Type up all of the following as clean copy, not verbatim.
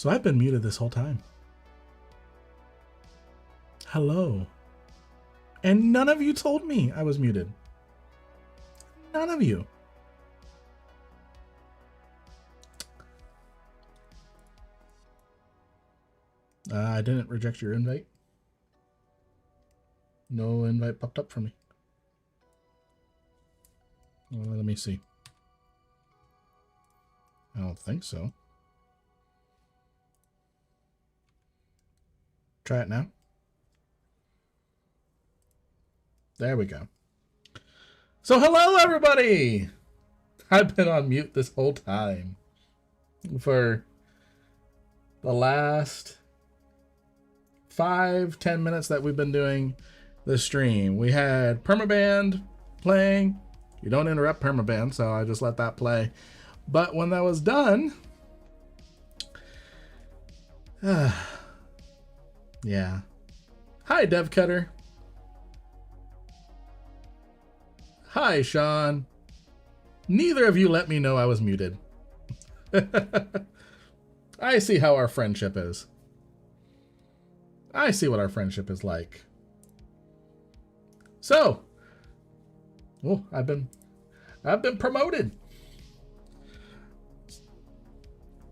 So I've been muted this whole time. Hello. And none of you told me I was muted. None of you. I didn't reject your invite. No invite popped up for me. Well, let me see. I don't think so. Try it now. There we go. So hello, everybody. I've been on mute this whole time for the last 5-10 minutes that we've been doing the stream. We had Permaband playing. You don't interrupt Permaband, so I just let that play. But when that was done, yeah. Hi, Dev Cutter. Hi, Sean. Neither of you let me know I was muted. I see how our friendship is. I see what our friendship is like. So, oh, I've been promoted.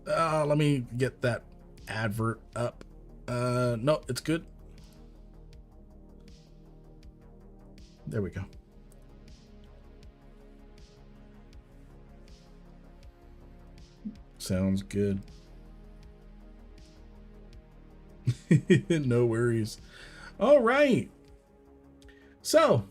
Let me get that advert up. No, it's good. There we go. Sounds good. No worries. All right. So,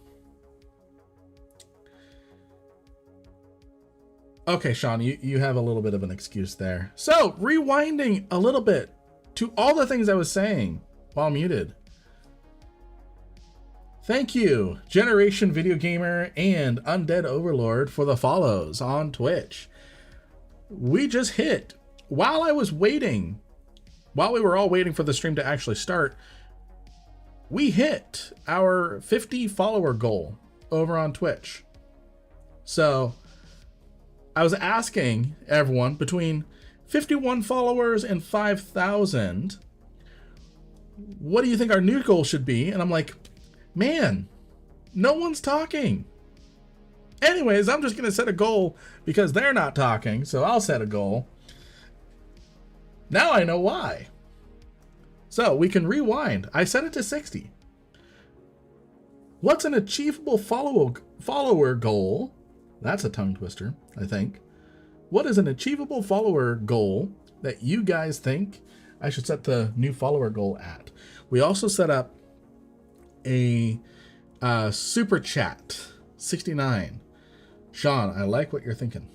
okay, Sean, you have a little bit of an excuse there. So, rewinding a little bit to all the things I was saying while muted. Thank you, Generation Video Gamer and Undead Overlord, for the follows on Twitch. We just hit, while I was waiting, while we were all waiting for the stream to actually start, we hit our 50 follower goal over on Twitch. So I was asking everyone between 51 followers and 5,000, what do you think our new goal should be? And I'm like, man, no one's talking. Anyways, I'm just going to set a goal because they're not talking, so I'll set a goal. Now I know why. So we can rewind. I set it to 60. What's an achievable follower goal? That's a tongue twister, I think. What is an achievable follower goal that you guys think I should set the new follower goal at? We also set up a super chat, 69. Sean, I like what you're thinking.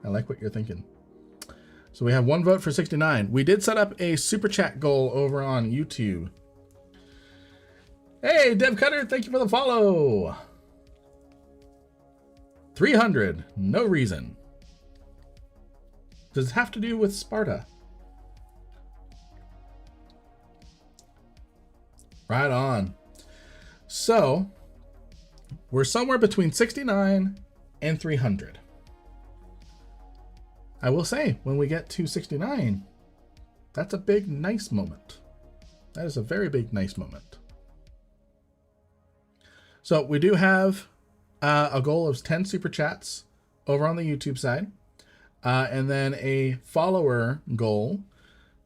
I like what you're thinking. So we have one vote for 69. We did set up a super chat goal over on YouTube. Hey, Dev Cutter, thank you for the follow. 300, no reason. Does it have to do with Sparta? Right on. So, we're somewhere between 69 and 300. I will say, when we get to 69, that's a big, nice moment. That is a very big, nice moment. So we do have a goal of 10 super chats over on the YouTube side. And then a follower goal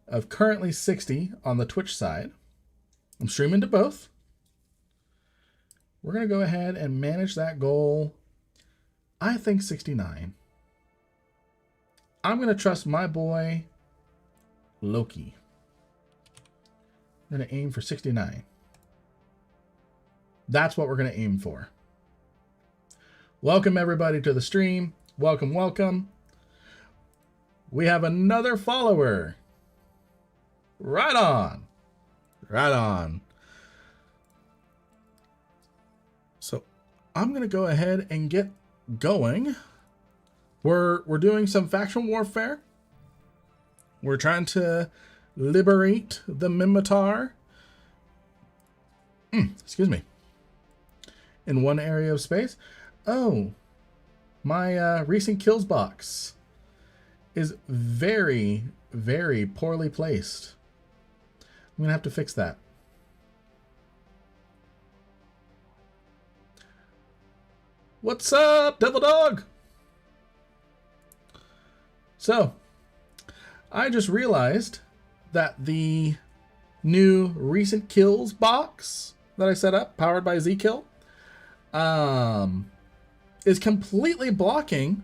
of currently 60 on the Twitch side. I'm streaming to both. We're going to go ahead and manage that goal. I think 69. I'm going to trust my boy, Loki. I'm going to aim for 69. That's what we're going to aim for. Welcome, everybody, to the stream. Welcome, welcome. We have another follower. Right on. Right on. So I'm going to go ahead and get going. We're doing some faction warfare. We're trying to liberate the Minmatar. Excuse me. In one area of space. Oh, my recent kills box is very, very poorly placed. I'm gonna have to fix that. What's up, Devil Dog? So, I just realized that the new recent kills box that I set up, powered by Zkill, is completely blocking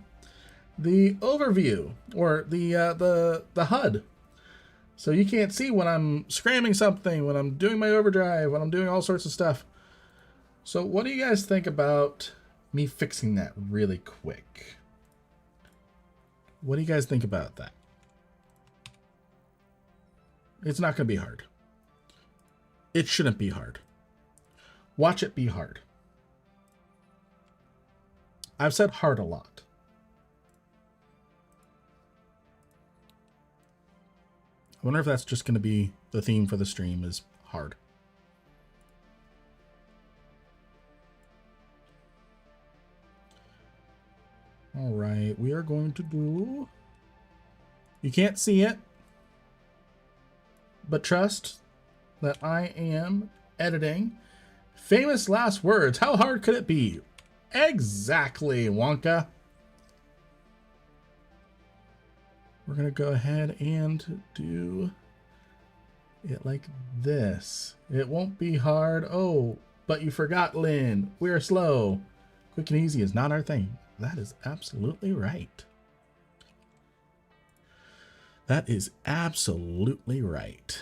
the overview or the HUD. So you can't see when I'm scramming something, when I'm doing my overdrive, when I'm doing all sorts of stuff. So what do you guys think about me fixing that really quick? What do you guys think about that? It's not going to be hard. It shouldn't be hard. Watch it be hard. I've said hard a lot. I wonder if that's just going to be the theme for the stream, is hard. All right, we are going to do... You can't see it, but trust that I am editing. Famous last words. How hard could it be? Exactly, Wonka. We're going to go ahead and do it like this. It won't be hard. Oh, but you forgot, Lynn. We're slow. Quick and easy is not our thing. That is absolutely right. That is absolutely right.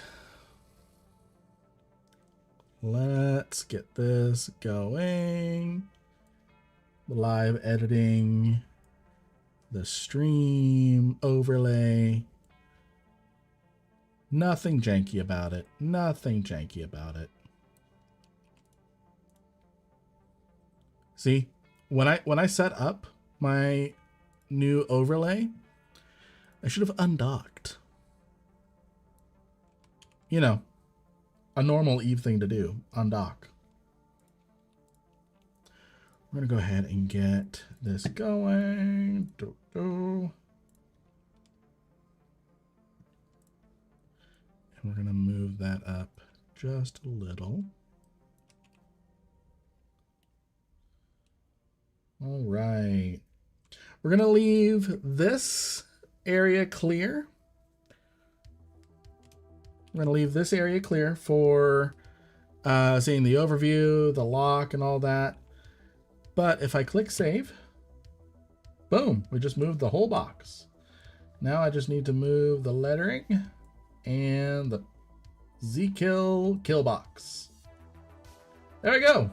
Let's get this going. Live editing. The stream overlay. Nothing janky about it. Nothing janky about it. See, when I set up my new overlay, I should have undocked. You know, a normal Eve thing to do, undock. We're gonna go ahead and get this going. And we're gonna move that up just a little. All right. We're gonna leave this area clear. We're gonna leave this area clear for seeing the overview, the lock, and all that. But if I click save, boom, we just moved the whole box. Now I just need to move the lettering and the Zkill kill box. There we go.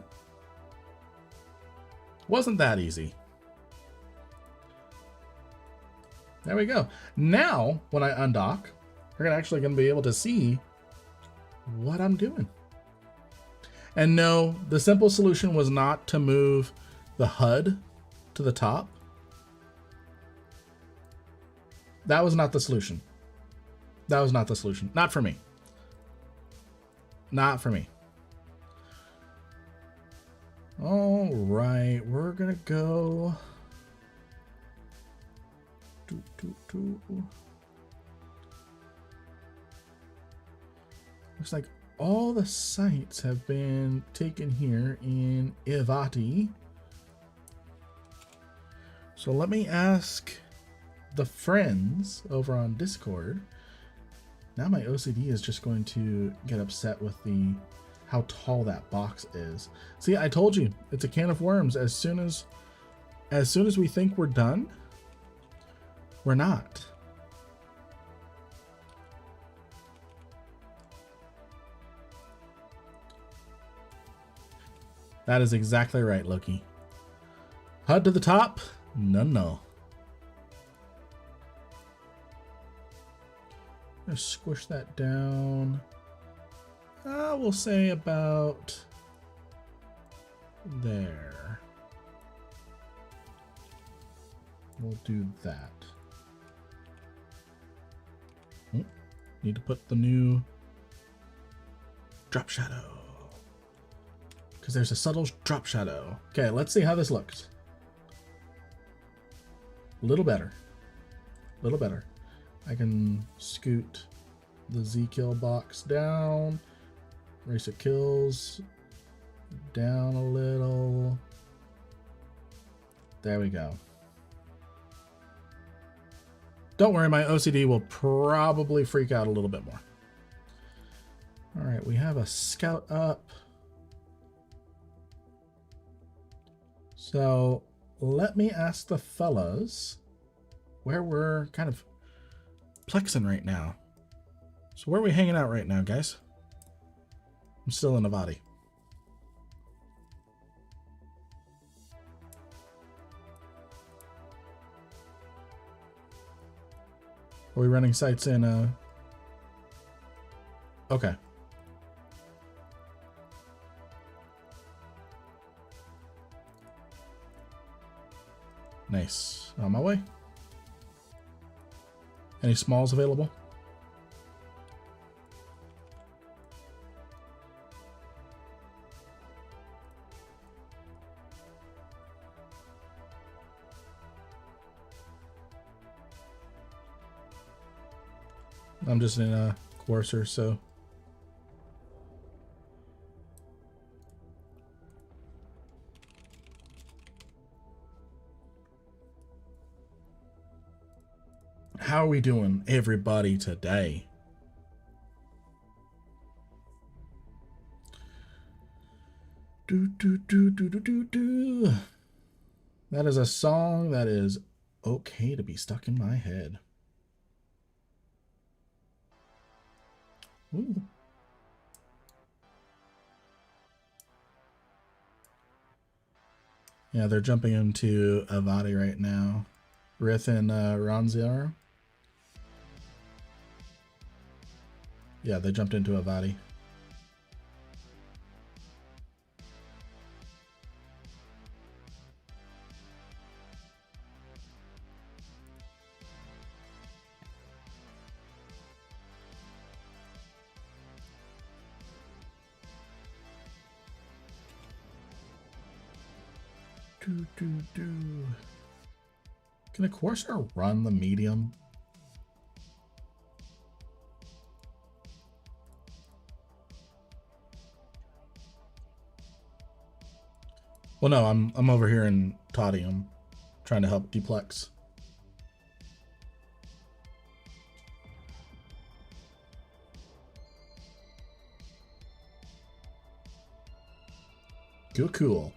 Wasn't that easy? There we go. Now, when I undock, we're actually going to be able to see what I'm doing. And no, the simple solution was not to move the HUD to the top. That was not the solution. That was not the solution. Not for me. Not for me. All right, we're gonna go. Looks like all the sites have been taken here in Ivati. So let me ask the friends over on Discord. Now my OCD is just going to get upset with how tall that box is. See, I told you, it's a can of worms. As soon as we think we're done, we're not. That is exactly right, Loki. HUD to the top? No. Just squish that down. We'll say about there. We'll do that. Need to put the new drop shadow, because there's a subtle drop shadow. Okay, let's see how this looks. A little better. A little better. I can scoot the Z kill box down, race of kills down a little. There we go. Don't worry, my OCD will probably freak out a little bit more. All right, we have a scout up. So let me ask the fellas where we're kind of plexing right now. So where are we hanging out right now, guys? I'm still in Avadi. Are we running sites in okay. Nice. On my way. Any smalls available? I'm just in a courser, so how are we doing, everybody, today? Do. That is a song that is okay to be stuck in my head. Ooh. Yeah, they're jumping into Avadi right now. Rith and Ronziar. Yeah, they jumped into Avadi. Can a Corsair run the medium? Well, no, I'm over here in Toddy. I'm trying to help Duplex. Cool.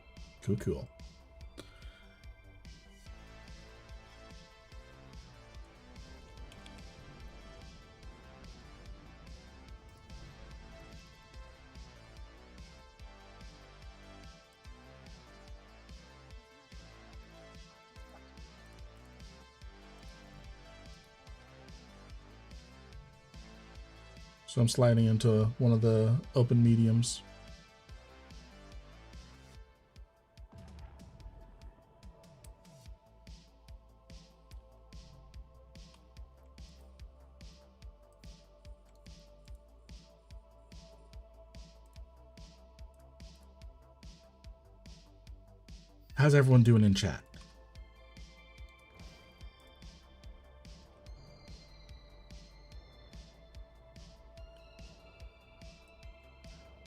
So I'm sliding into one of the open mediums. How's everyone doing in chat?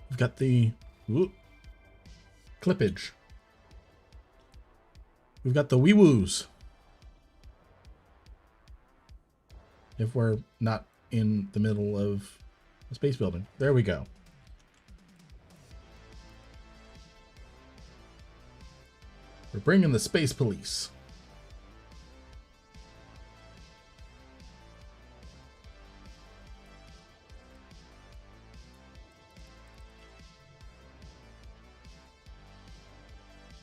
We've got the clippage. We've got the wee-woos. If we're not in the middle of a space building. There we go. We're bringing the space police.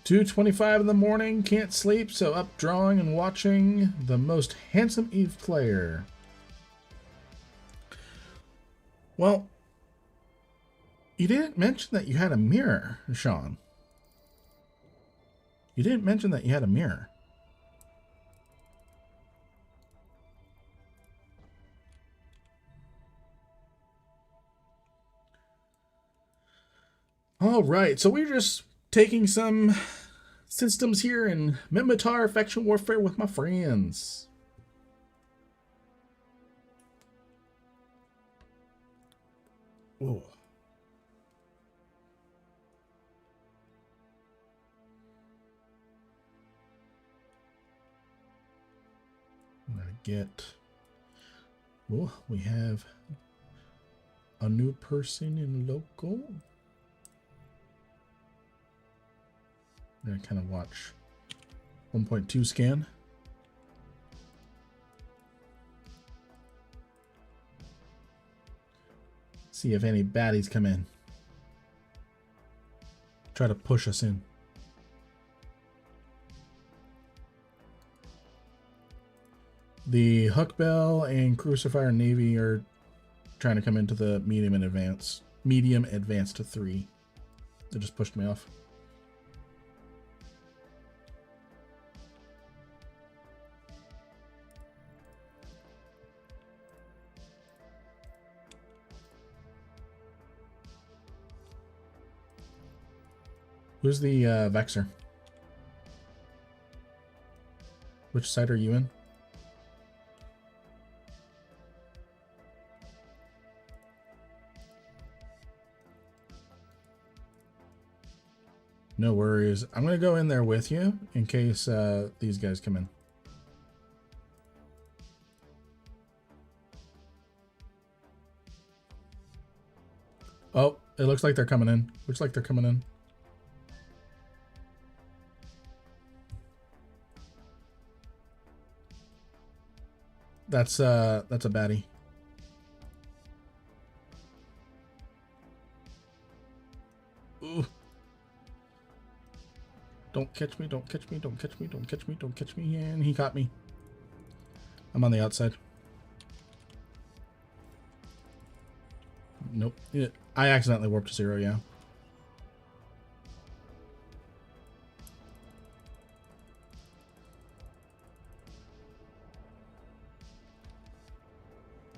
$2:25 in the morning, can't sleep, so up drawing and watching the most handsome Eve player. Well, you didn't mention that you had a mirror, Sean. You didn't mention that you had a mirror. All right, so we're just taking some systems here in Minmatar Faction Warfare with my friends. Oh. I'm gonna get. Oh, we have a new person in local. I'm gonna kind of watch 1.2 scan. See if any baddies come in. Try to push us in. The Huckbell and Crucifier Navy are trying to come into the medium and advance. Medium advance to 3. They just pushed me off. Who's the Vexer? Which side are you in? No worries. I'm going to go in there with you in case these guys come in. Oh, it looks like they're coming in. Looks like they're coming in. That's a baddie. Ooh. Don't catch me, don't catch me, don't catch me, don't catch me, don't catch me. And he caught me. I'm on the outside. Nope. I accidentally warped to 0, yeah.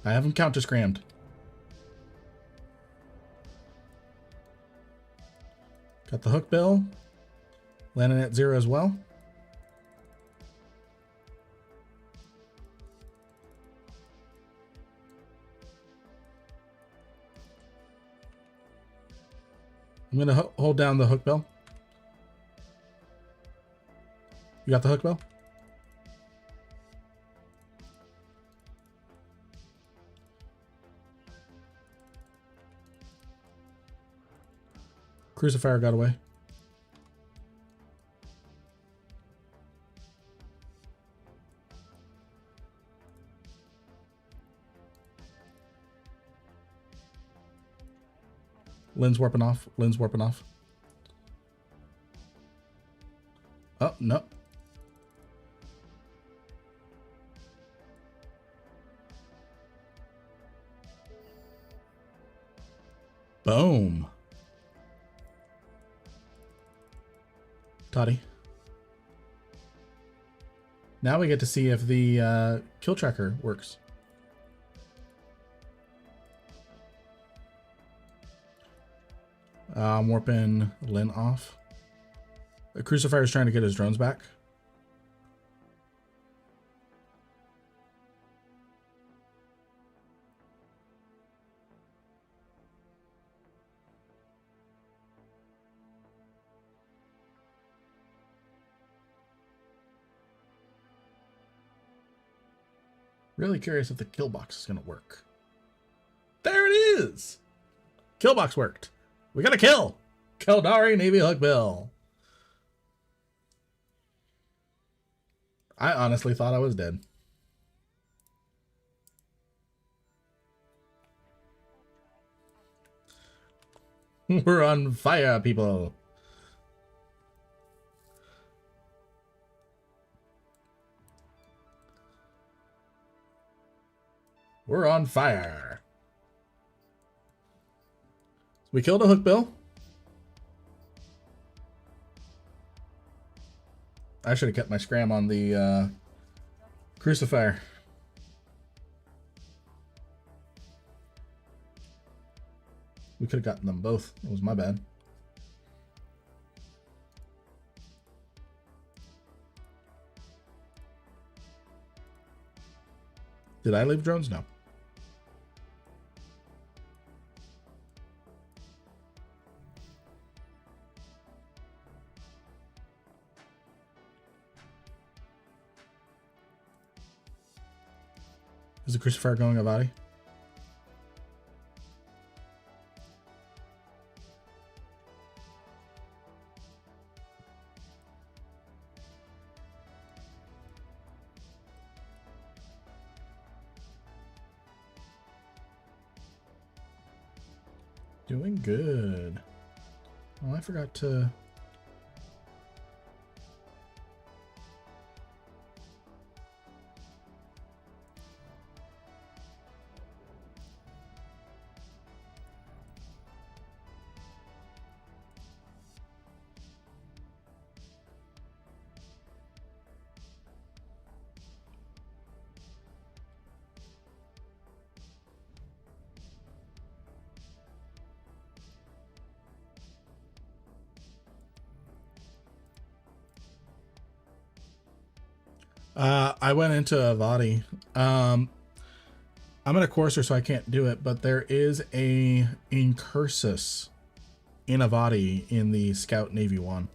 I have him counter-scrammed. Got the hook bill. Landing at 0 as well. I'm going to hold down the hook bill. You got the hook bill? Crucifier got away. Lynn's warping off. Lynn's warping off. Oh, no. Boom. Toddy. Now we get to see if the kill tracker works. I'm warping Lynn off. The Crucifier is trying to get his drones back. Really curious if the kill box is going to work. There it is! Kill box worked. We got a kill! Keldari Navy Hookbill. I honestly thought I was dead. We're on fire, people. We're on fire. We killed a hookbill. I should have kept my scram on the Crucifier. We could have gotten them both. It was my bad. Did I leave drones? No. Is the crucifier going Avadi? Doing good. Oh, I forgot to... I went into Avadi. I'm in a courser, so I can't do it, but there is a incursus in Avadi in the Scout Navy 1.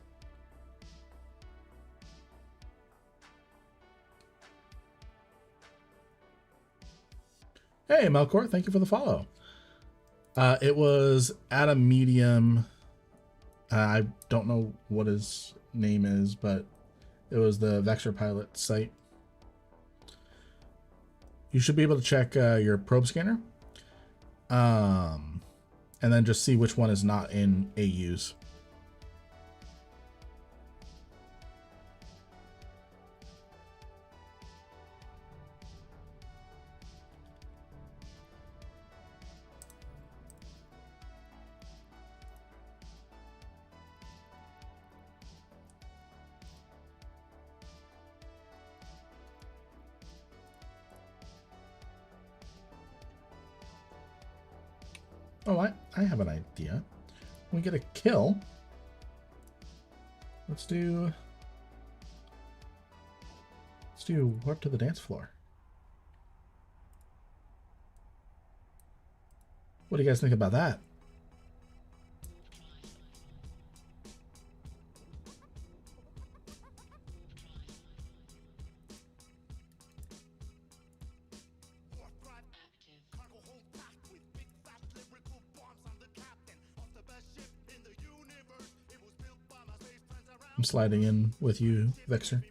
Hey, Melkor, thank you for the follow. It was at a medium. I don't know what his name is, but it was the Vector Pilot site. You should be able to check your probe scanner. And then just see which one is not in AUs. Oh, I have an idea. When we get a kill, let's do warp to the dance floor. What do you guys think about that? I'm sliding in with you, Vexer.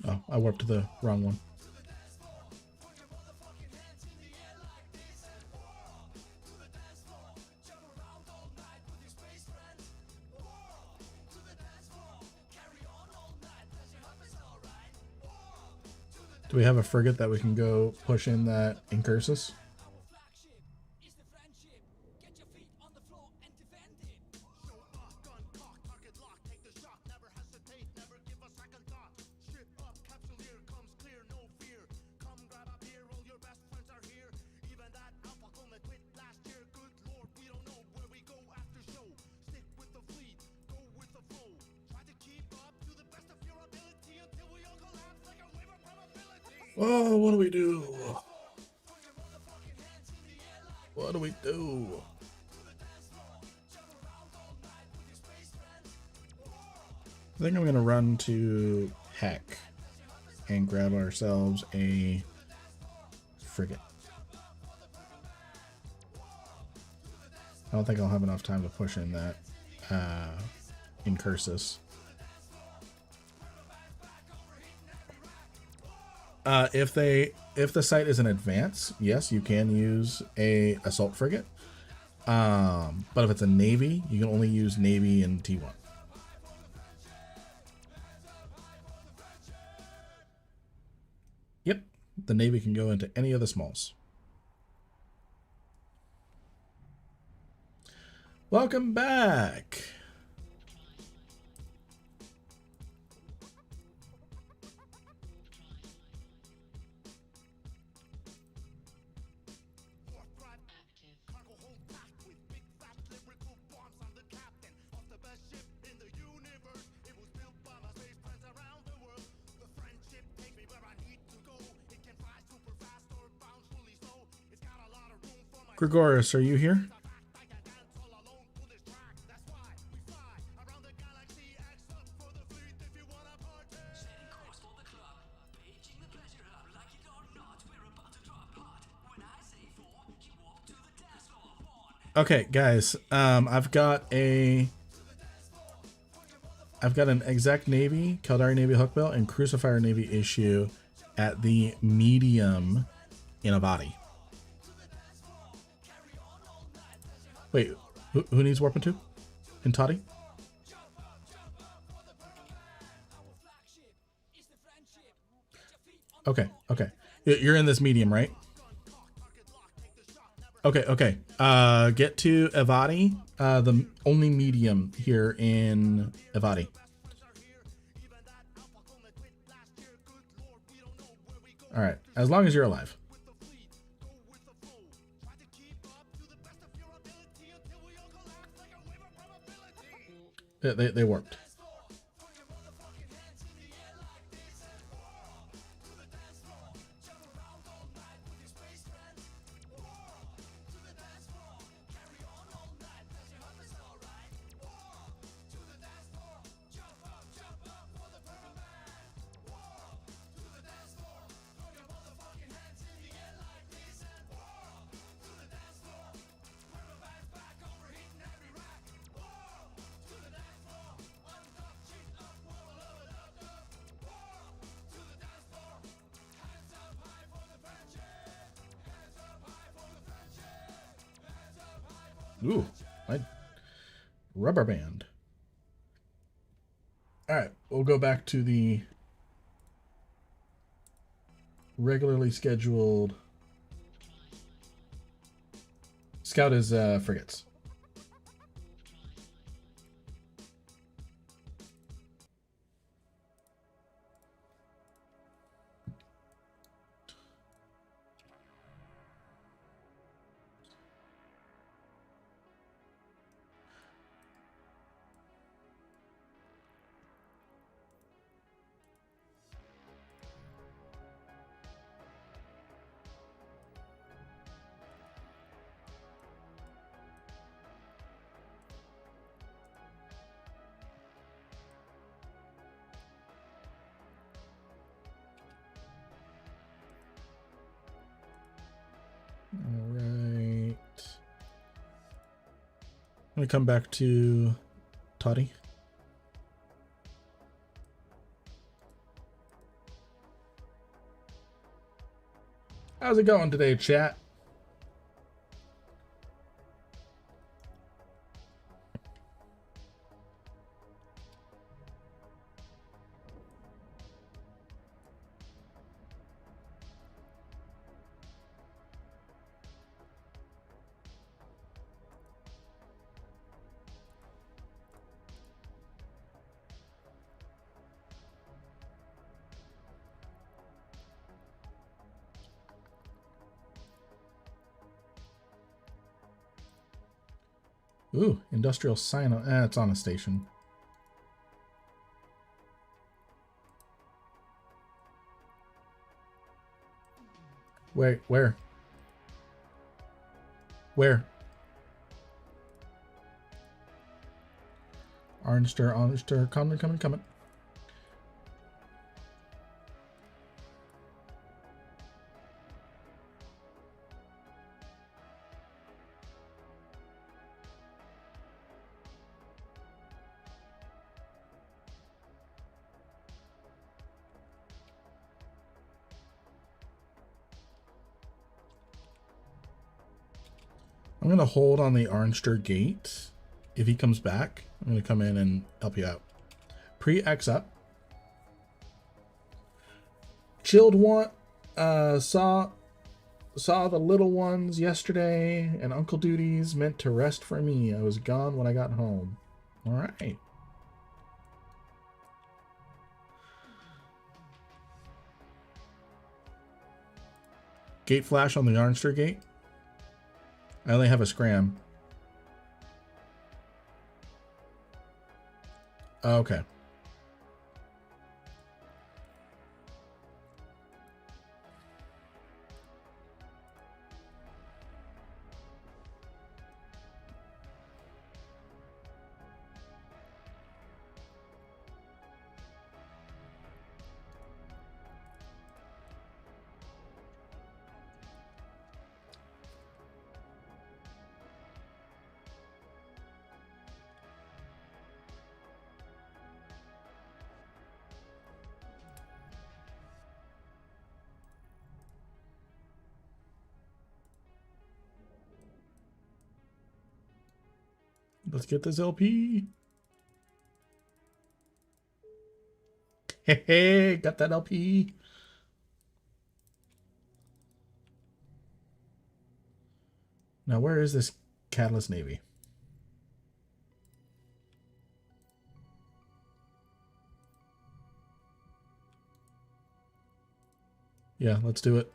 Oh, I warped to the wrong one. Do we have a frigate that we can go push in that incursus? Oh, what do we do? What do we do? I think I'm going to run to Heck and grab ourselves a frigate. I don't think I'll have enough time to push in that incursus. If the site is an advance, yes, you can use a assault frigate. But if it's a navy, you can only use navy and T1. Yep, the navy can go into any of the smalls. Welcome back. Gregoris, are you here? Okay, guys, I've got an Exec Navy, Caldari Navy Hookbill, and Crucifier Navy issue at the medium in Avadi. Wait, who needs Warping 2? In Toddy? Okay, okay. You're in this medium, right? Okay, okay. Get to Avadi, the only medium here in Avadi. All right, as long as you're alive. They worked. Ooh, my rubber band. All right, we'll go back to the regularly scheduled. Scout is frigates. All right. Let me come back to Toddy. How's it going today, chat? Ooh, industrial sign. It's on a station. Wait, where? Where? Arnster, coming. I'm going to hold on the Arnster gate. If he comes back, I'm going to come in and help you out. Pre-X up. Chilled one. Saw the little ones yesterday, and Uncle Duty's meant to rest for me. I was gone when I got home. All right. Gate flash on the Arnster gate. I only have a scram. Okay. Let's get this LP. Hey, hey, got that LP. Now, where is this Catalyst Navy? Yeah, let's do it.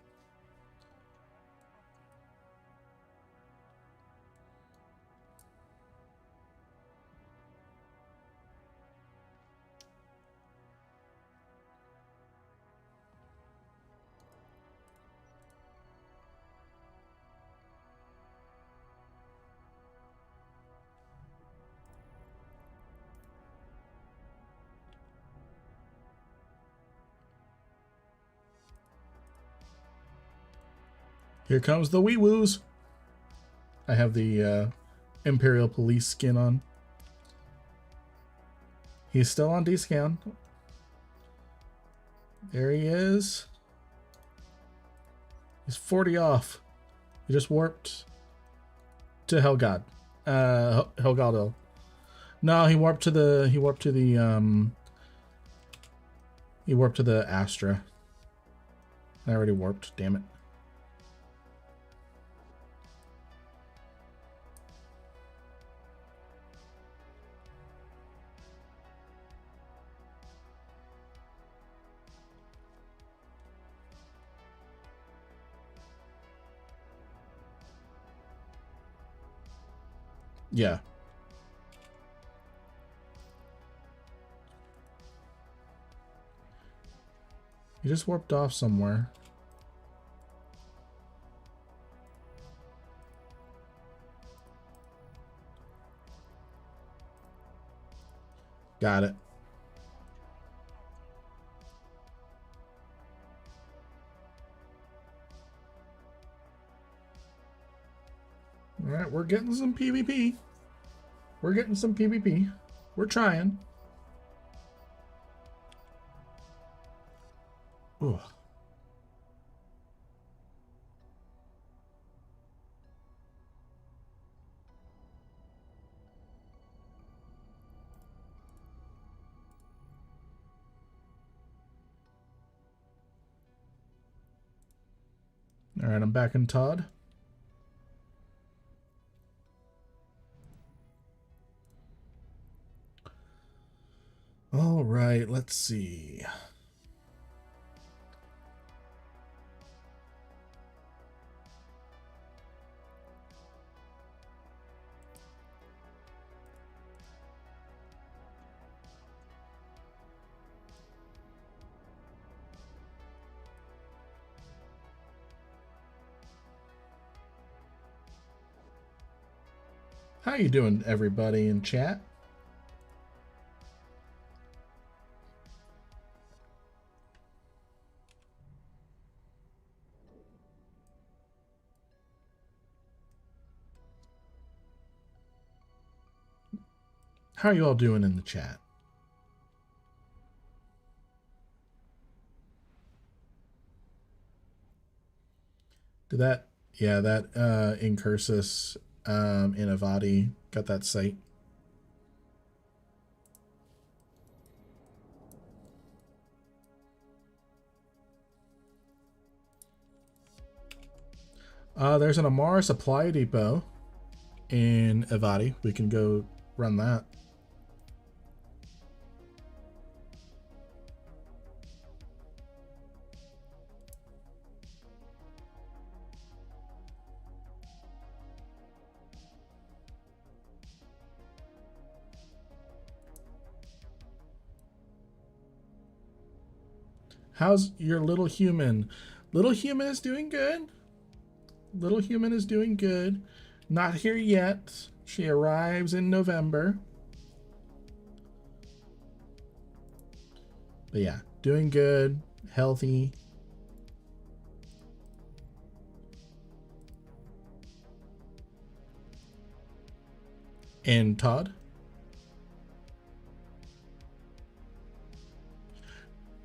Here comes the wee woos. I have the Imperial Police skin on. He's still on discount. There he is. He's 40 off. He just warped to Helgod. Helgado. No, he warped to the Astra. I already warped, damn it. Yeah. He just warped off somewhere. Got it. All right, we're getting some PvP. We're getting some PvP. We're trying. Ugh. All right, I'm back in Todd. All right, let's see. How you doing, everybody in chat? How are you all doing in the chat? Did that, yeah, that Incursus in Avadi got that site. There's an Amara supply depot in Avadi. We can go run that. How's your little human? Little human is doing good. Little human is doing good. Not here yet. She arrives in November. But yeah, doing good, healthy. And Todd?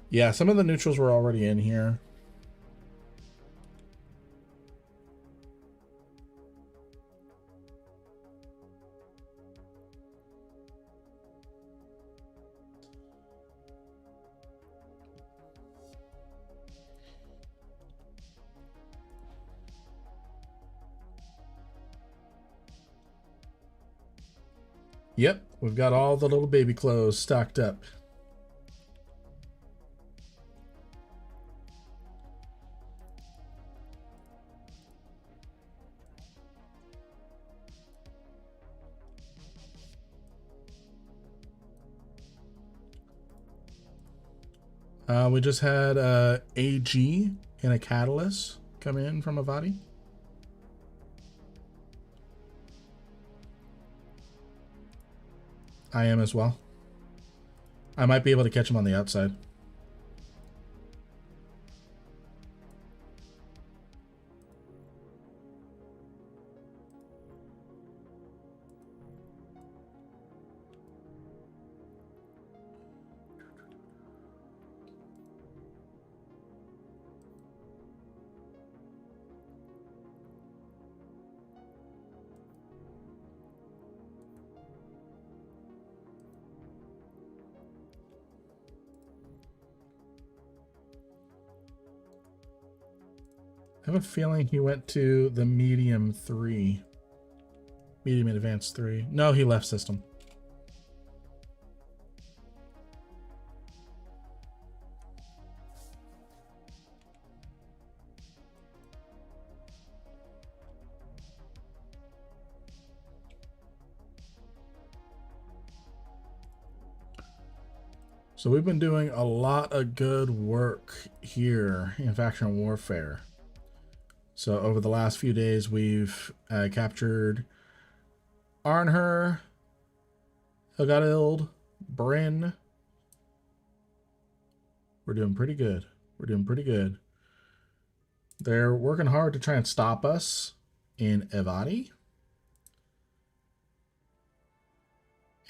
Yeah, some of the neutrals were already in here. Yep, we've got all the little baby clothes stocked up. We just had AG and a Catalyst come in from Avadi. I am as well. I might be able to catch him on the outside. I have a feeling he went to the medium 3. Medium and advanced 3. No, he left system. So we've been doing a lot of good work here in Faction Warfare. So over the last few days, we've captured Arnher, Hilgadild, Bryn. We're doing pretty good. We're doing pretty good. They're working hard to try and stop us in Evadi.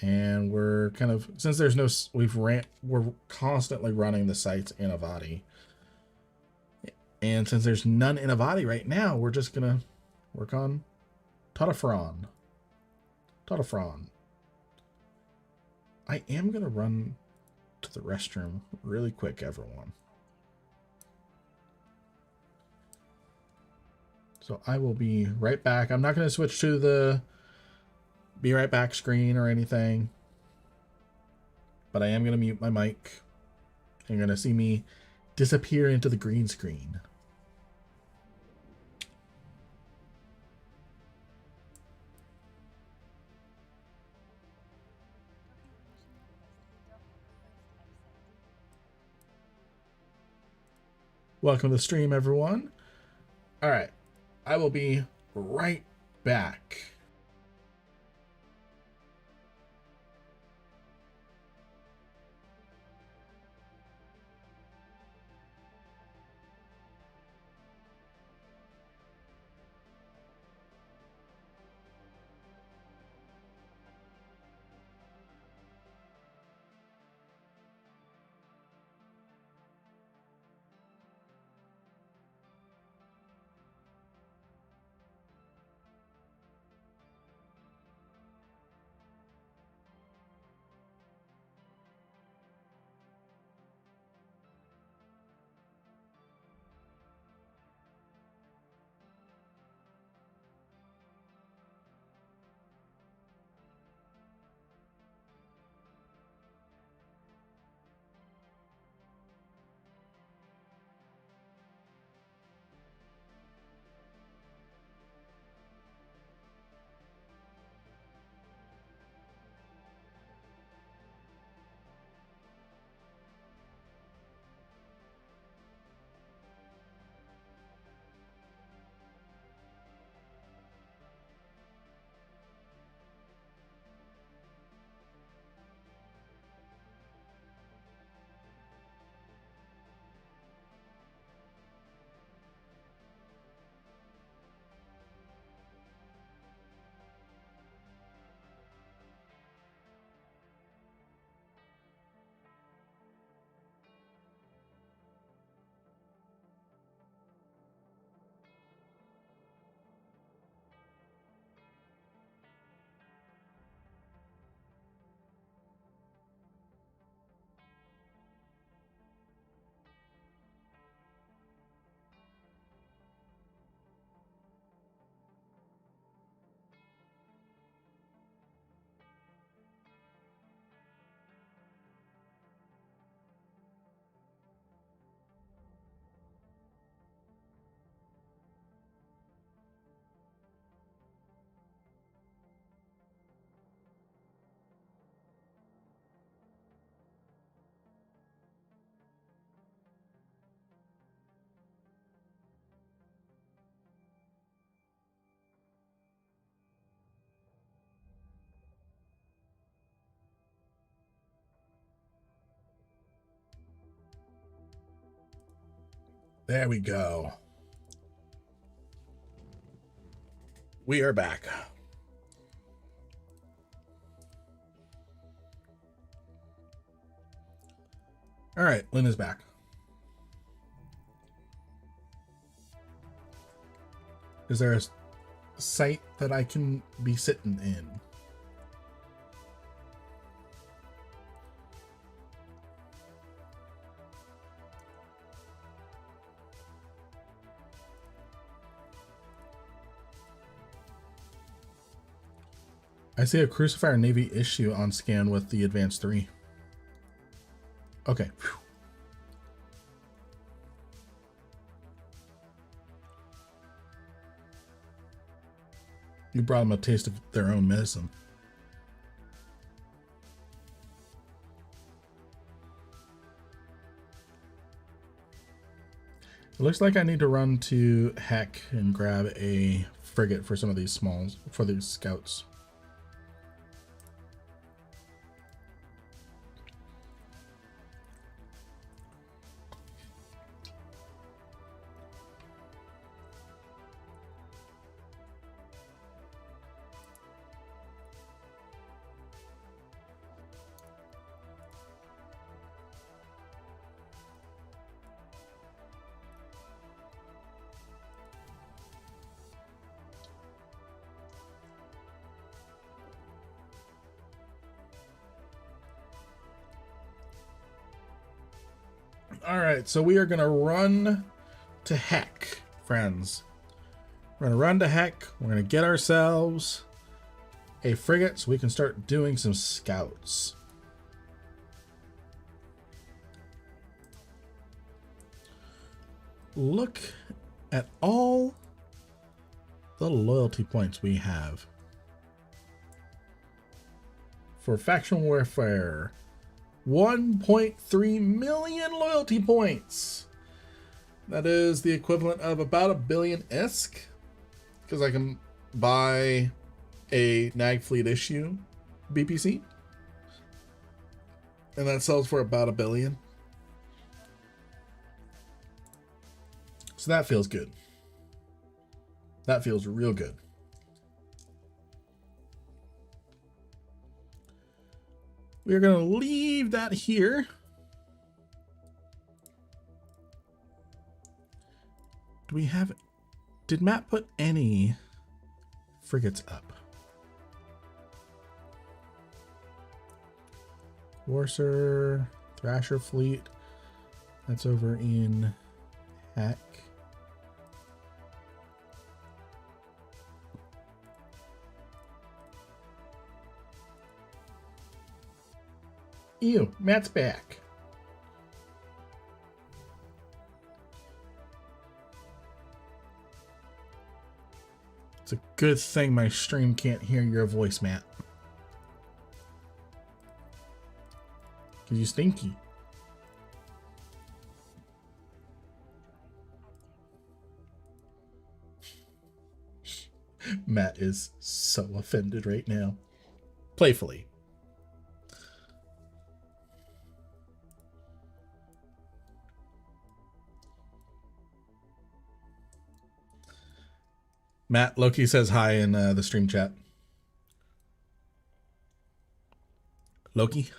And we're kind of, since there's no, we're constantly running the sites in Avadi. And since there's none in Avadi right now, we're just going to work on Totafron. Totafron. I am going to run to the restroom really quick, everyone. So I will be right back. I'm not going to switch to the be right back screen or anything, but I am going to mute my mic. You're going to see me disappear into the green screen. Welcome to the stream, everyone. All right, I will be right back. There we go. We are back. All right, Lynn is back. Is there a site that I can be sitting in? I see a Crucifier Navy issue on scan with the Advanced 3. Okay. Whew. You brought them a taste of their own medicine. It looks like I need to run to Heck and grab a frigate for some of these smalls, for these scouts. All right, so we are going to run to Heck, friends. We're going to run to Heck. We're going to get ourselves a frigate so we can start doing some scouts. Look at all the loyalty points we have for faction warfare. 1.3 million loyalty points. That is the equivalent of about $1 billion ISK, because I can buy a Nag Fleet issue BPC, and that sells for about $1 billion. So that feels good. That feels real good. We are going to leave that here. Do we have... Did Matt put any frigates up? Warser, Thrasher Fleet. That's over in Heck. Ew, Matt's back. It's a good thing my stream can't hear your voice, Matt. 'Cause you stinky. Matt is so offended right now. Playfully. Matt, Loki says hi in the stream chat. Loki?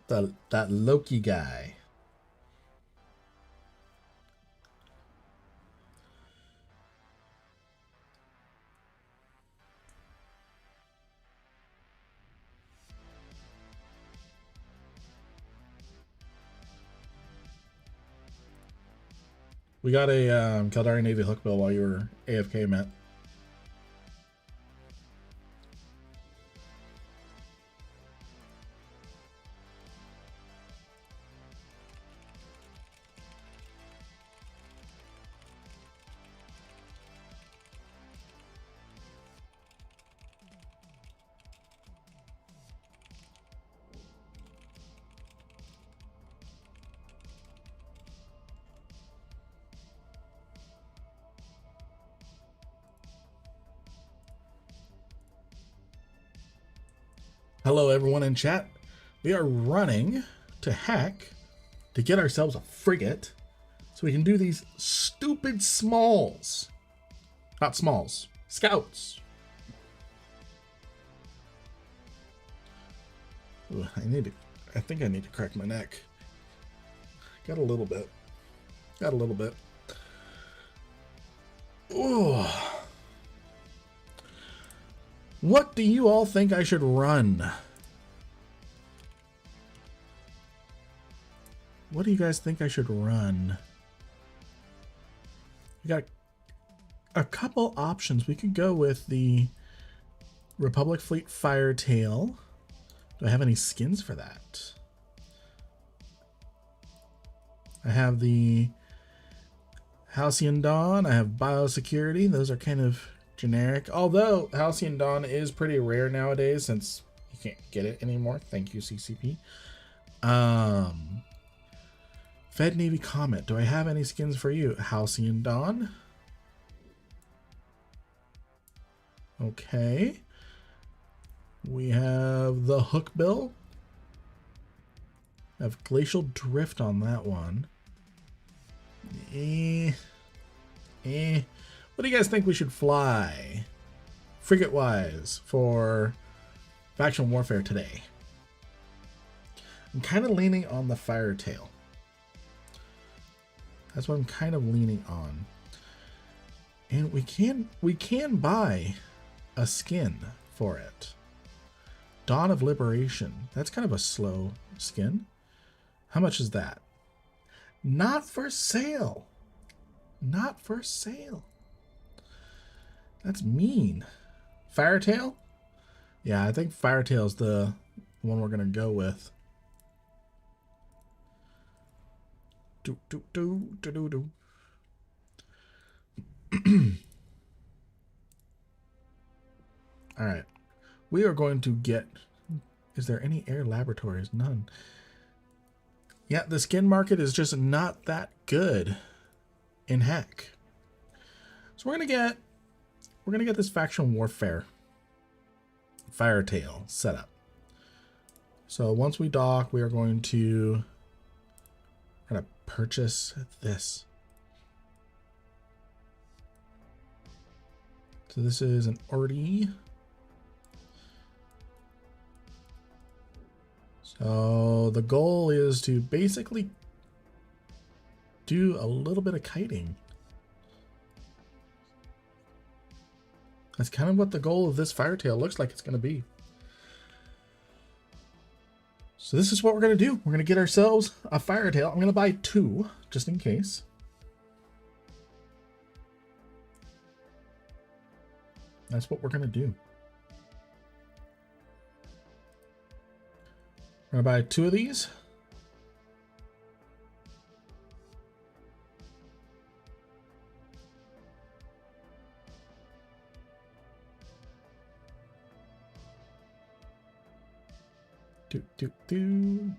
That Loki guy. We got a Caldari Navy hookbill while you were AFK, Matt. Hello, everyone in chat. We are running to Heck to get ourselves a frigate so we can do these stupid smalls. Not smalls, scouts. Ooh, I think I need to crack my neck. Got a little bit. Ooh. What do you all think I should run? What do you guys think I should run? We got a couple options. We could go with the Republic Fleet Firetail. Do I have any skins for that? I have the Halcyon Dawn. I have Biosecurity. Those are kind of generic. Although Halcyon Dawn is pretty rare nowadays since you can't get it anymore. Thank you, CCP. Fed Navy Comet. Do I have any skins for you? Halcyon Dawn. Okay. We have the Hookbill. I have Glacial Drift on that one. What do you guys think we should fly? Frigate-wise for faction warfare today. I'm kind of leaning on the Firetail. That's what I'm kind of leaning on. And we can buy a skin for it. Dawn of Liberation. That's kind of a slow skin. How much is that? Not for sale. Not for sale. That's mean. Firetail? Yeah, I think Firetail's the one we're gonna go with. All right, we are going to get. Is there any air laboratories? None. Yeah, the skin market is just not that good in heck. So we're gonna get this faction warfare Firetail set up. So once we dock, we are going to purchase this. So this is an RD. So the goal is to basically do a little bit of kiting. That's kind of what the goal of this Firetail looks like it's going to be. So this is what we're going to do. We're going to get ourselves a Firetail. I'm going to buy 2 just in case. That's what we're going to do. We're going to buy 2 of these.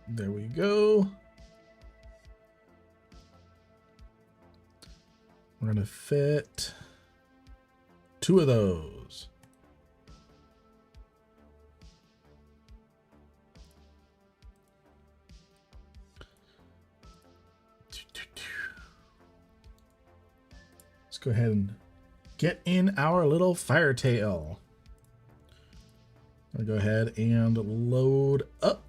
There we go. We're gonna fit 2 of those. Let's go ahead and get in our little Firetail. I'll go ahead and load up.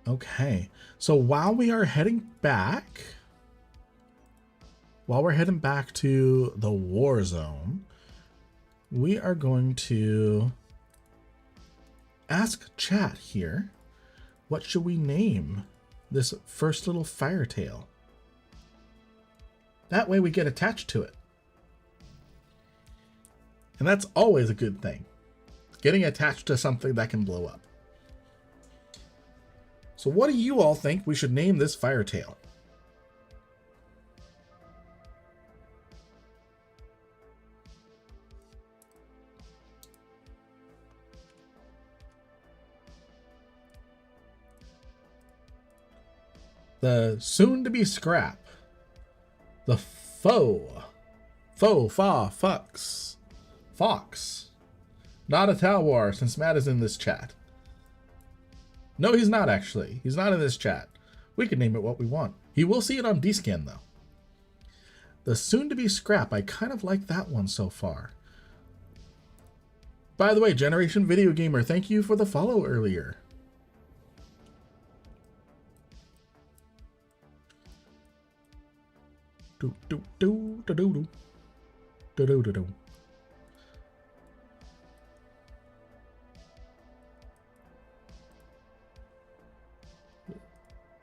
Okay, so while we're heading back to the war zone, we are going to ask chat here, what should we name this first little Firetail? That way we get attached to it. And that's always a good thing. Getting attached to something that can blow up. So what do you all think we should name this Firetail? The soon-to-be scrap. The Fox. Not a Talwar, since Matt is in this chat. No, he's not actually. He's not in this chat. We can name it what we want. He will see it on D-Scan though. The soon-to-be Scrap. I kind of like that one so far. By the way, Generation Video Gamer, thank you for the follow earlier. Do do do do do do do do do.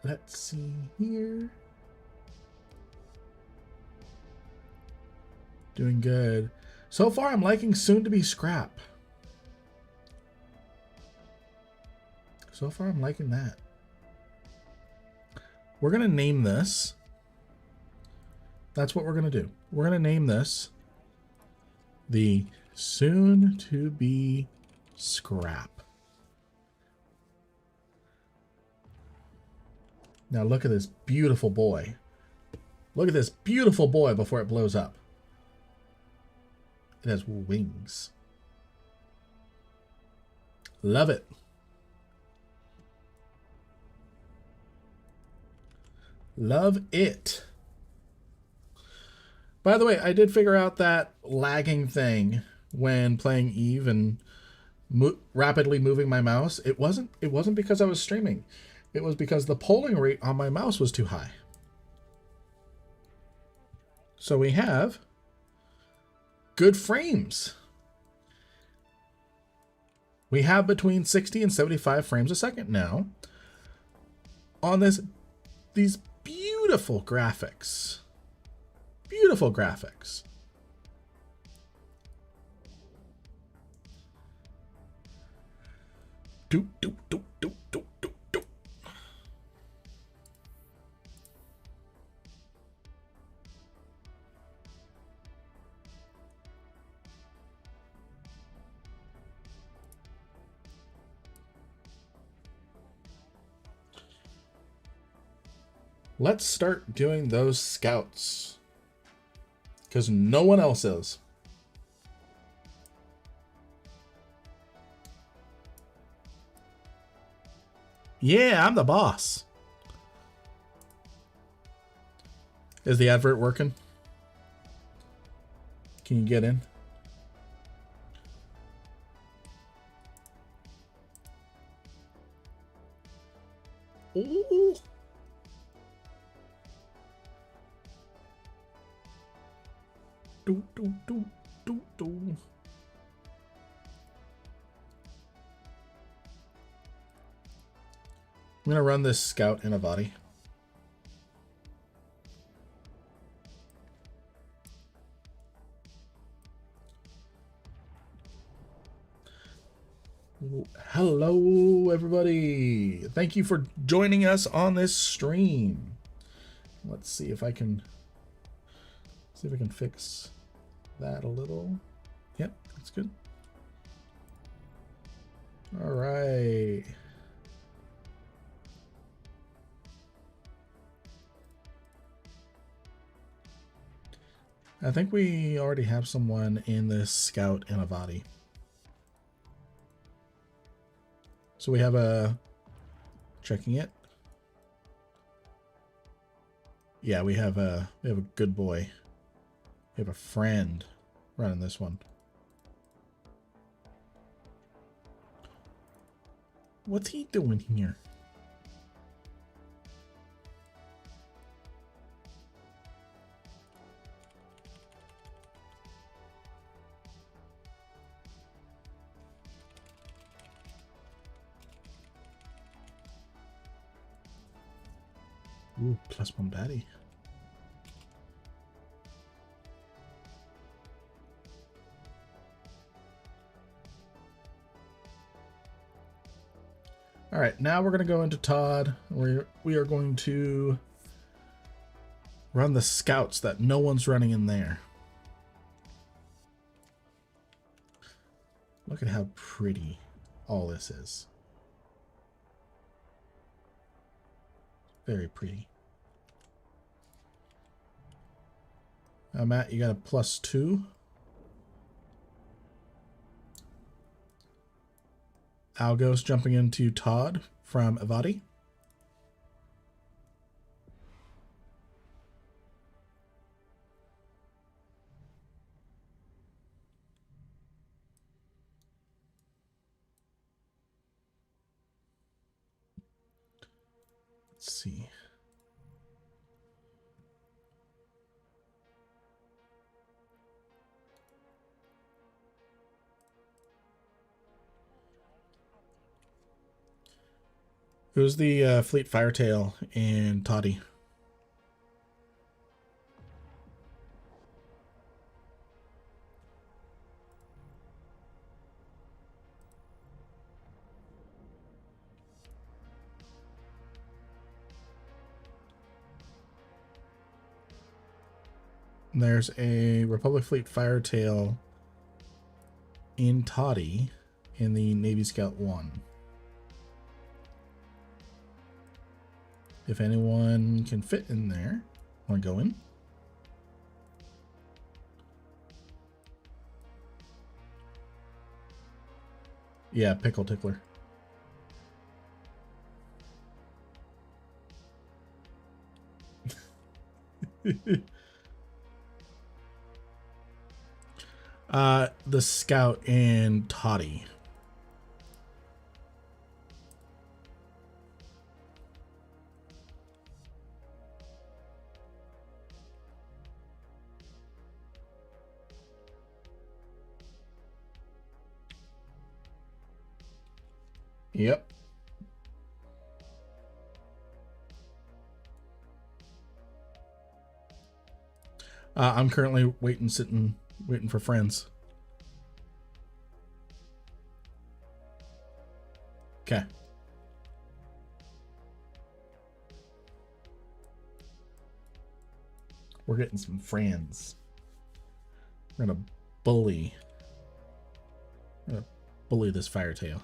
Let's see here. Doing good. So far, I'm liking Soon to Be Scrap. So far, I'm liking that. We're going to name this. That's what we're going to do. We're going to name this the Soon to Be Scrap. Now look at this beautiful boy. Look at this beautiful boy before it blows up. It has wings. Love it. Love it. By the way, I did figure out that lagging thing when playing Eve and rapidly moving my mouse. It wasn't because I was streaming. It was because the polling rate on my mouse was too high. So we have good frames. We have between 60 and 75 frames a second now on these beautiful graphics. Beautiful graphics. Do do do do do do do. Let's start doing those scouts. Because no one else is. Yeah, I'm the boss. Is the advert working? Can you get in? Ooh. Do, do, do, do, do. I'm going to run this scout in a body. Hello, everybody. Thank you for joining us on this stream. Let's see if I can fix that a little. Yep, that's good. All right. I think we already have someone in this scout and a body. So we have a checking it. Yeah, we have a good boy. We have a friend running this one. What's he doing here? Ooh, +1 baddie. All right, now we're going to go into Todd. We are going to run the scouts that no one's running in there. Look at how pretty all this is. Very pretty. Now, Matt, you got a +2. Algos jumping into Todd from Avadi. Let's see. Who's the Fleet Firetail in Toddy? There's a Republic Fleet Firetail in Toddy in the Navy Scout 1. If anyone can fit in there, want to go in? Yeah, Pickle Tickler. The Scout in Toddy. Yep. I'm currently waiting for friends. Okay. We're getting some friends. We're gonna bully this Firetail.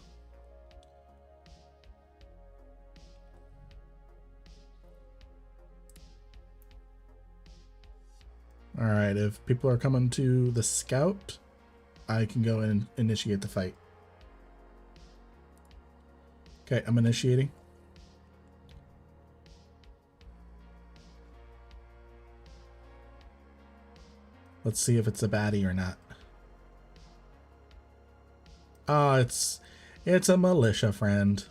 All right, if people are coming to the Scout, I can go and initiate the fight. Okay, I'm initiating. Let's see if it's a baddie or not. Oh, it's a militia friend.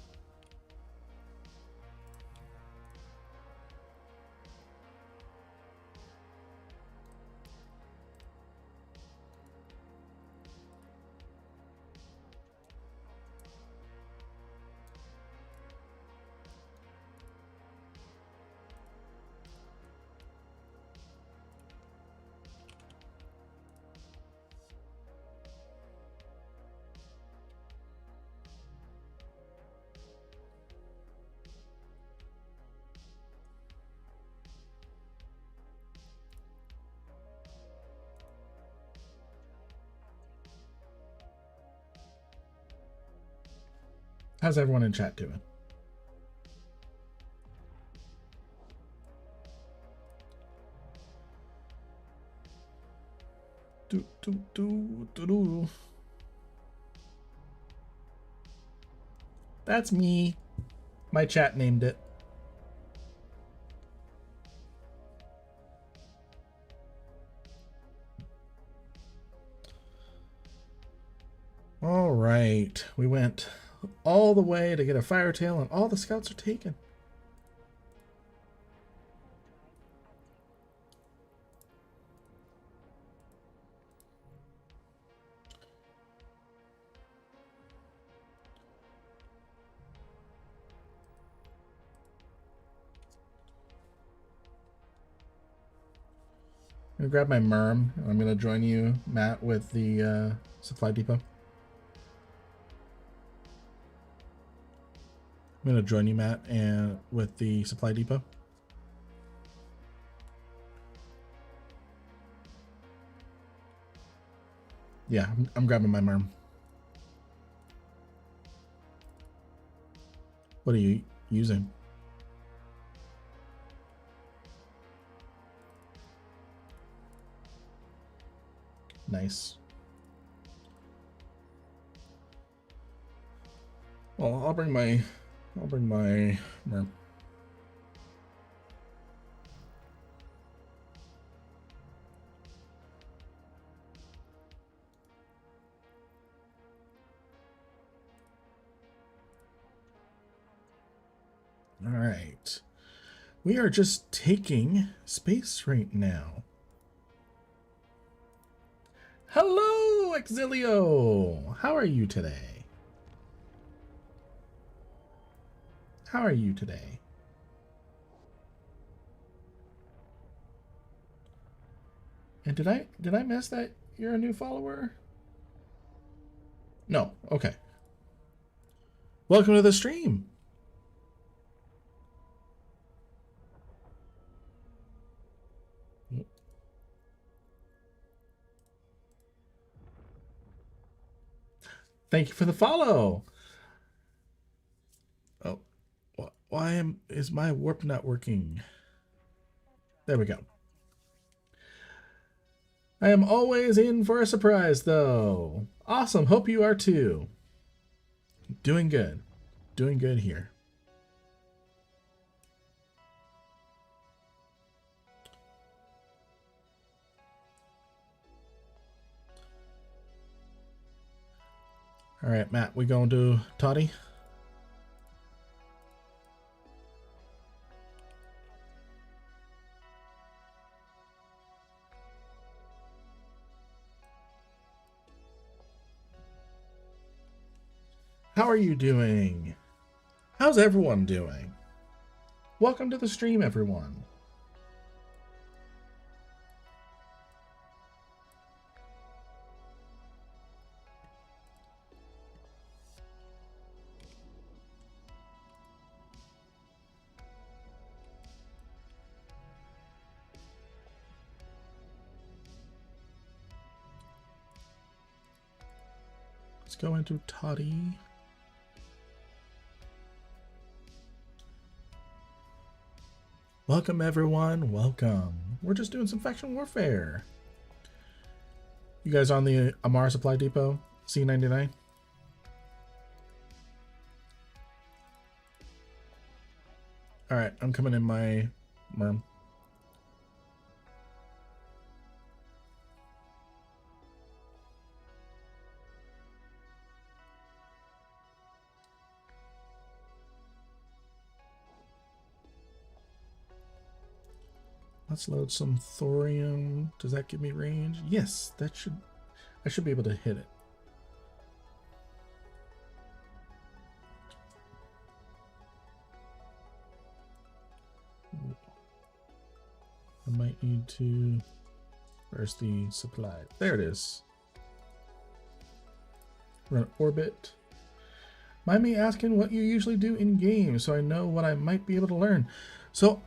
How's everyone in chat doing? That's me. My chat named it. All right, we went all the way to get a Firetail, and all the Scouts are taken. I'm gonna grab my Merm, and I'm gonna join you, Matt, with the supply depot. I'm gonna join you, Matt, and with the supply depot. Yeah, I'm grabbing my Merm. What are you using? Nice. Well, I'll bring my I'll bring my... All right. We are just taking space right now. Hello, Exilio. How are you today? How are you today? And did I miss that you're a new follower? No. Okay. Welcome to the stream. Thank you for the follow. Oh, why is my warp not working? There we go. I am always in for a surprise, though. Awesome. Hope you are too. Doing good. Doing good here. All right, Matt, we going to Toddy? How are you doing? How's everyone doing? Welcome to the stream, everyone. Let's go into Toddy. Welcome, everyone. Welcome. We're just doing some faction warfare. You guys on the Amara Supply Depot? C99? All right, I'm coming in my merm. Let's load some thorium. Does that give me range? Yes, I should be able to hit it. I might need to... Where's the supply? There it is. Run orbit. Mind me asking what you usually do in game so I know what I might be able to learn. So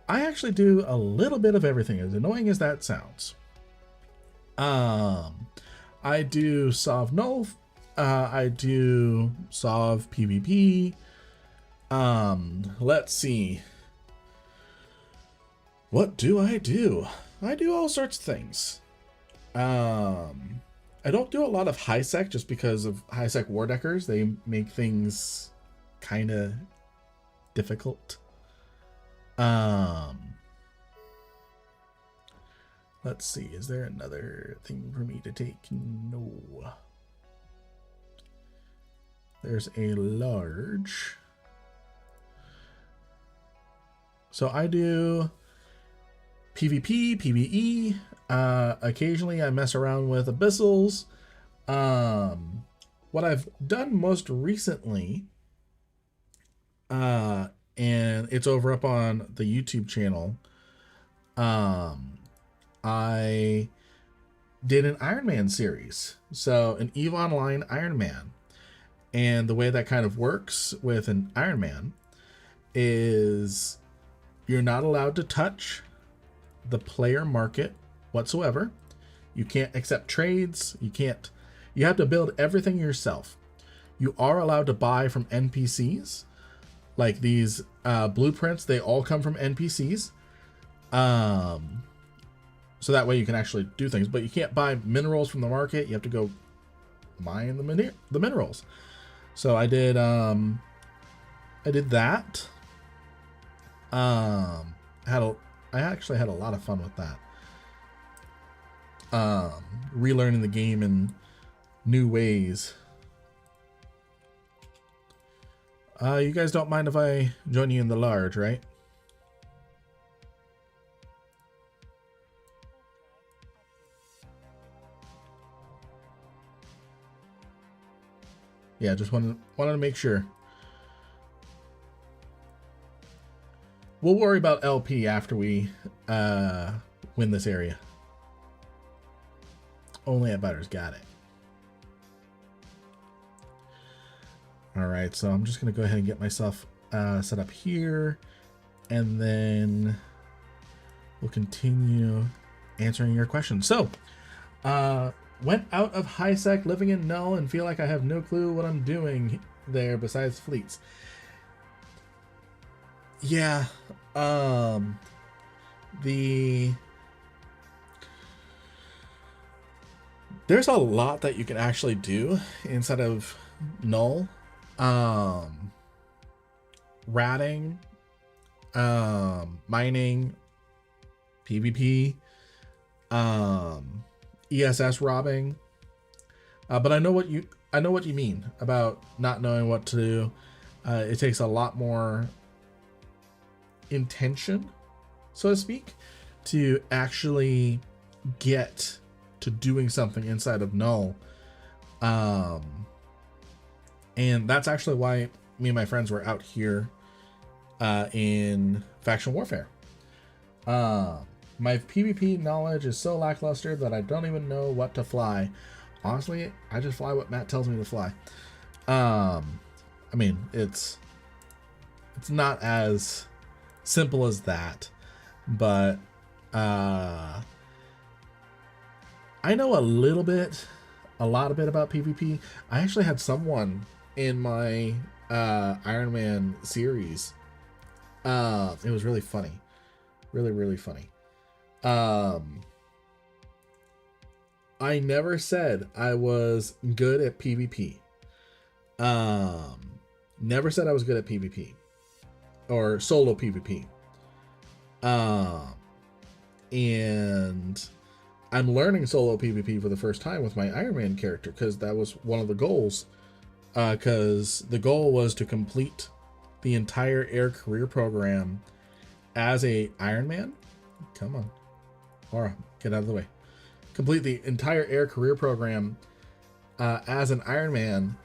I actually do a little bit of everything, as annoying as that sounds. I do Sov Null. I do Sov PvP. Let's see. What do? I do all sorts of things. I don't do a lot of high sec just because of high sec war deckers. They make things kind of difficult. Let's see, is there another thing for me to take? No. There's a large. So I do PvP, PvE. Occasionally I mess around with abyssals. What I've done most recently, and it's over up on the YouTube channel, I did an Iron Man series. So an EVE Online Iron Man. And the way that kind of works with an Iron Man is you're not allowed to touch the player market whatsoever. You can't accept trades. You have to build everything yourself. You are allowed to buy from NPCs. Like these blueprints, they all come from NPCs. So that way you can actually do things, but you can't buy minerals from the market. You have to go mine the minerals. So I did a I did that. I actually had a lot of fun with that. Relearning the game in new ways. You guys don't mind if I join you in the large, right? Yeah, just wanted to make sure. We'll worry about LP after we win this area. Only at Butters, got it. Alright, so I'm just going to go ahead and get myself set up here. And then we'll continue answering your questions. So, went out of high sec, living in Null, and feel like I have no clue what I'm doing there besides fleets. Yeah, there's a lot that you can actually do inside of Null. Ratting, mining, PvP, ESS robbing. But I know what you mean about not knowing what to do. It takes a lot more intention, so to speak, to actually get to doing something inside of Null. And that's actually why me and my friends were out here in faction warfare. My PvP knowledge is so lackluster that I don't even know what to fly. Honestly, I just fly what Matt tells me to fly. I mean, it's not as simple as that, but I know a lot bit about PvP. I actually had someone in my Iron Man series. It was really funny, really funny. I never said I was good at PvP. Never said I was good at PvP or solo PvP. And I'm learning solo PvP for the first time with my Iron Man character, because that was one of the goals. Because the goal was to complete the entire air career program as a Iron Man. Come on, Laura, get out of the way. Complete the entire air career program as an Iron Man,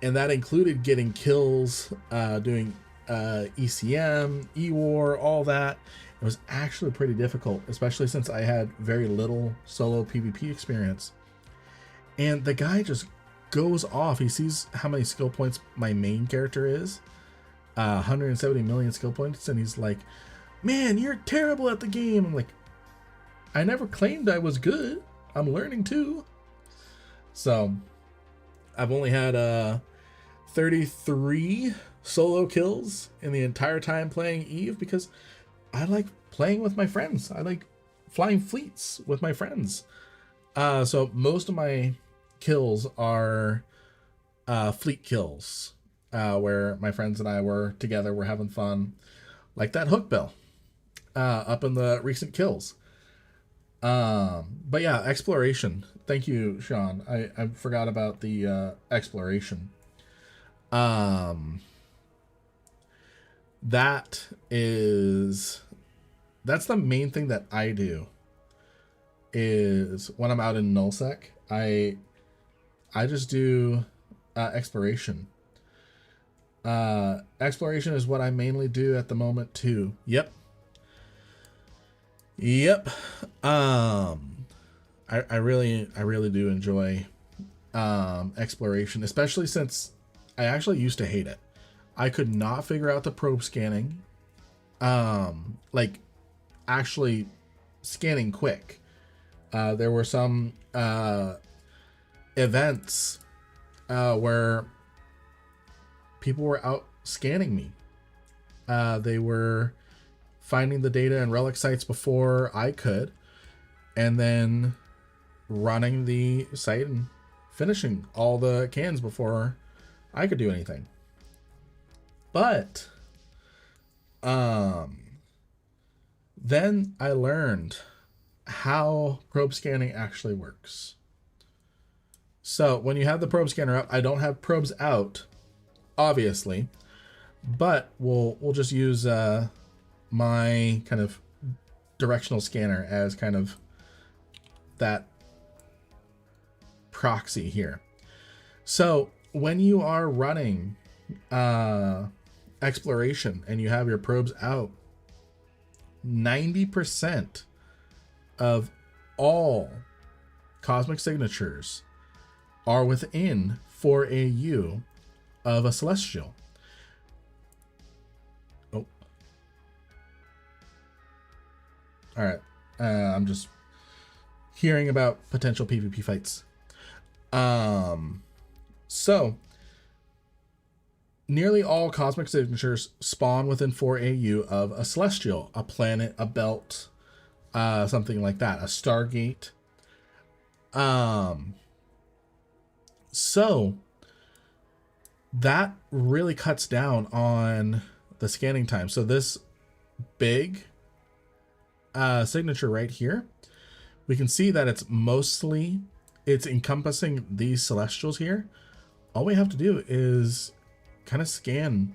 and that included getting kills, doing ECM, E-War, all that. It was actually pretty difficult, especially since I had very little solo PvP experience. And the guy just goes off. He sees how many skill points my main character is, 170 million skill points, and he's like, "Man, you're terrible at the game." I'm like, I never claimed I was good. I'm learning too. So I've only had 33 solo kills in the entire time playing Eve, because I like playing with my friends. I like flying fleets with my friends. So most of my kills are fleet kills, where my friends and I were together, we're having fun, like that hook bill up in the recent kills. But yeah, exploration. Thank you, Sean. I forgot about the exploration. That's the main thing that I do, is when I'm out in nullsec, I just do exploration. Exploration is what I mainly do at the moment too. Yep. I really do enjoy exploration, especially since I actually used to hate it. I could not figure out the probe scanning, like actually scanning quick. There were some events where people were out scanning me. They were finding the data in relic sites before I could, and then running the site and finishing all the cans before I could do anything. But then I learned how probe scanning actually works. So when you have the probe scanner up, I don't have probes out, obviously, but we'll just use my kind of directional scanner as kind of that proxy here. So when you are running exploration and you have your probes out, 90% of all cosmic signatures are within 4 AU of a celestial. Oh. All right. I'm just hearing about potential PvP fights. So nearly all cosmic signatures spawn within 4 AU of a celestial, a planet, a belt, something like that, a stargate. So that really cuts down on the scanning time. So this big signature right here, we can see that it's encompassing these celestials here. All we have to do is kind of scan,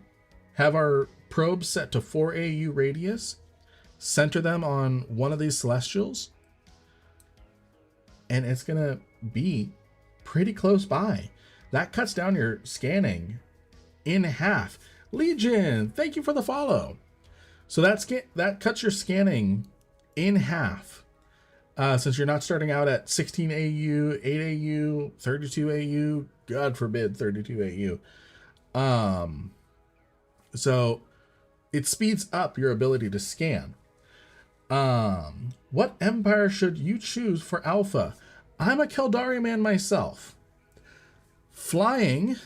have our probe set to 4 AU radius, center them on one of these celestials, and it's gonna be pretty close by. That cuts down your scanning in half. Legion, thank you for the follow. So that cuts your scanning in half. Since you're not starting out at 16 AU, 8 AU, 32 AU, God forbid 32 AU. So it speeds up your ability to scan. What empire should you choose for alpha? I'm a Keldari man myself. Flying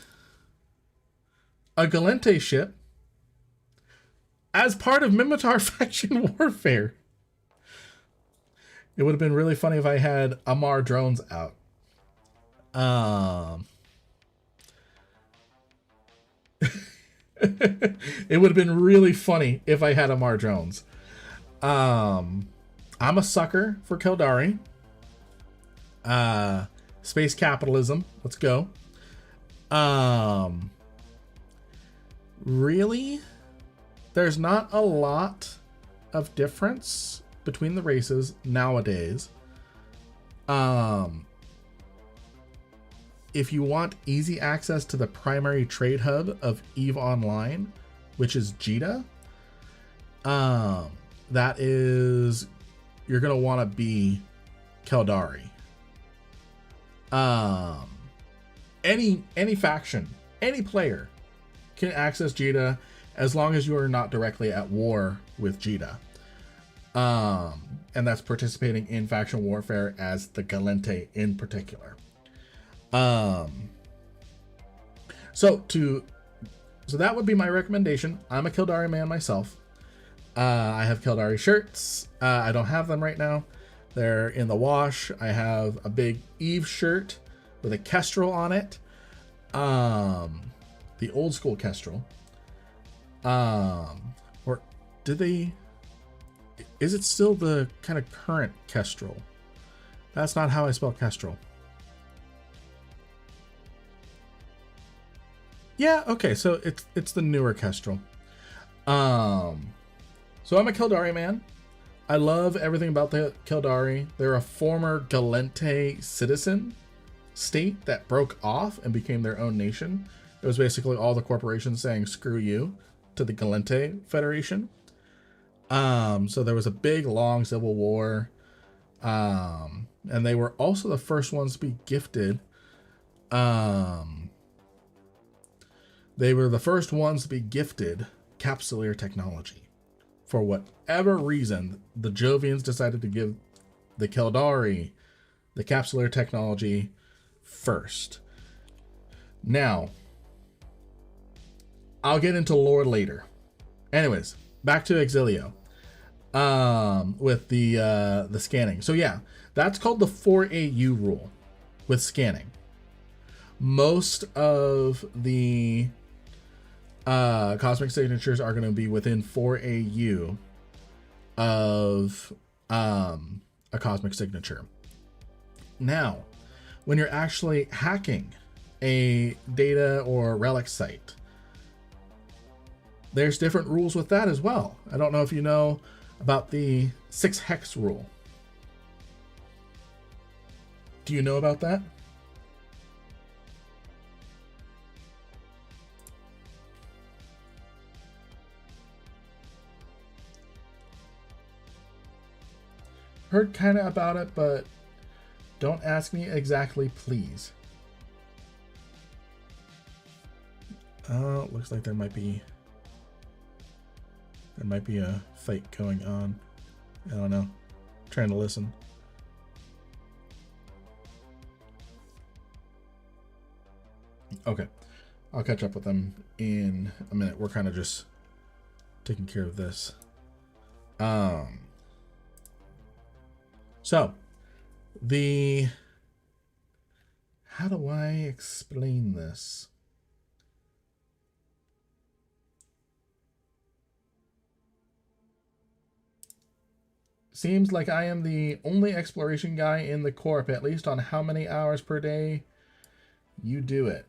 a Galente ship as part of Minmatar faction warfare. It would have been really funny if I had Amar drones out. It would have been really funny if I had Amar drones. I'm a sucker for Keldari. Space capitalism. Let's go. Really, there's not a lot of difference between the races nowadays. If you want easy access to the primary trade hub of EVE Online, which is Jita, that is, you're gonna want to be Keldari. Any faction, any player can access Jita as long as you are not directly at war with Jita. And that's participating in faction warfare as the Galente in particular. So that would be my recommendation. I'm a Keldari man myself. I have Keldari shirts. I don't have them right now. They're in the wash. I have a big Eve shirt with a Kestrel on it. The old school Kestrel. Or did they... Is it still the kind of current Kestrel? That's not how I spell Kestrel. Yeah, okay, so it's the newer Kestrel. So I'm a Keldari man. I love everything about the Keldari. They're a former Galente citizen state that broke off and became their own nation. It was basically all the corporations saying screw you to the Galente Federation. So there was a big, long civil war. And they were also the first ones to be gifted. They were the first ones to be gifted capsuleer technology. For whatever reason, the Jovians decided to give the Keldari the capsuleer technology first. Now, I'll get into lore later. Anyways, back to Exilio. With the scanning. So yeah, that's called the 4AU rule with scanning. Most of the cosmic signatures are going to be within 4 AU of a cosmic signature. Now, when you're actually hacking a data or relic site, there's different rules with that as well. I don't know if you know about the 6 hex rule. Do you know about that? Heard kind of about it, but don't ask me exactly, please. Looks like there might be a fight going on. I don't know. I'm trying to listen. Okay. I'll catch up with them in a minute. We're kind of just taking care of this. So, how do I explain this? Seems like I am the only exploration guy in the corp, at least on how many hours per day you do it.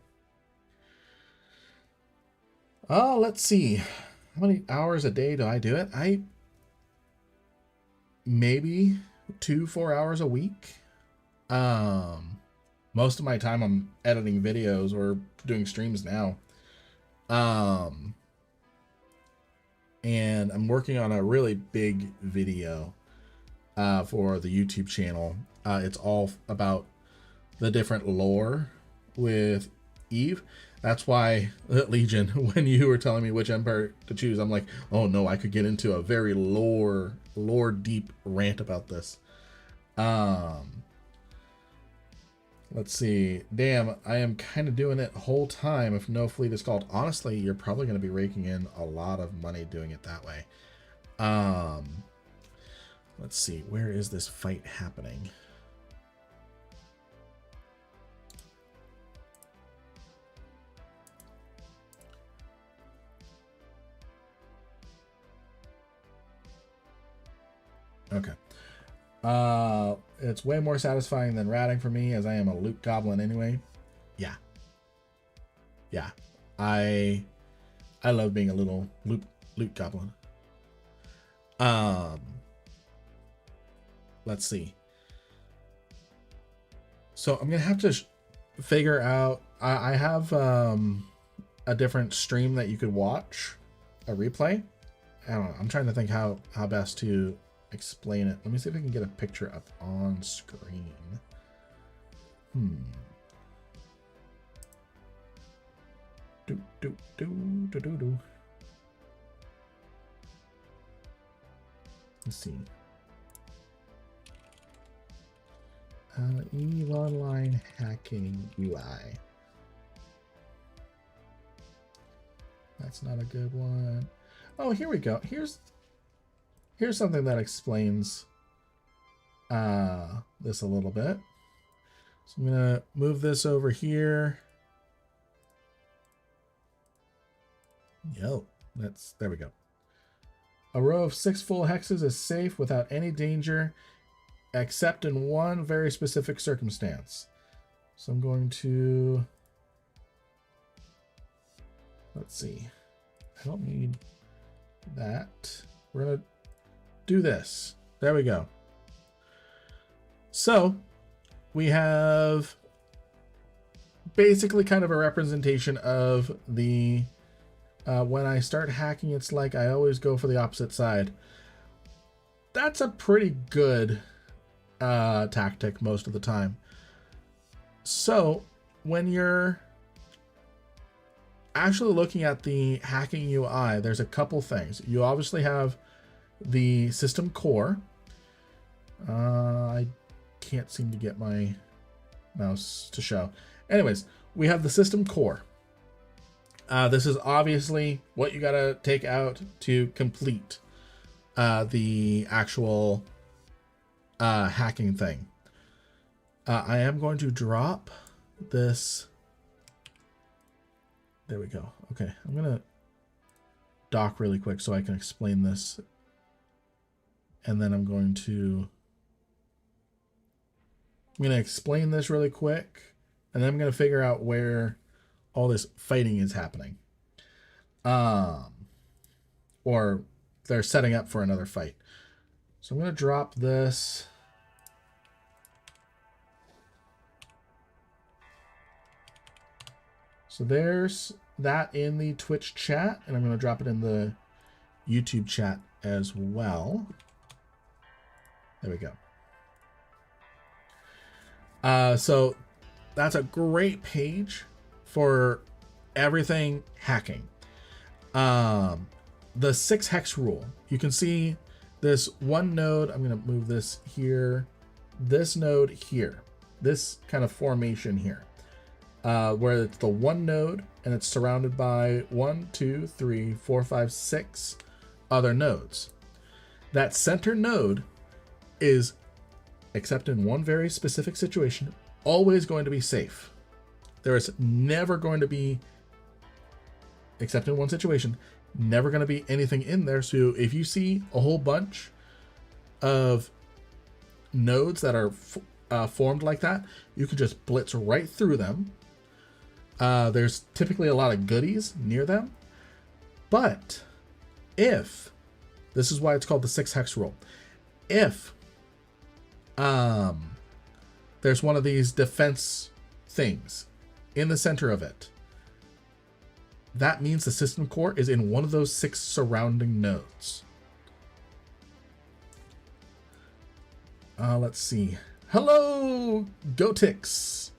Oh, let's see. How many hours a day do I do it? Maybe 2-4 hours a week. Most of my time I'm editing videos or doing streams now. And I'm working on a really big video for the YouTube channel. It's all about the different lore with Eve. That's why, Legion, when you were telling me which empire to choose, I'm like, oh no, I could get into a very lore deep rant about this. Let's see. Damn, I am kind of doing it whole time if no fleet is called. Honestly, you're probably going to be raking in a lot of money doing it that way. Let's see. Where is this fight happening? Okay. It's way more satisfying than ratting for me, as I am a loot goblin anyway. Yeah. Yeah. I love being a little loot goblin. Let's see. So I'm gonna have to figure out. I have a different stream that you could watch, a replay. I don't know. I'm trying to think how best to explain it. Let me see if I can get a picture up on screen. Let's see. EVE Online hacking UI. That's not a good one. Oh, here we go. Here's something that explains this a little bit. So I'm gonna move this over here. There we go. A row of 6 full hexes is safe without any danger, except in one very specific circumstance. So I'm going to, let's see. I don't need that. We're gonna do this. There we go. So we have basically kind of a representation of the when I start hacking, it's like I always go for the opposite side. That's a pretty good tactic most of the time. So when you're actually looking at the hacking UI, there's a couple things. You obviously have the system core. I can't seem to get my mouse to show. Anyways, we have the system core. This is obviously what you gotta take out to complete the actual hacking thing. I am going to drop this. There we go. Okay, I'm gonna dock really quick so I can explain this. And then I'm going to explain this really quick. And then I'm going to figure out where all this fighting is happening. Or they're setting up for another fight. So I'm going to drop this. So there's that in the Twitch chat, and I'm going to drop it in the YouTube chat as well. There we go. So that's a great page for everything hacking. The 6 hex rule. You can see this one node. I'm going to move this here. This node here. This kind of formation here. Where it's the one node and it's surrounded by 1, 2, 3, 4, 5, 6 other nodes. That center node is, except in one very specific situation, always going to be safe. There is never going to be, except in one situation, never going to be anything in there. So if you see a whole bunch of nodes that are formed like that, you can just blitz right through them. There's typically a lot of goodies near them. But if, this is why it's called the 6 hex rule, if there's one of these defense things in the center of it, that means the system core is in one of those 6 surrounding nodes. Let's see. Hello, Gotix.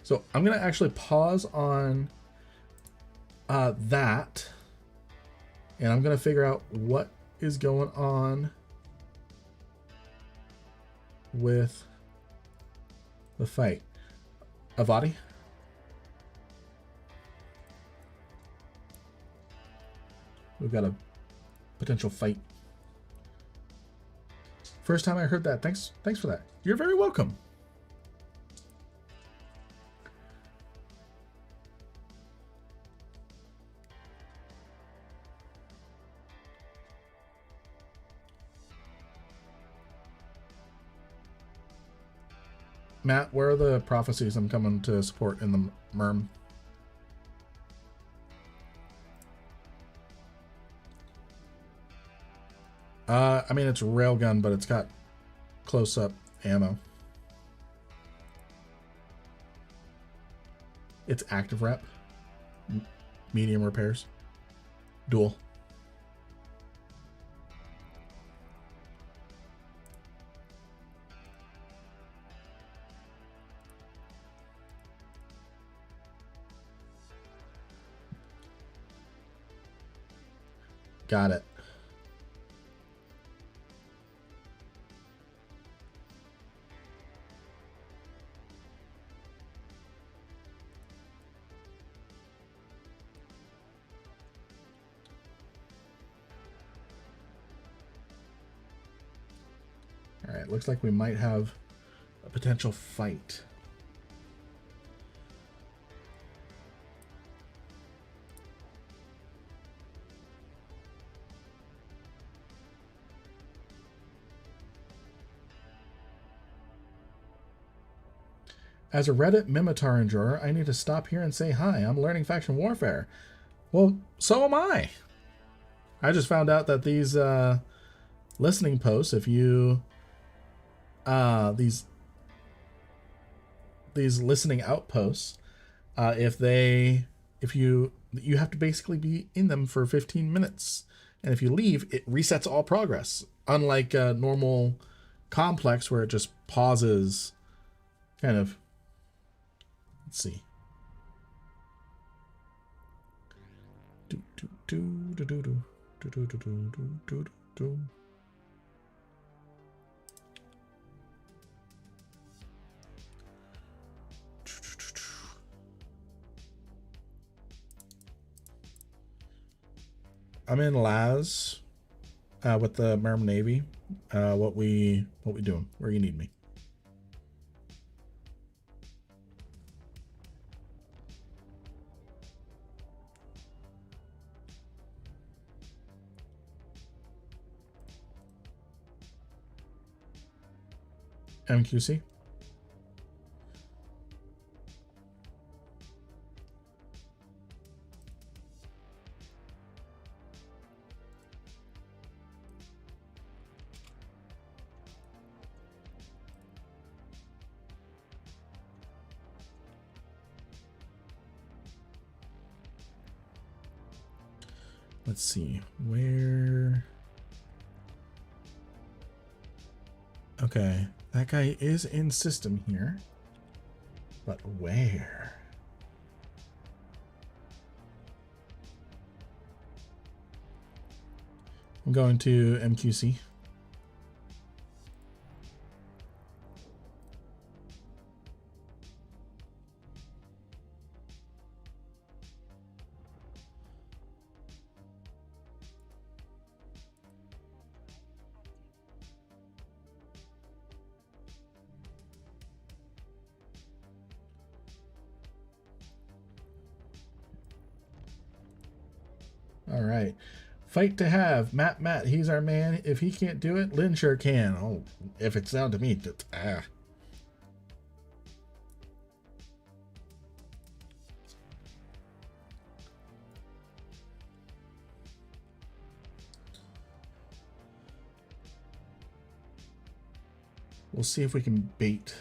So I'm going to actually pause on that, and I'm going to figure out what is going on with the fight. Avadi? We've got a potential fight. First time I heard that. Thanks for that. You're very welcome. Matt, where are the prophecies I'm coming to support in the MERM? I mean, it's railgun, but it's got close-up ammo. It's active rep. Medium repairs. Dual. Got it. All right, looks like we might have a potential fight. As a Reddit Minmatar enjoyer, I need to stop here and say hi. I'm learning faction warfare. Well, so am I. I just found out that these listening posts, if you these listening outposts, if you have to basically be in them for 15 minutes, and if you leave, it resets all progress. Unlike a normal complex where it just pauses, kind of. Let's see. I'm in Laz with the Merm Navy. What we doing? Where you need me? MQC. Let's see where. Okay, that guy is in system here, but where? I'm going to MQC. All right. Fight to have. Matt, he's our man. If he can't do it, Lynn sure can. Oh, if it's down to me. We'll see if we can bait.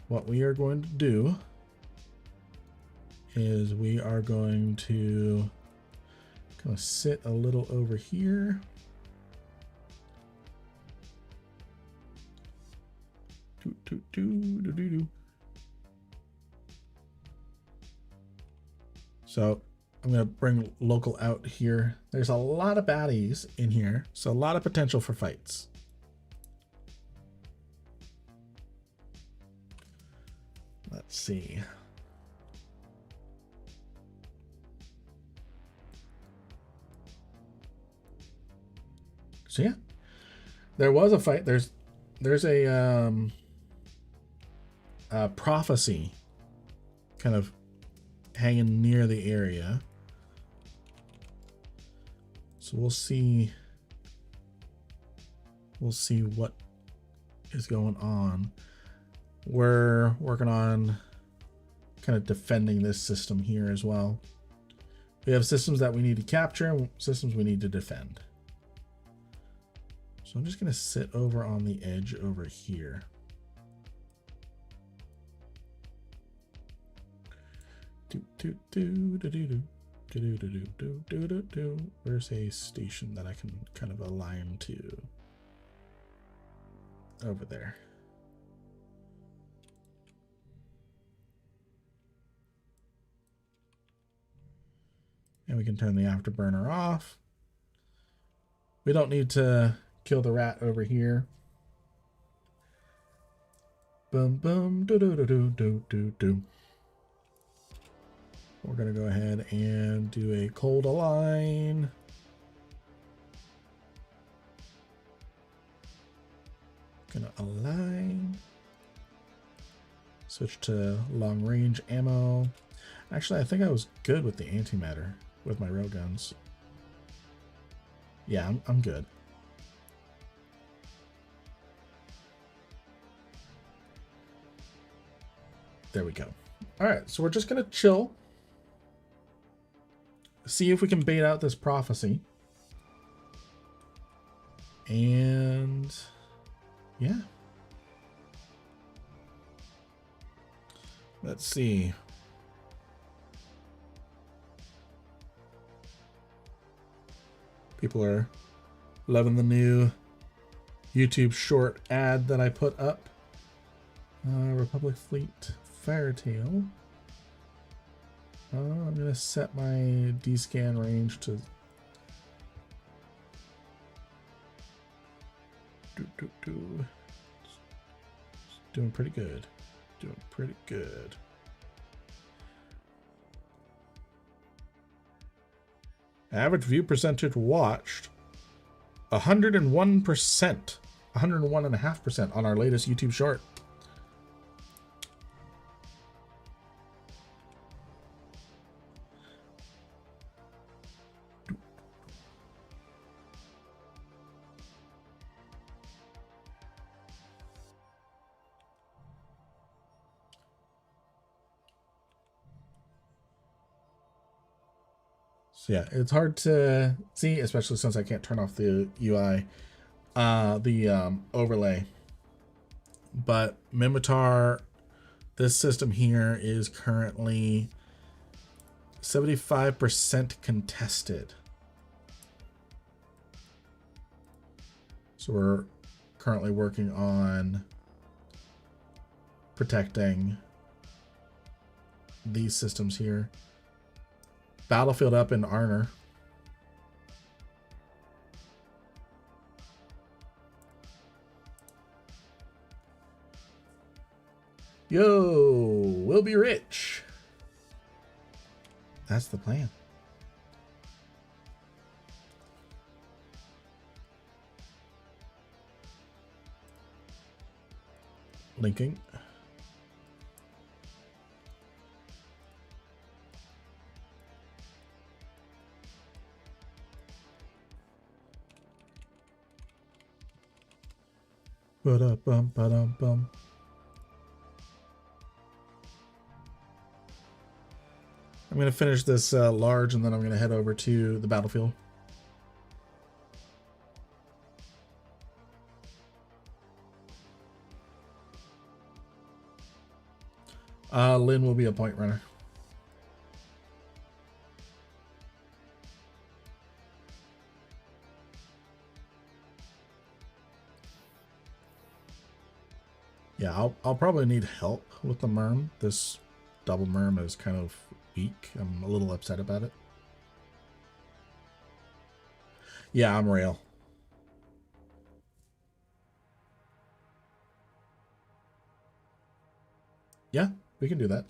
What we are going to do is we are going to kind of sit a little over here. So I'm going to bring local out here. There's a lot of baddies in here, so a lot of potential for fights. Let's see. So yeah, there was a fight. There's a prophecy kind of hanging near the area. So we'll see what is going on. We're working on kind of defending this system here as well. We have systems that we need to capture and systems we need to defend. So I'm just going to sit over on the edge over here. Where's a station that I can kind of align to? Over there. And we can turn the afterburner off. We don't need to kill the rat over here. Boom, boom, do do do do do do do. We're gonna go ahead and do a cold align. Gonna align. Switch to long range ammo. Actually, I think I was good with the antimatter with my railguns. Yeah, I'm good. There we go. All right, so we're just gonna chill. See if we can bait out this prophecy. And yeah. Let's see. People are loving the new YouTube short ad that I put up. Republic Fleet Firetail. I'm going to set my D-scan range to... Doing pretty good. Doing pretty good. Average view percentage watched 101%, 101.5% on our latest YouTube short. So yeah, it's hard to see, especially since I can't turn off the UI, the overlay. But Minmatar, this system here is currently 75% contested. So we're currently working on protecting these systems here. Battlefield up in Arner. Yo, we'll be rich. That's the plan. Linking. Ba-da-bum, ba-dum-bum. I'm going to finish this large, and then I'm going to head over to the battlefield. Lynn will be a point runner. Yeah, I'll probably need help with the merm. This double merm is kind of weak. I'm a little upset about it. Yeah, I'm rail. Yeah, we can do that.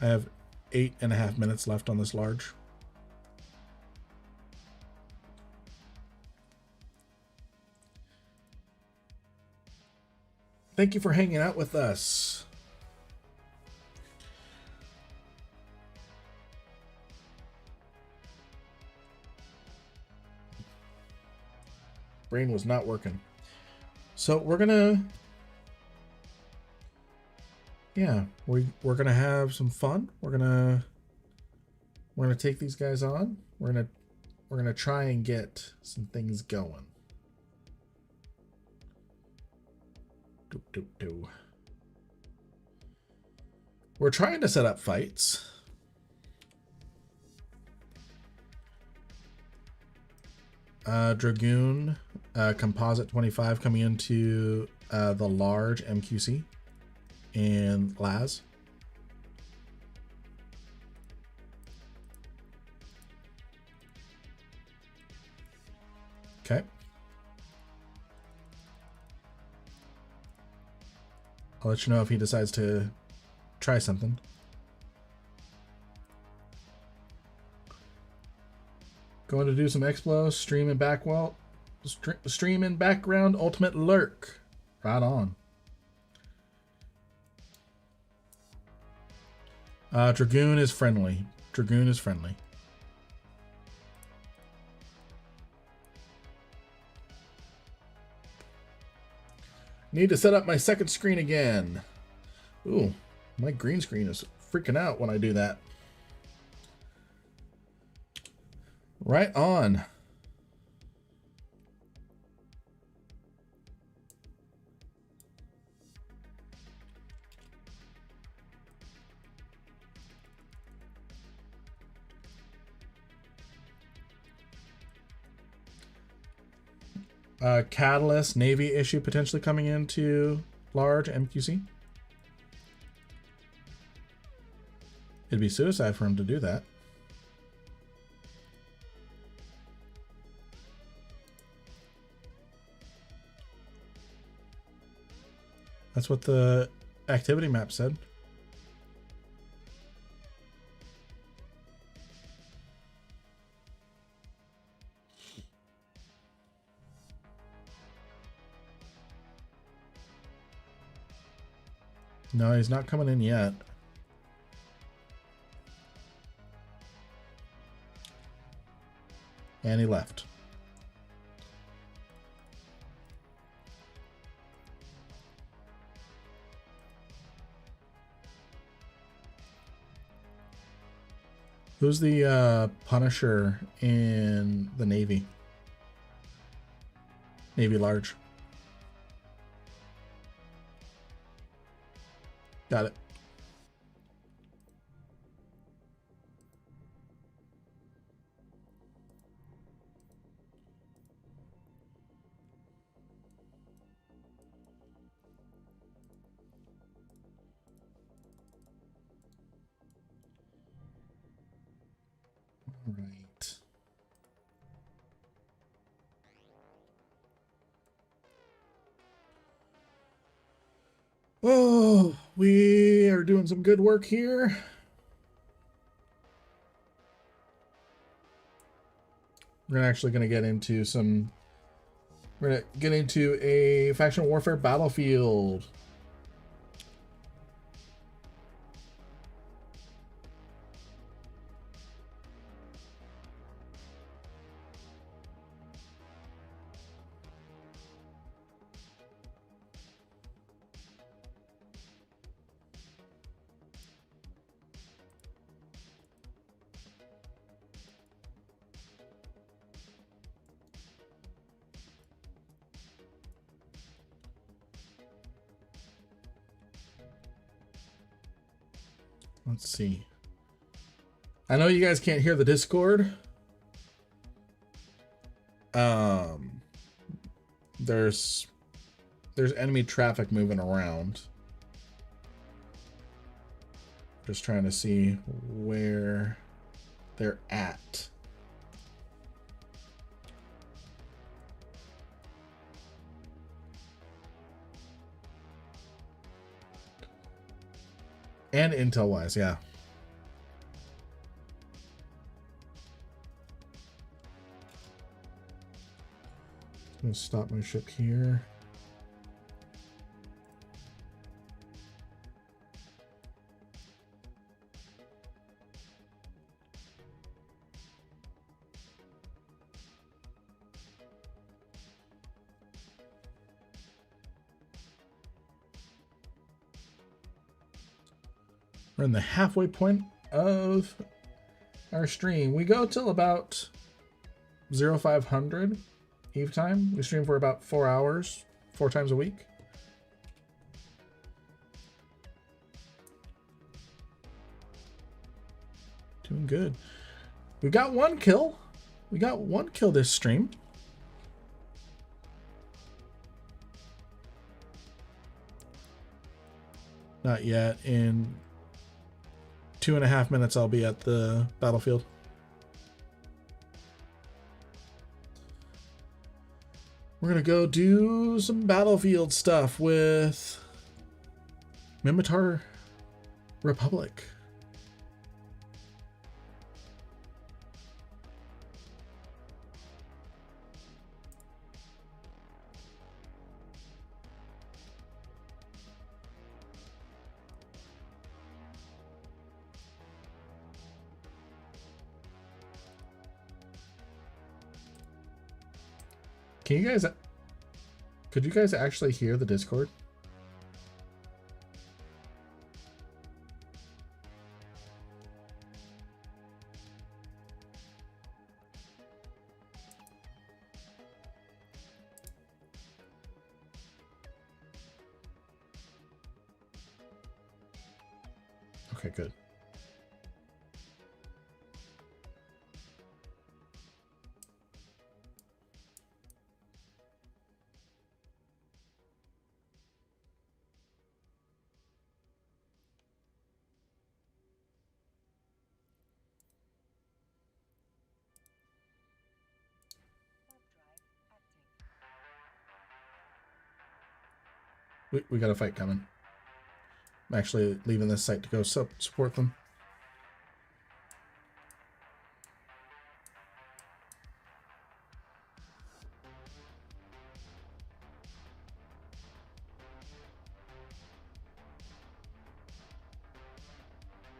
I have 8.5 minutes left on this large. Thank you for hanging out with us. Brain was not working. So we're gonna, yeah, we're gonna have some fun. We're gonna take these guys on. We're gonna try and get some things going. We're trying to set up fights. Dragoon, composite 25 coming into the large MQC and Laz. Okay. I'll let you know if he decides to try something. Going to do some Explo, stream and stream in background, ultimate lurk. Right on. Dragoon is friendly. Dragoon is friendly. Need to set up my second screen again. Ooh, my green screen is freaking out when I do that. Right on. Catalyst Navy issue potentially coming into large MQC. It'd be suicide for him to do that. That's what the activity map said. No, he's not coming in yet. And he left. Who's the Punisher in the Navy? Navy Large. Got it. Right. Oh, we are doing some good work here. We're actually going to get into some... We're going to get into a faction warfare battlefield. Let's see. I know you guys can't hear the Discord. There's enemy traffic moving around. Just trying to see where they're at. And intel wise, yeah. I'm gonna stop my ship here. We're in the halfway point of our stream. We go till about 0500 Eve time. We stream for about 4 hours, 4 times a week. Doing good. We got 1 kill. We got 1 kill this stream. Not yet. In 2.5 minutes, I'll be at the battlefield. We're gonna go do some battlefield stuff with Minmatar Republic. Can you guys... Could you guys actually hear the Discord? Okay, good. We got a fight coming. I'm actually leaving this site to go support them.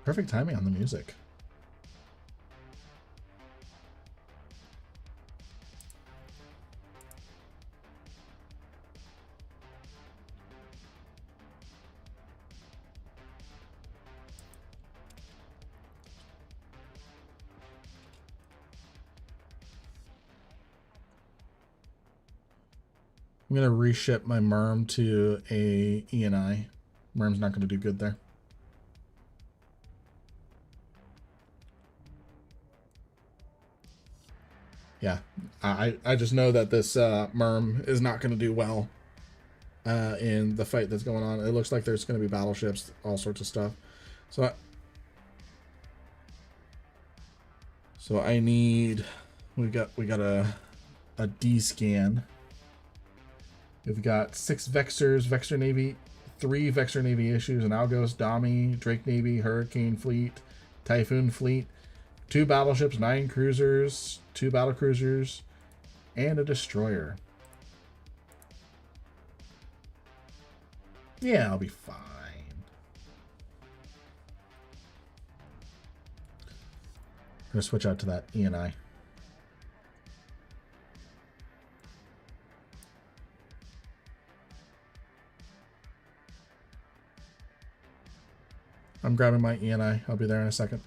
Perfect timing on the music. I'm gonna reship my Merm to a ENI. Merm's not gonna do good there. Yeah, I just know that this Merm is not gonna do well in the fight that's going on. It looks like there's gonna be battleships, all sorts of stuff. So I need, we got a D scan. We've got 6 Vexors, Vexor Navy, 3 Vexor Navy issues, an Algos, Dami, Drake Navy, Hurricane Fleet, Typhoon Fleet, 2 battleships, 9 cruisers, 2 battle cruisers, and a destroyer. Yeah, I'll be fine. I'm gonna switch out to that ENI. I'm grabbing my ENI. I'll be there in a second.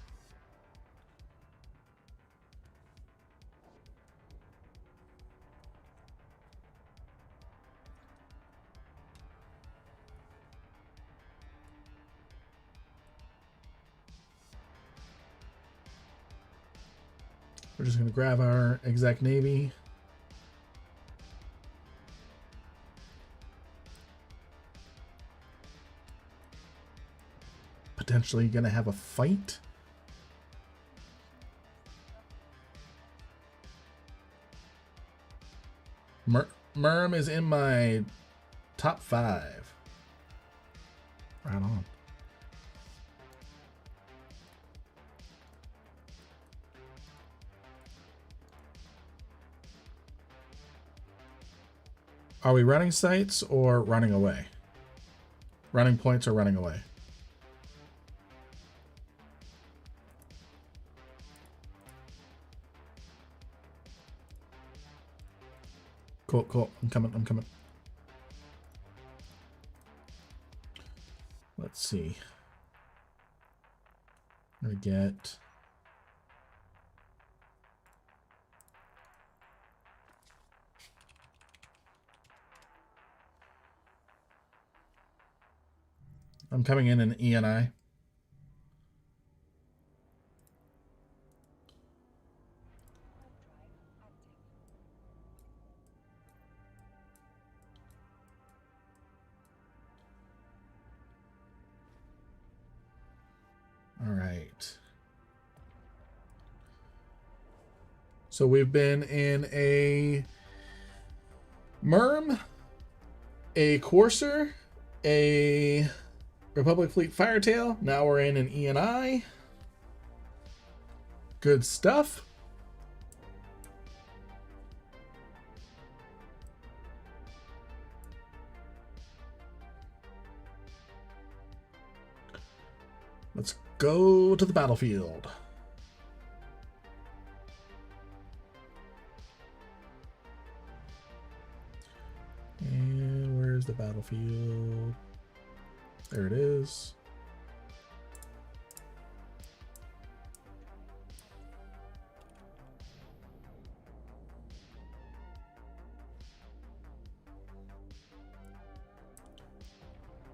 We're just going to grab our exec Navy. Potentially going to have a fight. Merm is in my top 5. Right on. Are we running sites or running away? Running points or running away? Cool, cool. I'm coming, I'm coming. Let's see. I'm gonna get... I'm coming in an ENI. All right. So we've been in a Merm, a Courser, a Republic Fleet Firetail. Now we're in an ENI. Good stuff. Let's go to the battlefield. And where's the battlefield? There it is.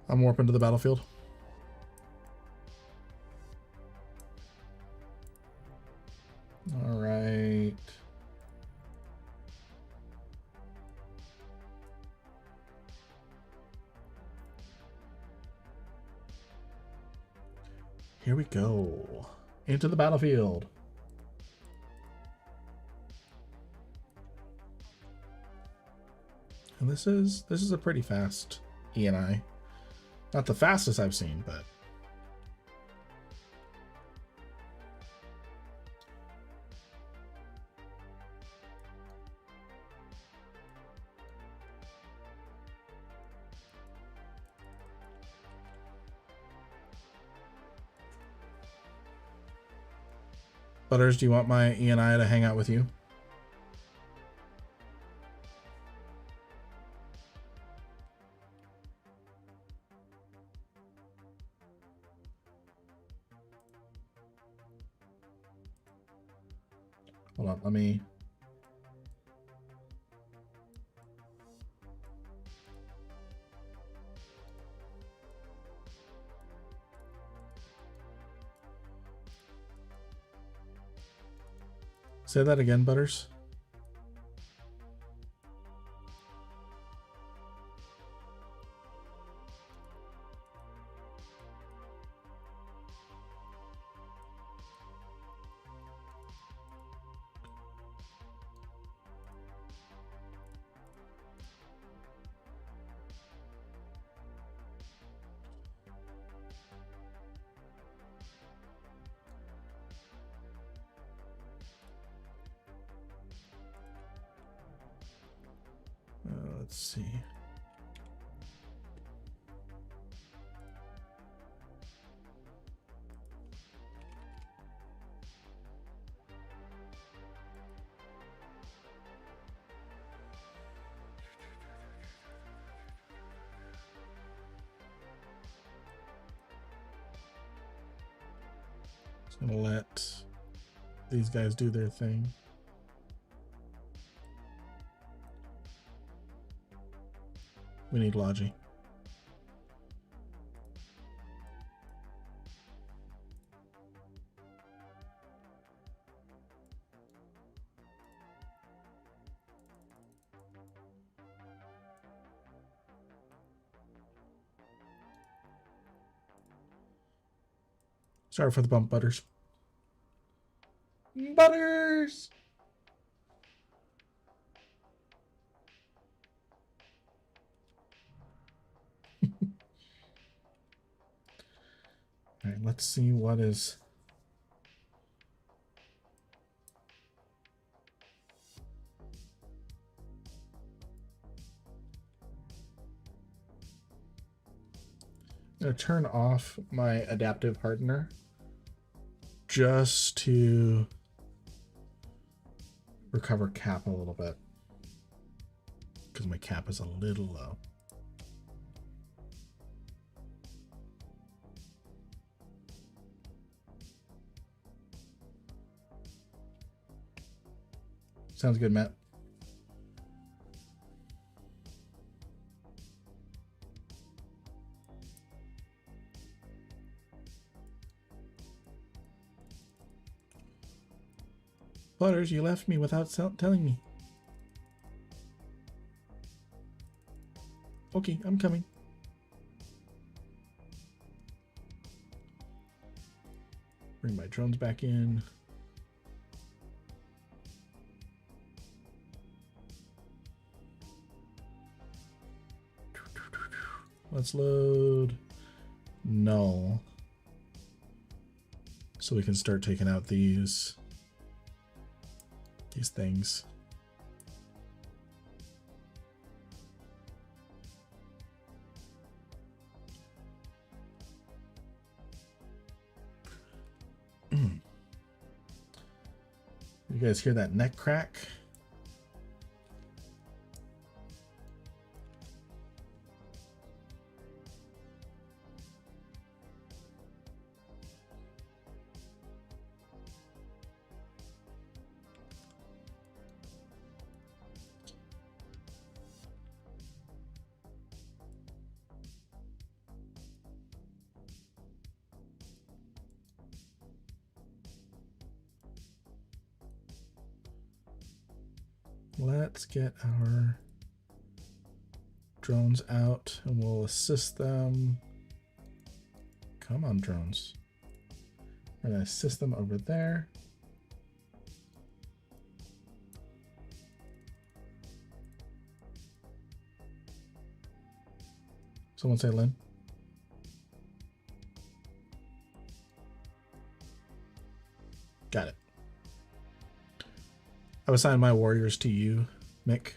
I'm warping to the battlefield. All right. Here we go. Into the battlefield. And this is a pretty fast ENI. Not the fastest I've seen, but Butters, do you want my ENI to hang out with you? Hold on, let me... Say that again, Butters. Let's see. Just gonna let these guys do their thing. We need Logi. Sorry for the bump, Butters. Butters! All right, let's see what is... I'm going to turn off my adaptive hardener just to recover cap a little bit because my cap is a little low. Sounds good, Matt. Butters, you left me without telling me. Okay, I'm coming. Bring my drones back in. Let's load null so we can start taking out these things. You guys hear that neck crack? Let's get our drones out and we'll assist them. Come on, drones. We're going to assist them over there. Someone say Lynn. Got it. I've assigned my warriors to you, Mick.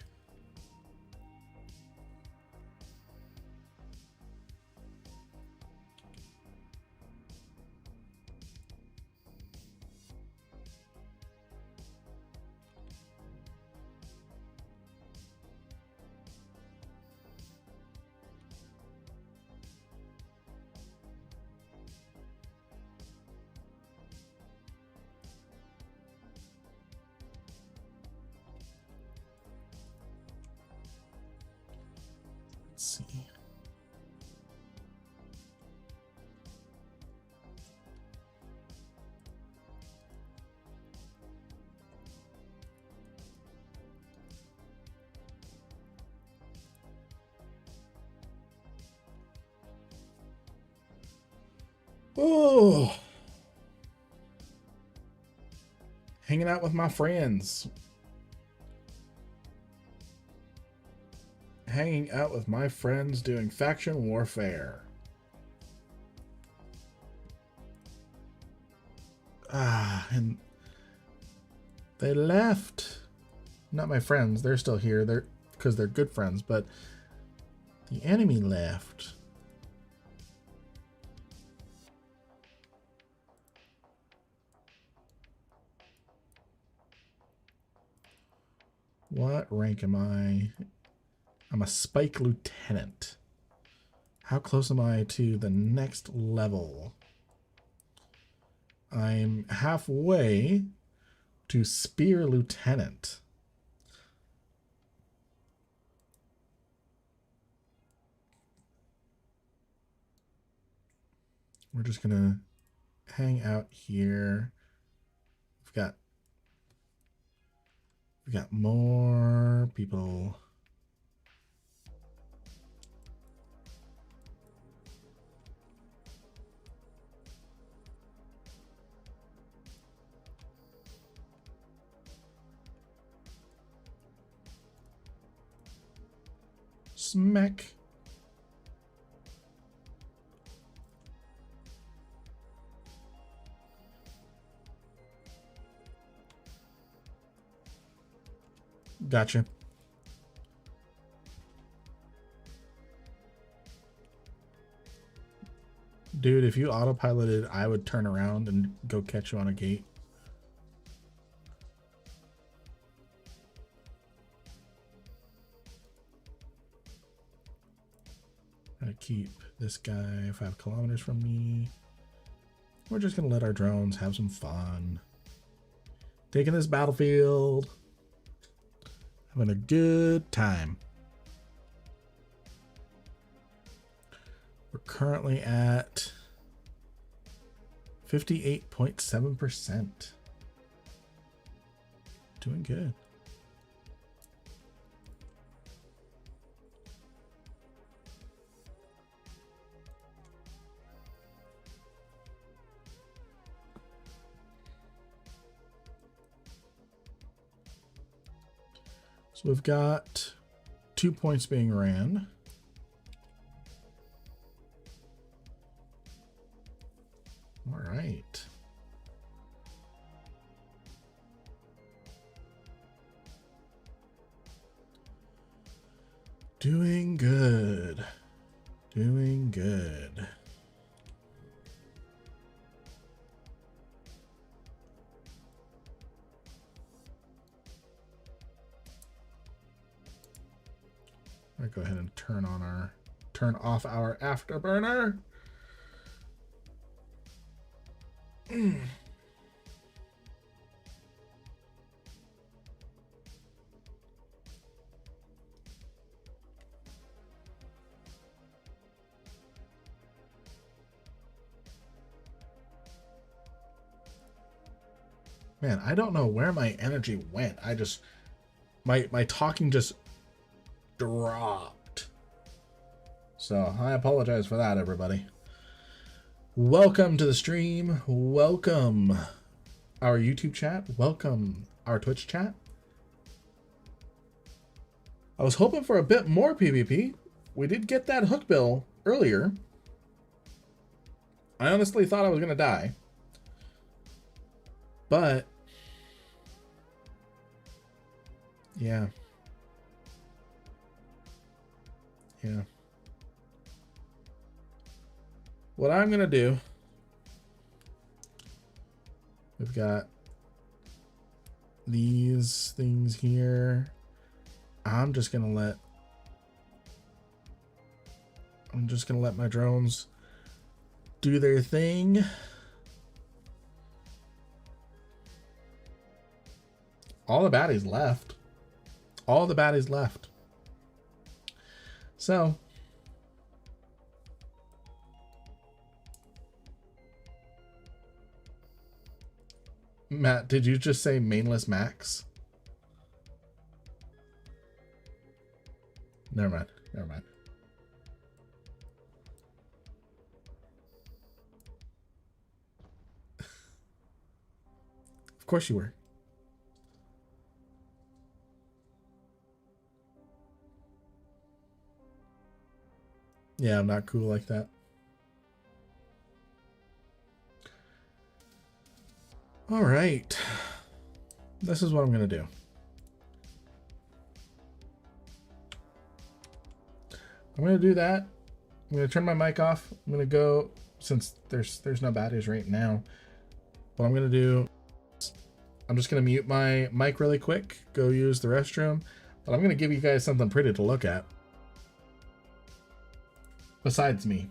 Let's see. Oh, hanging out with my friends. Hanging out with my friends doing faction warfare. And they left. Not my friends. They're still here. They're because they're good friends, but the enemy left. What rank am I? I'm a Spike Lieutenant. How close am I to the next level? I'm halfway to Spear Lieutenant. We're just gonna hang out here. We've got more people. Smack. Gotcha. Dude, if you autopiloted, I would turn around and go catch you on a gate. Gotta keep this guy 5 kilometers from me. We're just gonna let our drones have some fun. Taking this battlefield. Having a good time. We're currently at 58.7%. Doing good. So we've got 2 points being ran. All right. Doing good. Doing good. I'm gonna go ahead and turn off our afterburner. Man, I don't know where my energy went. I just my talking just dropped. So I apologize for that, everybody. Welcome to the stream. Welcome our YouTube chat. Welcome our Twitch chat. I was hoping for a bit more PvP. We did get that hook bill earlier. I honestly thought I was gonna die. But yeah. Yeah. What I'm gonna do, we've got these things here. I'm just gonna let my drones do their thing. All the baddies left. All the baddies left. So Matt, did you just say mainless Max? Never mind. Never mind. Of course you were. Yeah, I'm not cool like that. All right. This is what I'm going to do. I'm going to do that. I'm going to turn my mic off. I'm going to go, since there's no baddies right now. What I'm going to do, I'm just going to mute my mic really quick, go use the restroom. But I'm going to give you guys something pretty to look at. Besides me.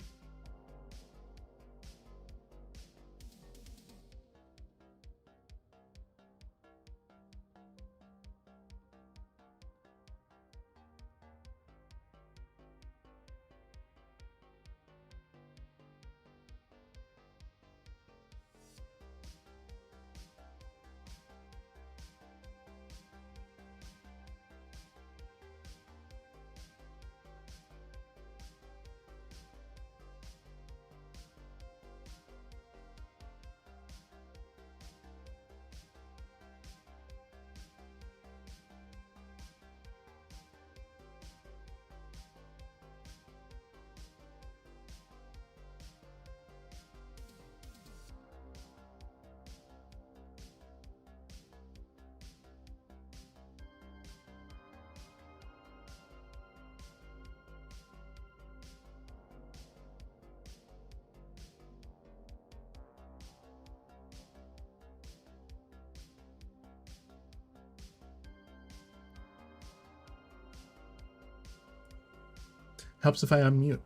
Helps if I unmute.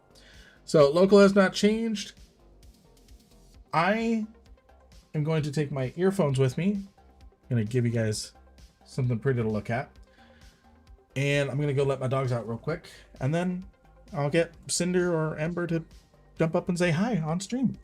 So local has not changed. I am going to take my earphones with me. I'm going to give you guys something pretty to look at. And I'm going to go let my dogs out real quick. And then I'll get Cinder or Ember to jump up and say hi on stream.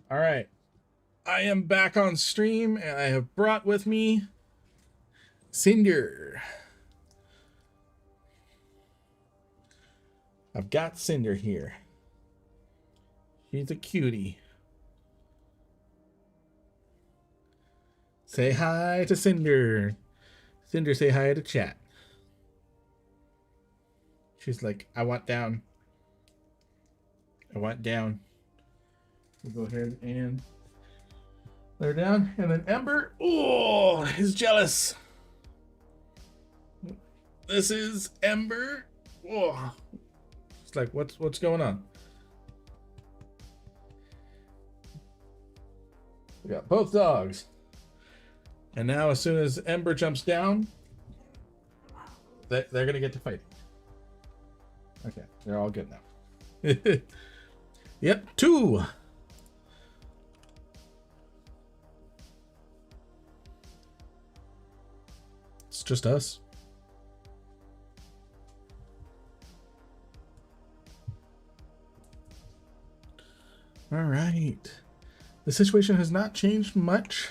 All right. I am back on stream and I have brought with me Cinder. I've got Cinder here. She's a cutie. Say hi to Cinder. Cinder, say hi to chat. She's like, I want down. I want down. We'll go ahead and let her down. And then Ember, oh, he's jealous. This is Ember. Oh, it's like, what's going on? We got both dogs. And now as soon as Ember jumps down, they're going to get to fighting. Okay, they're all good now. Yep, 2. It's just us. All right. The situation has not changed much.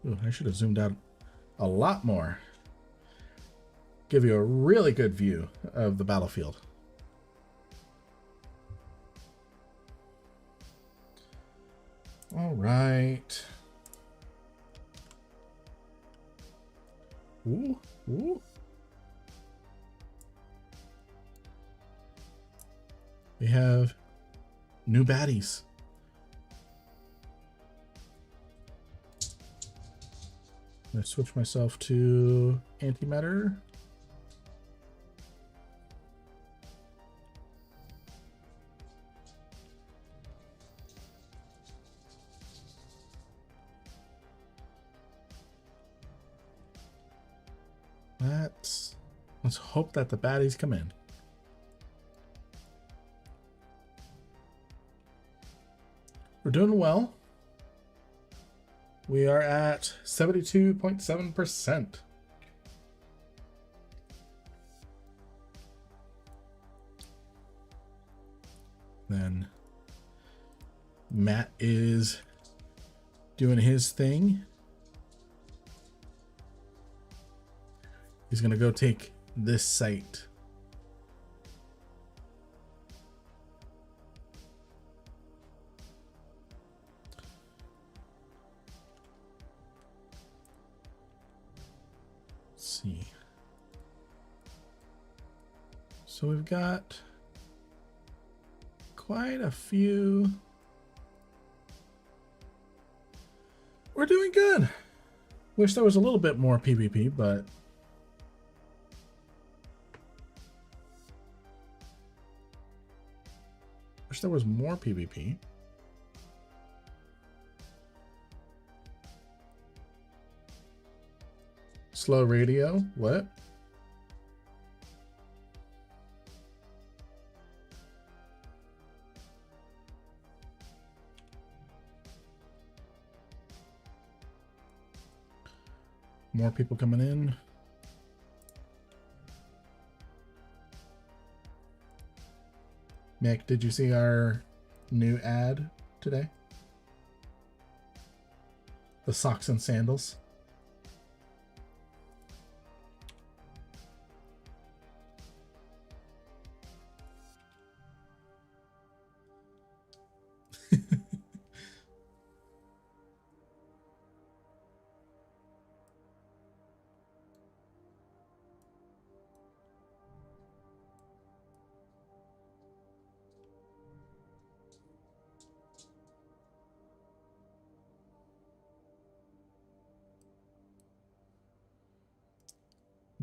Ooh, I should have zoomed out a lot more. Give you a really good view of the battlefield. All right. Ooh, ooh. We have new baddies. I'm gonna switch myself to antimatter. Let's hope that the baddies come in. We're doing well. We are at 72.7%. Then Matt is doing his thing. He's gonna go take this site. Let's see. So we've got quite a few. We're doing good. Wish there was a little bit more PvP, but wish there was more PvP. Slow radio. What? More people coming in. Nick, did you see our new ad today? The socks and sandals.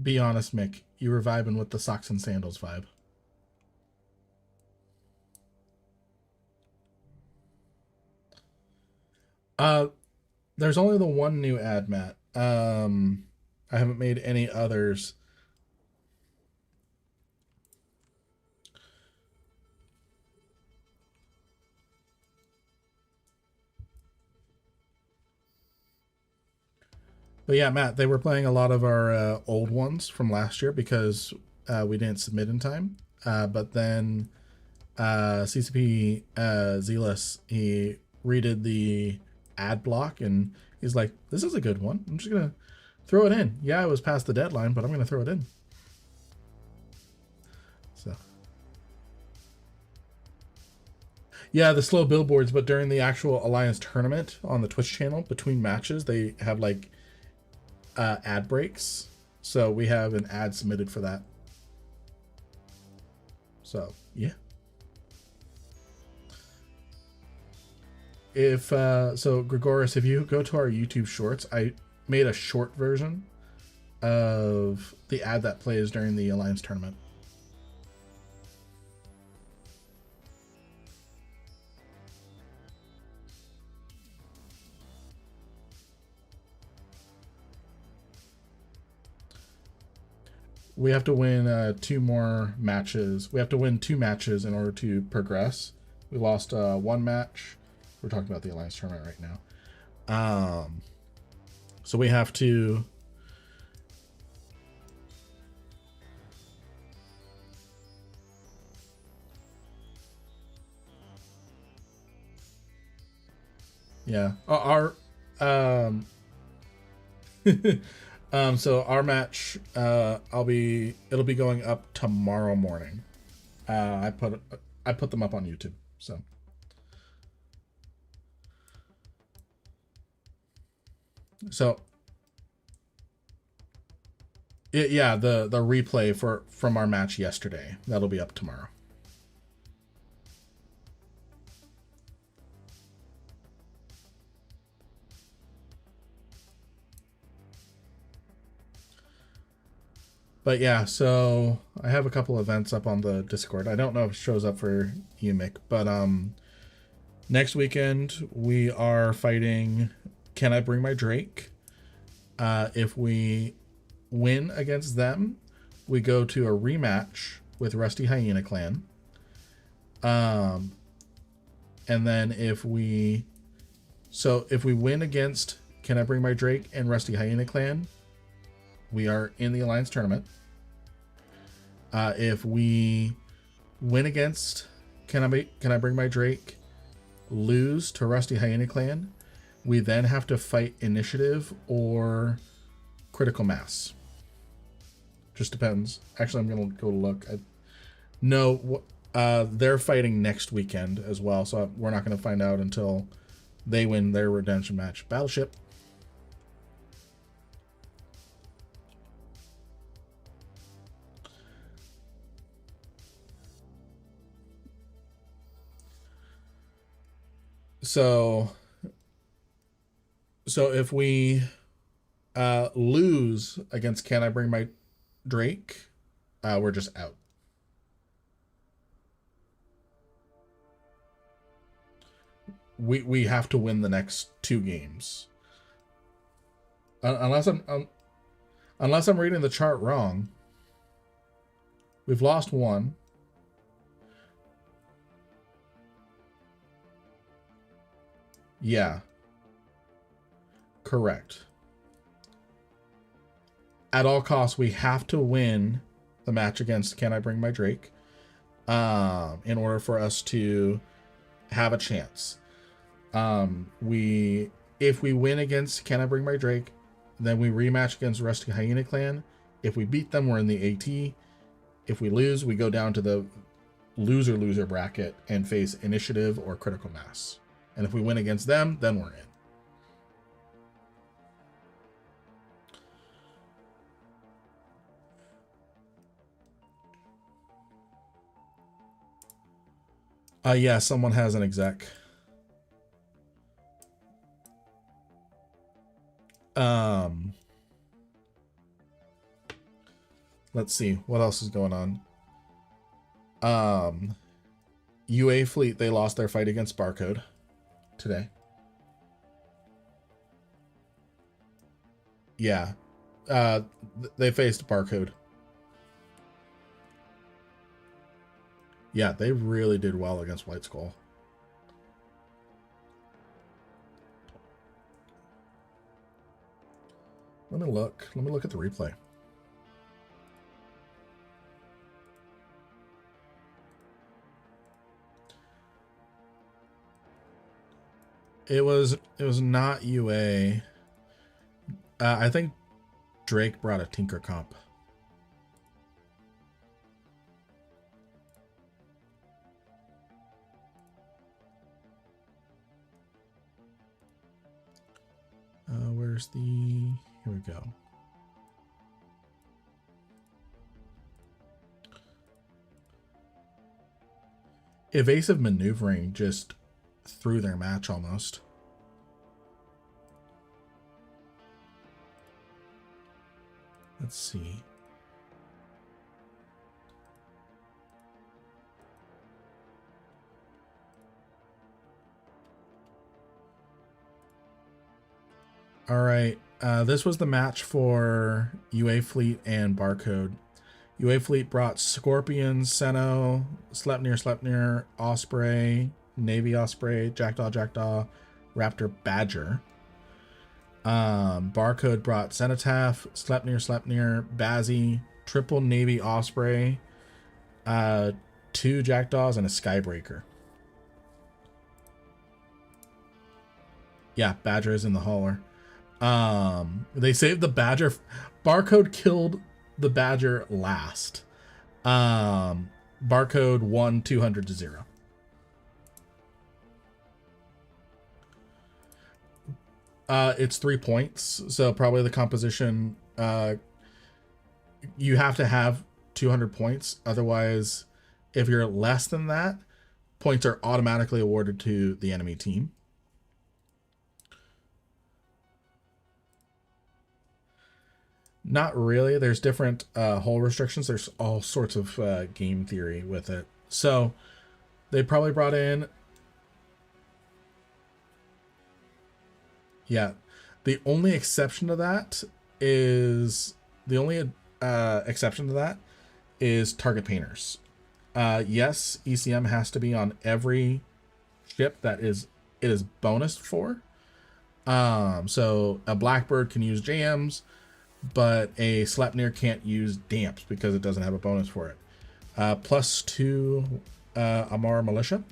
Be honest, Mick. You were vibing with the socks and sandals vibe. There's only the one new ad, Matt. I haven't made any others. But yeah, Matt, they were playing a lot of our old ones from last year because we didn't submit in time. But then CCP Zealous, he redid the ad block, and he's like, "This is a good one. I'm just gonna throw it in." Yeah, it was past the deadline, but I'm gonna throw it in. So yeah, the slow billboards, but during the actual Alliance tournament on the Twitch channel between matches, they have like ad breaks. So we have an ad submitted for that. So yeah. If so, Gregorius, if you go to our YouTube Shorts, I made a short version of the ad that plays during the Alliance tournament. We have to win 2 more matches. We have to win 2 matches in order to progress. We lost 1 match. We're talking about the Alliance tournament right now. So we have to. Yeah, so our match, it'll be going up tomorrow morning. I put them up on YouTube. So yeah, the replay from our match yesterday, that'll be up tomorrow. But yeah, so I have a couple events up on the Discord. I don't know if it shows up for you, Mick, but next weekend we are fighting Can I Bring My Drake? If we win against them, we go to a rematch with Rusty Hyena Clan. And then if we win against Can I Bring My Drake and Rusty Hyena Clan, we are in the Alliance tournament. If we win against Can I Bring My Drake, lose to Rusty Hyena Clan, we then have to fight Initiative or Critical Mass. Just depends. Actually, I'm gonna go look. They're fighting next weekend as well, so we're not gonna find out until they win their redemption match. Battleship. So if we lose against Can I Bring My Drake, we're just out. We have to win the next 2 games. Unless I'm reading the chart wrong. We've lost 1. Yeah. Correct. At all costs, we have to win the match against Can I Bring My Drake in order for us to have a chance. If we win against Can I Bring My Drake, then we rematch against Rusty Hyena Clan. If we beat them, we're in the AT. If we lose, we go down to the loser bracket and face Initiative or Critical Mass. And if we win against them, then we're in. Yeah, someone has an exec. Let's see what else is going on. UA Fleet, they lost their fight against Barcode today. Yeah. They faced Barcode. Yeah, they really did well against White Skull. Let me look at the replay. It was not UA. I think Drake brought a Tinker comp. Where's the... Here we go. Evasive maneuvering just threw their match almost. Let's see. All right. This was the match for UA Fleet and Barcode. UA Fleet brought Scorpion, Seno, Sleipnir, Osprey, Navy Osprey, Jackdaw, Raptor, Badger. Barcode brought Cenotaph, Sleipnir, Bazzy, triple Navy Osprey, 2 Jackdaws, and a Skybreaker. Yeah, Badger is in the hauler. They saved the Badger. Barcode killed the Badger last. Barcode won 200-0. It's 3 points, so probably the composition. You have to have 200 points. Otherwise, if you're less than that, points are automatically awarded to the enemy team. Not really. There's different hull restrictions. There's all sorts of game theory with it. So they probably brought in... Yeah. The only exception to that is... target painters. Yes, ECM has to be on every ship that it is bonused for. So a Blackbird can use jams, but a Sleipnir can't use damps because it doesn't have a bonus for it. +2 Amar Militia.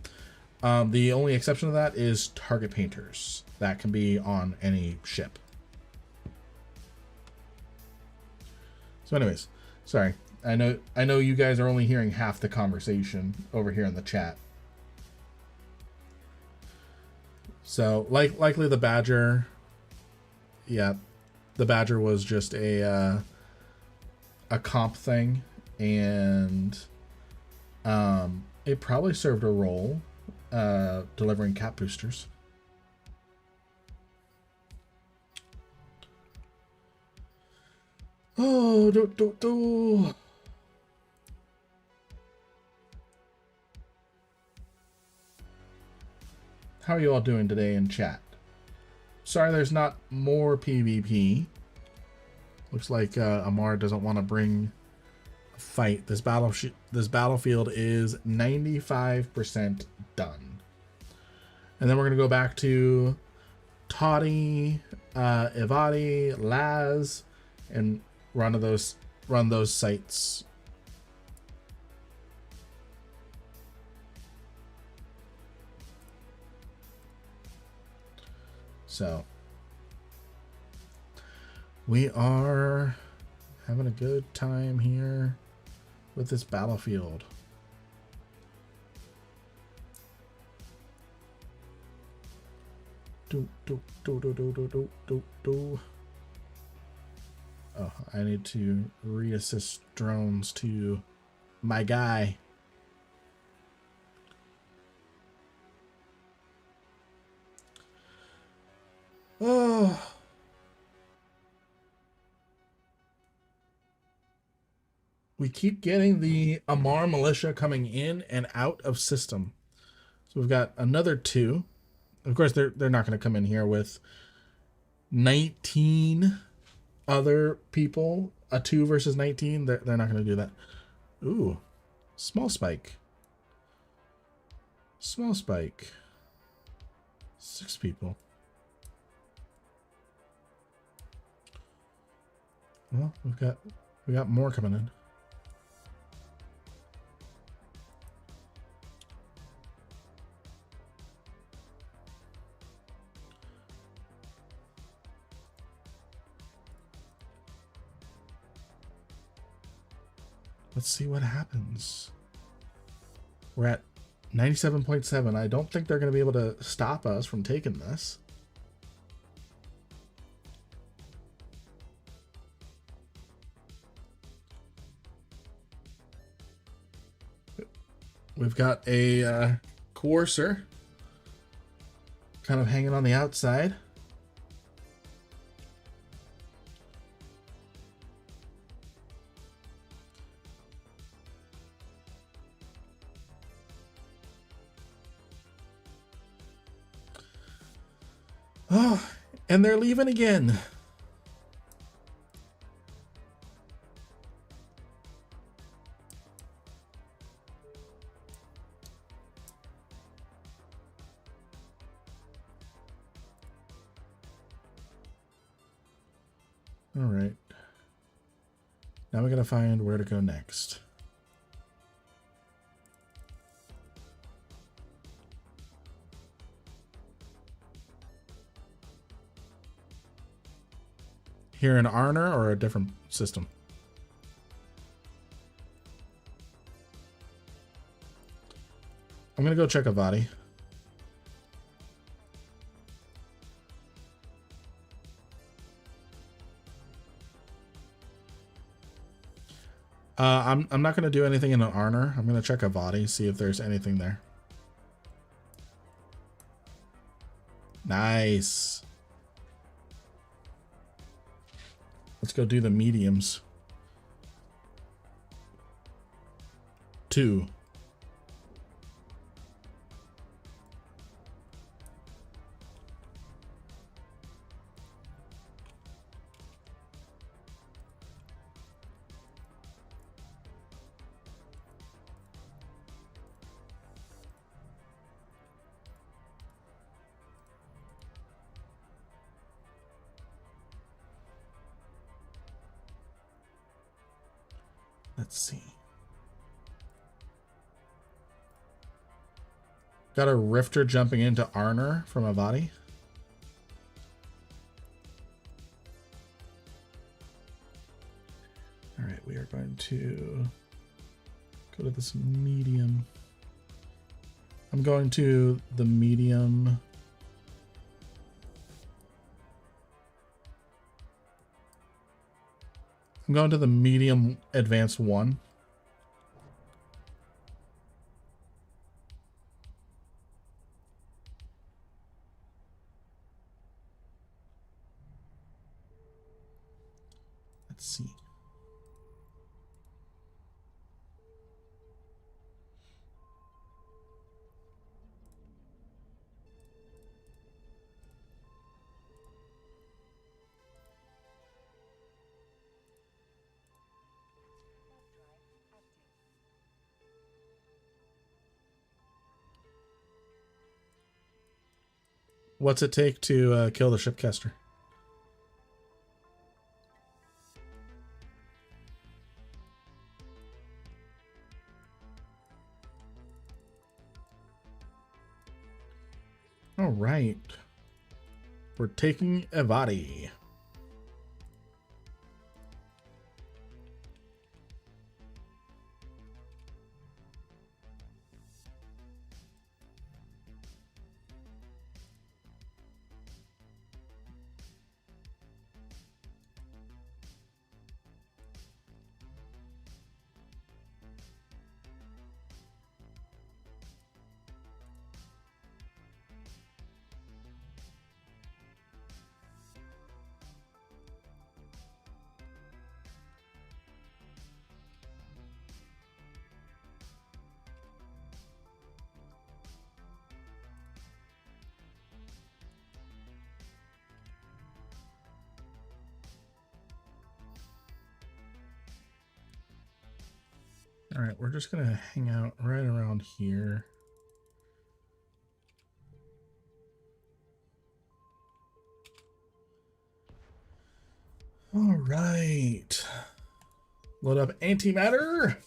The only exception to that is target painters. That can be on any ship. So anyways, sorry. I know you guys are only hearing half the conversation over here in the chat. So likely the Badger. Yeah. The Badger was just a comp thing, and it probably served a role delivering cap boosters. Oh, How are you all doing today in chat? Sorry there's not more PvP. Looks like Amar doesn't want to bring a fight. This battlefield is 95% done. And then we're going to go back to Toddy, Ivadi, Laz, and run those sites. So we are having a good time here with this battlefield. Oh, I need to reassist drones to my guy. Oh. We keep getting the Amar militia coming in and out of system. So we've got another 2. Of course, they're not going to come in here with 19 other people. A 2 versus 19. They're not going to do that. Ooh, small spike. Small spike. 6 people. Well, we got more coming in. Let's see what happens. We're at 97.7. I don't think they're going to be able to stop us from taking this. We've got a coercer kind of hanging on the outside. Oh, and they're leaving again. All right. Now we gotta find where to go next. Here in Arner or a different system? I'm gonna go check Avadi. I'm not gonna do anything in an Arner. I'm gonna check Avadi, see if there's anything there. Nice. Let's go do the mediums. 2. Let's see. Got a Rifter jumping into Arner from Avadi. All right, we are going to go to this medium. I'm going to the medium. I'm going to the medium advanced 1. Let's see. What's it take to kill the shipcaster? All right. We're taking Avadi. All right, we're just gonna hang out right around here. All right. Load up antimatter.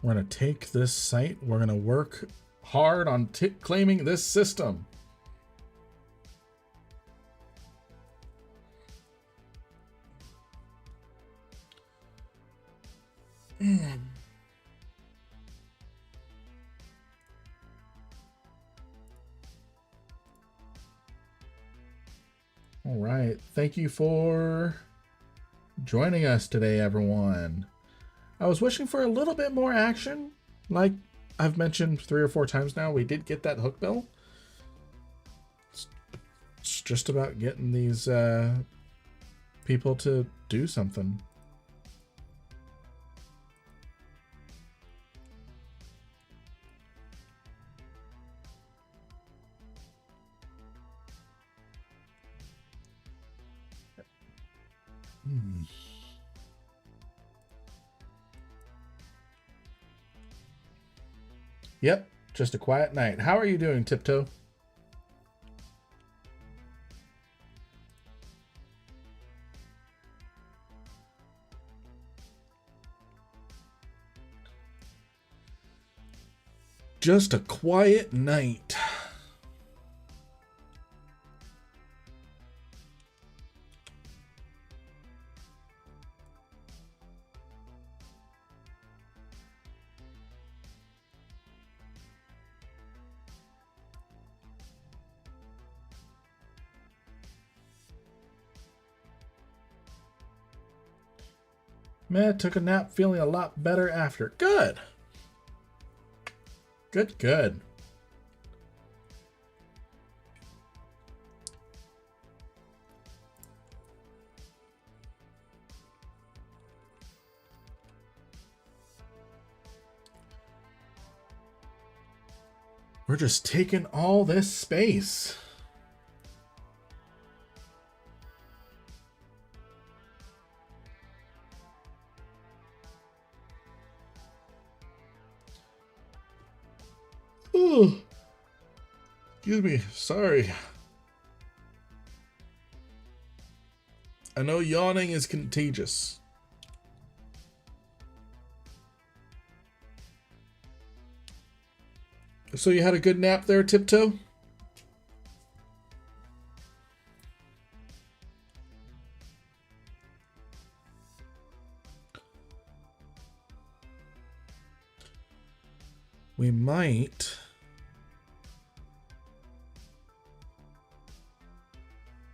We're going to take this site. We're going to work hard on claiming this system. All right. Thank you for joining us today, everyone. I was wishing for a little bit more action. Like I've mentioned 3 or 4 times now, we did get that hook bill. It's just about getting these people to do something. Yep, just a quiet night. How are you doing, Tiptoe? Just a quiet night. Man, took a nap, feeling a lot better after. Good. Good, good. We're just taking all this space. Oh, excuse me. Sorry. I know yawning is contagious. So you had a good nap there, Tiptoe? We might...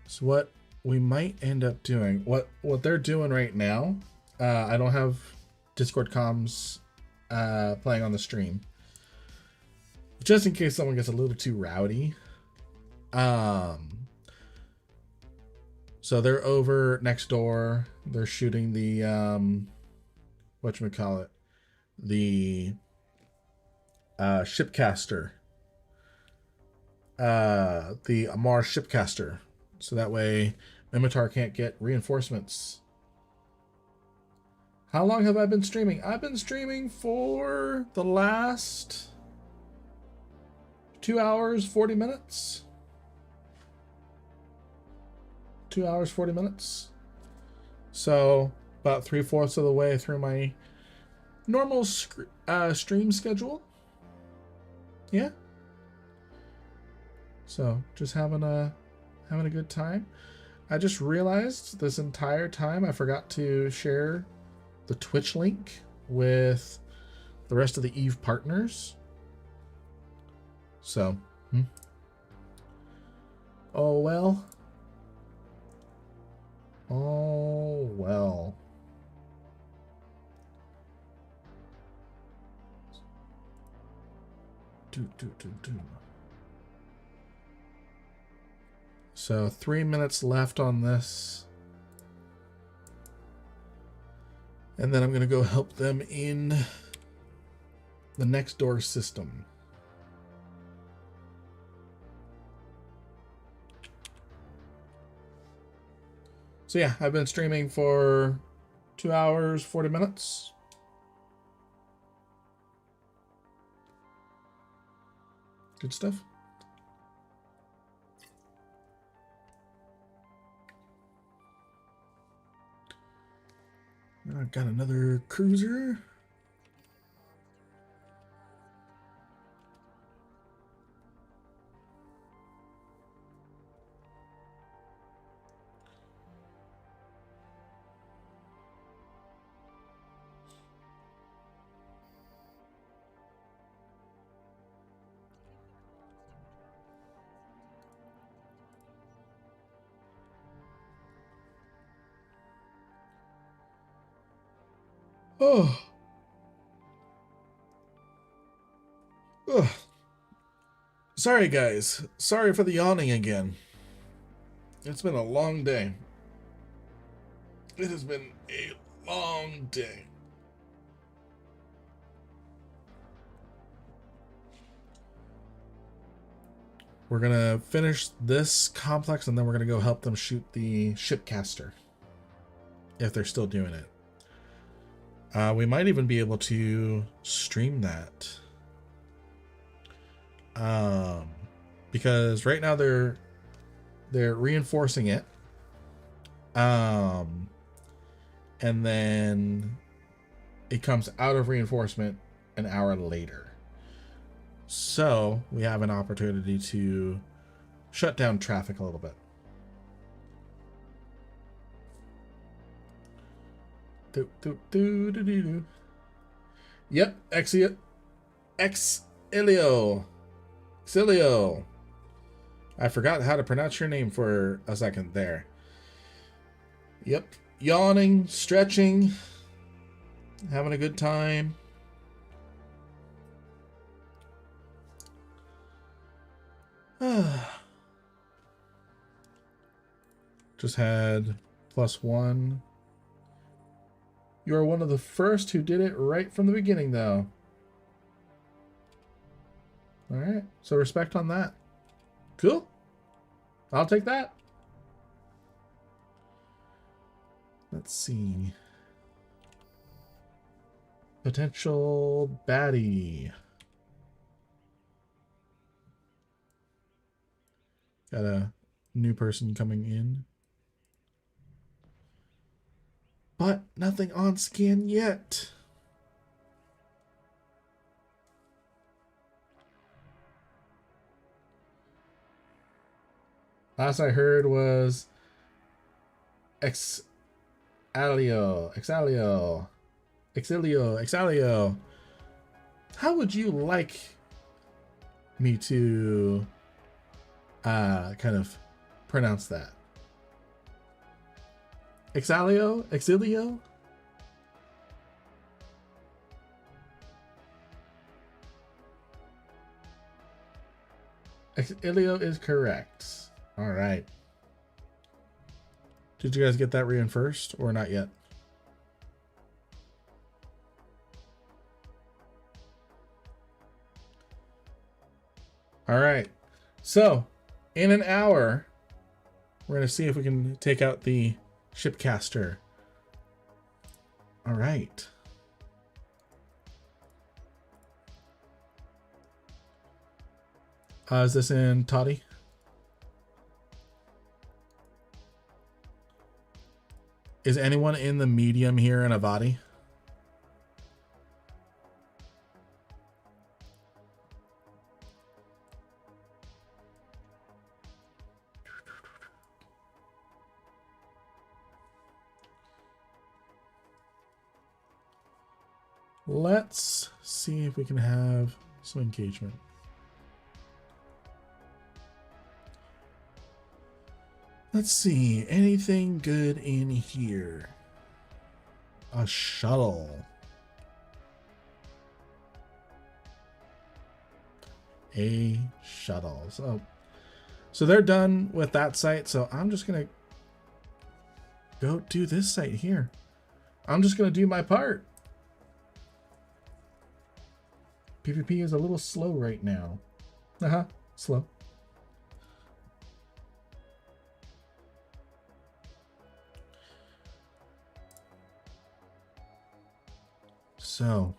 So what we might end up doing, what they're doing right now, I don't have Discord comms playing on the stream. Just in case someone gets a little too rowdy. So they're over next door. They're shooting the whatchamacallit, the shipcaster. The Amar shipcaster. So that way Minmatar can't get reinforcements. How long have I been streaming? I've been streaming for the last 2 hours, 40 minutes. 2 hours, 40 minutes. So about 3/4 of the way through my normal stream schedule. Yeah. So just having a good time. I just realized this entire time I forgot to share the Twitch link with the rest of the Eve partners. So, oh well. Oh well. Do. So 3 minutes left on this. And then I'm going to go help them in the next door system. So yeah, I've been streaming for 2 hours, 40 minutes. Good stuff. I've got another cruiser. Oh. Ugh. Sorry, guys. Sorry for the yawning again. It's been a long day. It has been a long day. We're going to finish this complex, and then we're going to go help them shoot the shipcaster. If they're still doing it. We might even be able to stream that. Because right now they're reinforcing it. And then it comes out of reinforcement an hour later. So we have an opportunity to shut down traffic a little bit. Yep, Exilio. I forgot how to pronounce your name for a second there. Yep, yawning, stretching, having a good time. Just had +1. You are one of the first who did it right from the beginning, though. All right, so respect on that. Cool. I'll take that. Let's see. Potential baddie. Got a new person coming in. But nothing on scan yet. Last I heard was Exilio. How would you like me to kind of pronounce that? Exilio? Exilio? Exilio is correct. All right. Did you guys get that reinforced or not yet? All right. So, in an hour, we're going to see if we can take out the shipcaster. All right. Is this in Toddy? Is anyone in the medium here in Avadi? Let's see if we can have some engagement. Let's see, anything good in here? A shuttle. A shuttle. So they're done with that site, so I'm just gonna go do this site here. I'm just gonna do my part. PvP is a little slow right now. Slow. So,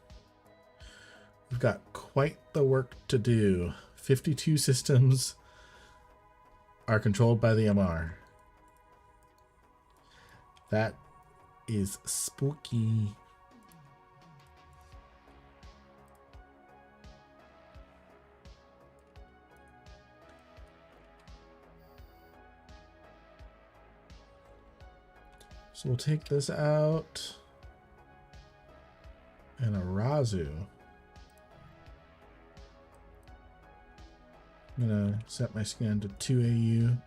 we've got quite the work to do. 52 systems are controlled by the MR. That is spooky. So we'll take this out. And a Razu. I'm gonna set my scan to 2 AU.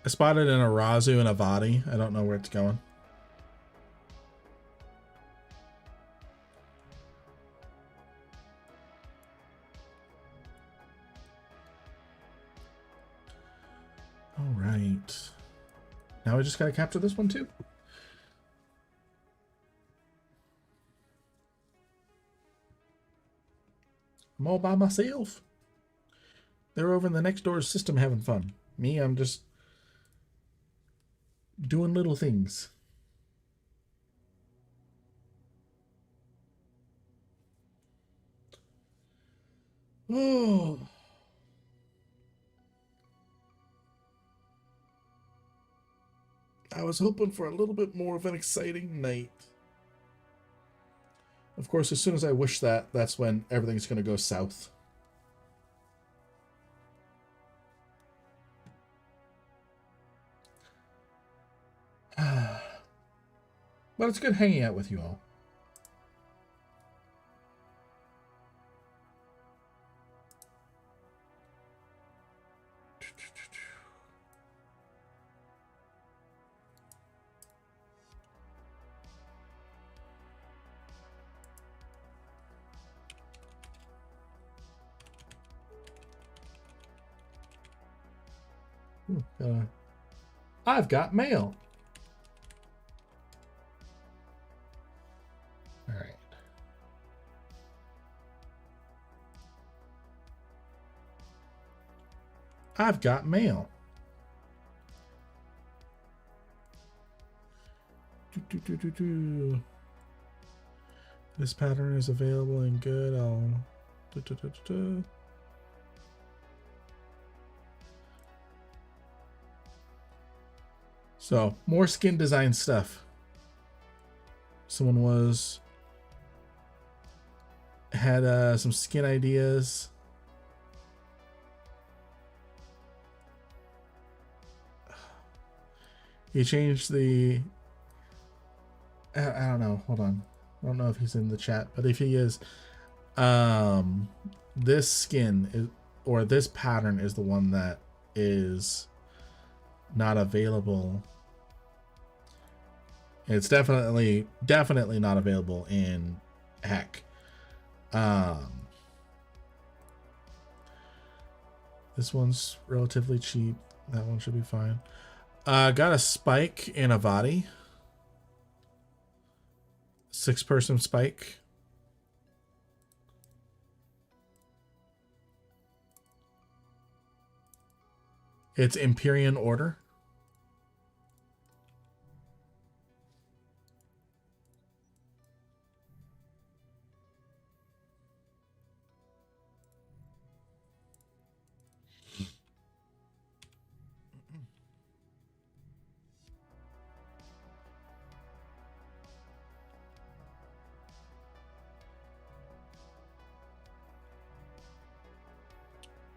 I spotted an Arazu and a Vadi. I don't know where it's going. All right. Now I just gotta capture this one too. I'm all by myself. They're over in the next door system having fun. Me, I'm just doing little things. Oh. I was hoping for a little bit more of an exciting night. Of course, as soon as I wish that, that's when everything's going to go south. But it's good hanging out with you all. I've got mail. All right. I've got mail. This pattern is available and good. I'll. So, more skin design stuff. Someone had some skin ideas. He changed the... I don't know. Hold on. I don't know if he's in the chat, but if he is, this skin is, or this pattern is the one that is not available. It's definitely not available in Heck. This one's relatively cheap. That one should be fine. Got a spike in a Vadi. 6-person spike. It's Empyrean Order.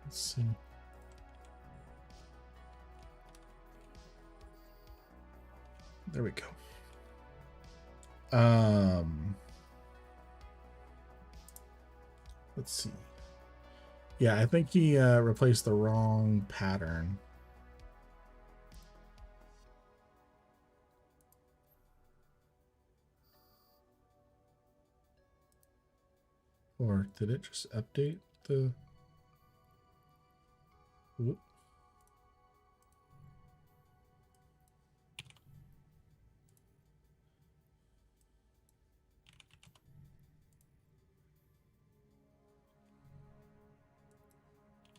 Let's see. There we go. Let's see. Yeah, I think he replaced the wrong pattern. Or did it just update the... Whoop.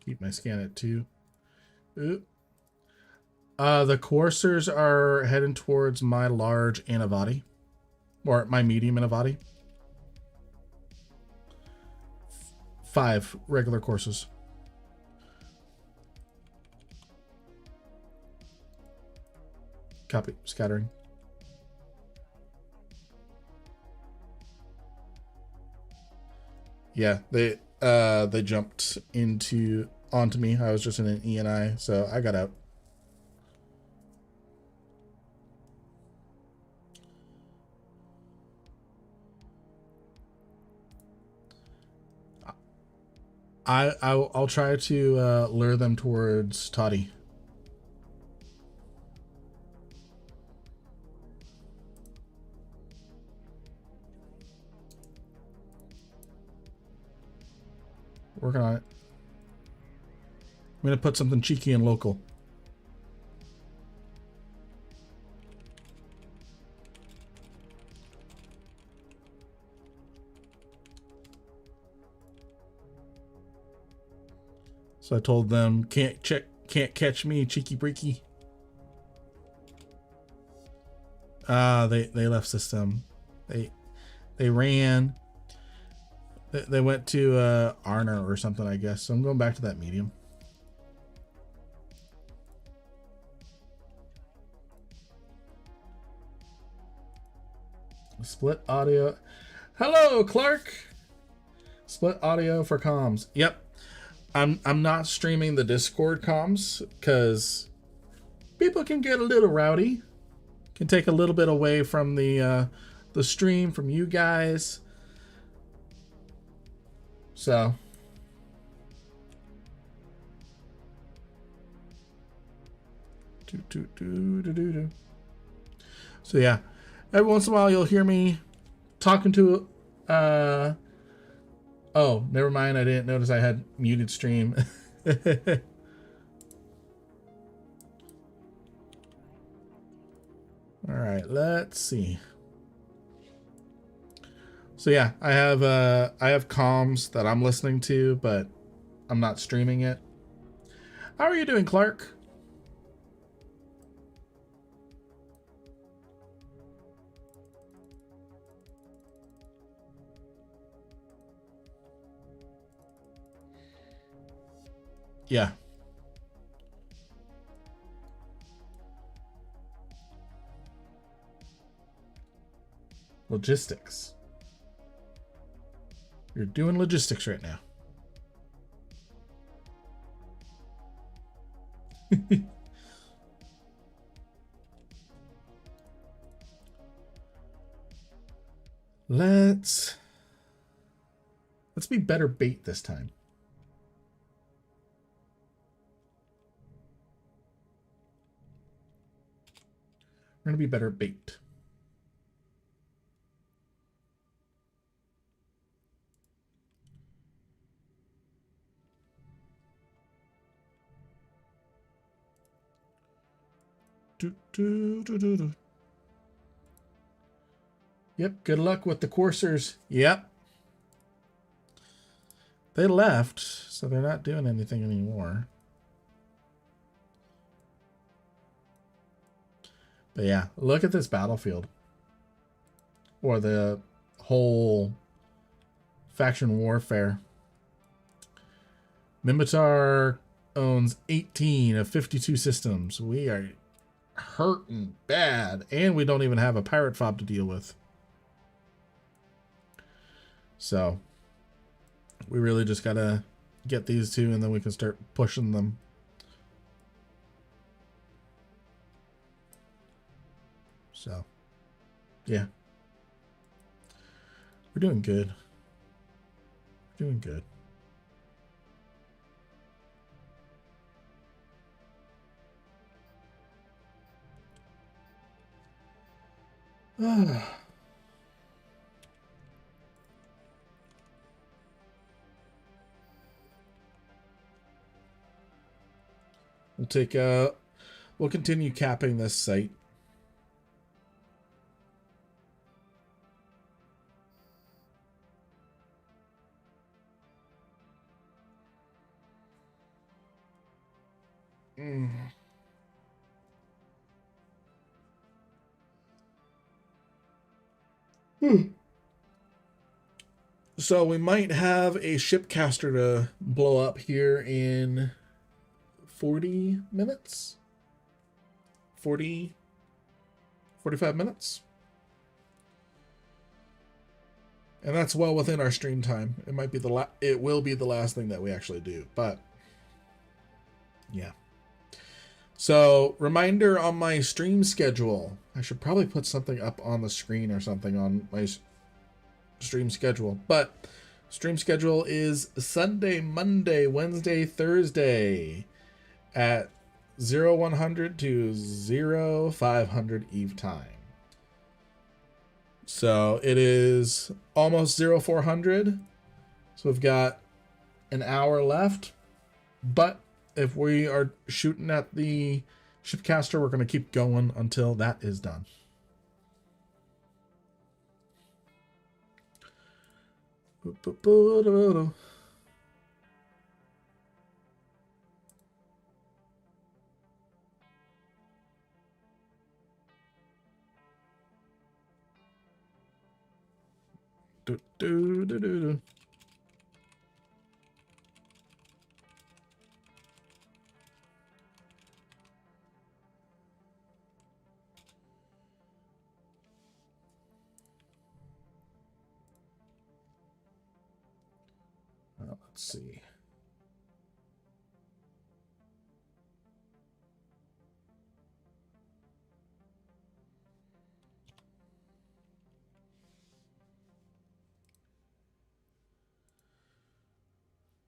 Keep my scan at 2. Oop. The coursers are heading towards my large Anavati. Or my medium Anavati. 5 regular courses. Copy. Scattering. Yeah, they jumped onto me. I was just in an E&I, so I got out. I'll try to lure them towards Toddy. Working on it. I'm going to put something cheeky and local. So I told them, can't catch me, cheeky breaky. They left system. They ran. They went to Arner or something, I guess. So I'm going back to that medium. Split audio. Hello, Clark. Split audio for comms. Yep. I'm not streaming the Discord comms because people can get a little rowdy. Can take a little bit away from the stream, from you guys. So so yeah, every once in a while you'll hear me talking to oh, never mind, I didn't notice I had muted stream. All right, let's see. So yeah, I have comms that I'm listening to, but I'm not streaming it. How are you doing, Clark? Yeah. Logistics. You're doing logistics right now. Let's be better bait this time. We're gonna be better bait. Yep, good luck with the coursers. Yep. They left, so they're not doing anything anymore. But yeah, look at this battlefield. Or the whole faction warfare. Minmatar owns 18 of 52 systems. We are hurting bad, and we don't even have a pirate fob to deal with. So we really just gotta get these two, and then we can start pushing them. So yeah, we're doing good. We're doing good. We'll continue capping this site. So we might have a shipcaster to blow up here in 40 minutes. 45 minutes. And that's well within our stream time. It might be it will be the last thing that we actually do, but yeah. So, reminder on my stream schedule. I should probably put something up on the screen or something on my stream schedule. But stream schedule is Sunday, Monday, Wednesday, Thursday at 0100 to 0500 Eve time. So it is almost 0400. So we've got an hour left, but if we are shooting at the shipcaster, we're going to keep going until that is done. Let's see.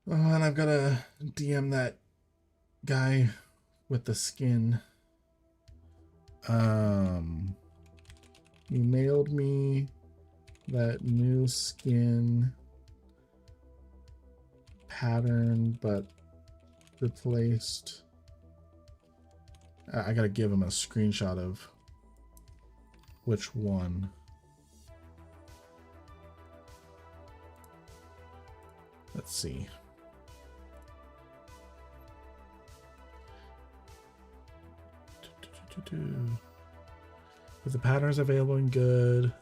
Oh, and I've got to DM that guy with the skin. He mailed me that new skin pattern, but replaced. I gotta give him a screenshot of which one. Let's see. With the patterns available and good,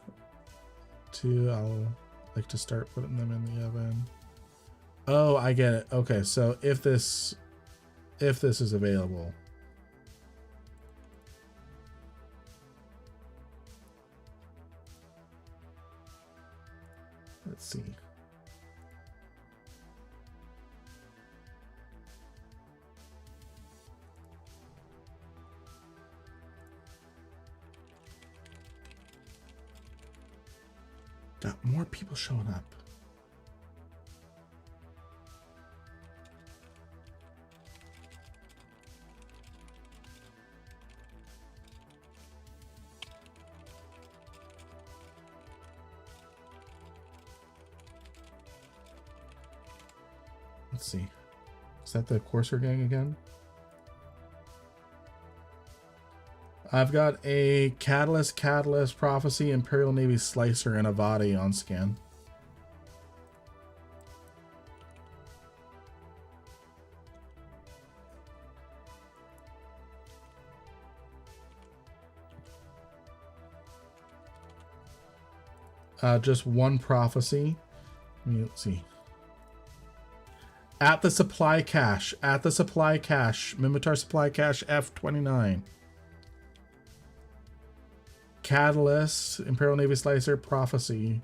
I'll like to start putting them in the oven. Oh, I get it. Okay, so if this is available. Let's see. Got more people showing up. Let's see. Is that the Courser gang again? I've got a Catalyst, Prophecy, Imperial Navy Slicer, and Avadi on scan. Just one Prophecy. Let's see. At the supply cache. Minmatar supply cache F29. Catalyst, Imperial Navy Slicer, Prophecy.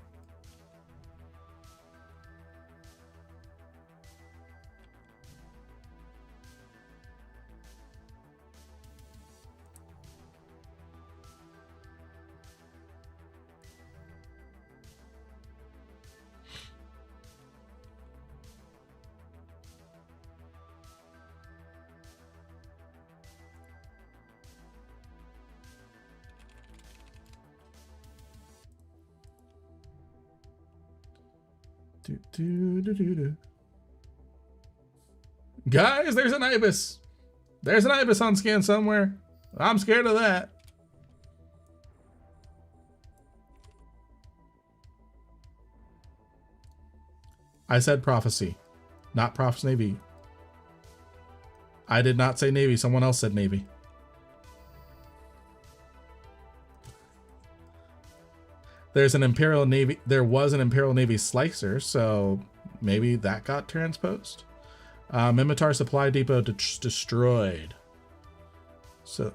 Guys, there's an ibis. There's an ibis on scan somewhere. I'm scared of that. I said Prophecy, not Proph's Navy. I did not say Navy. Someone else said Navy. There's an Imperial Navy. There was an Imperial Navy Slicer, so maybe that got transposed. Minmatar Supply Depot destroyed. So,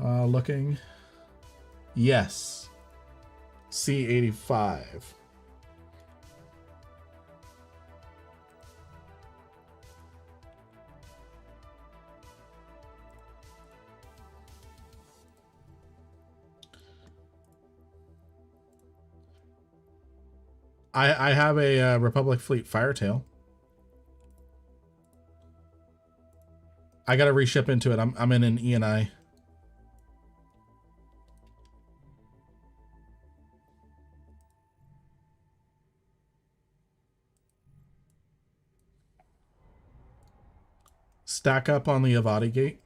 looking. Yes. C-85. I have a Republic Fleet Firetail. I gotta reship into it. I'm in an E&I. stack up on the Avadi gate.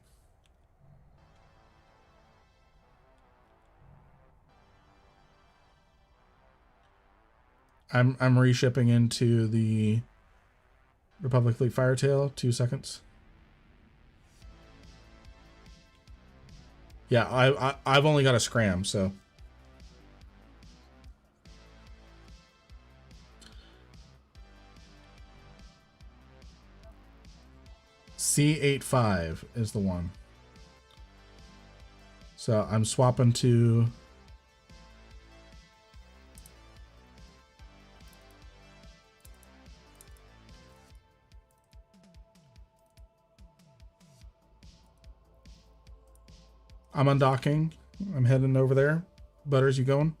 I'm reshipping into the Republic Fleet Firetail. 2 seconds. Yeah, I've only got a scram, so. C85 is the one. So I'm swapping to I'm undocking. I'm heading over there. Butters, you going?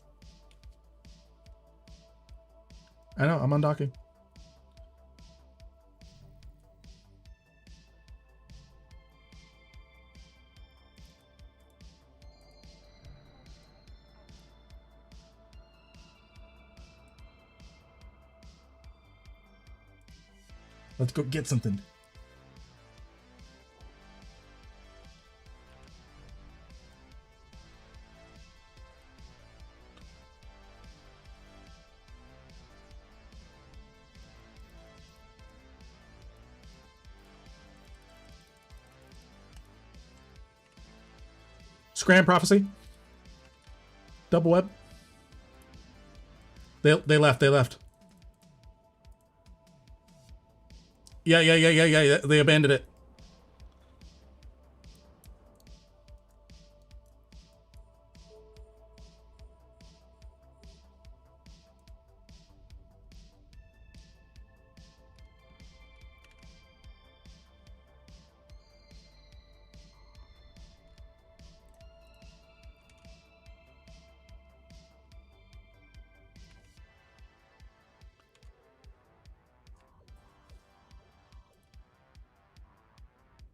I know, I'm undocking. Let's go get something. Scram prophecy. Double web. They left. Yeah. They abandoned it.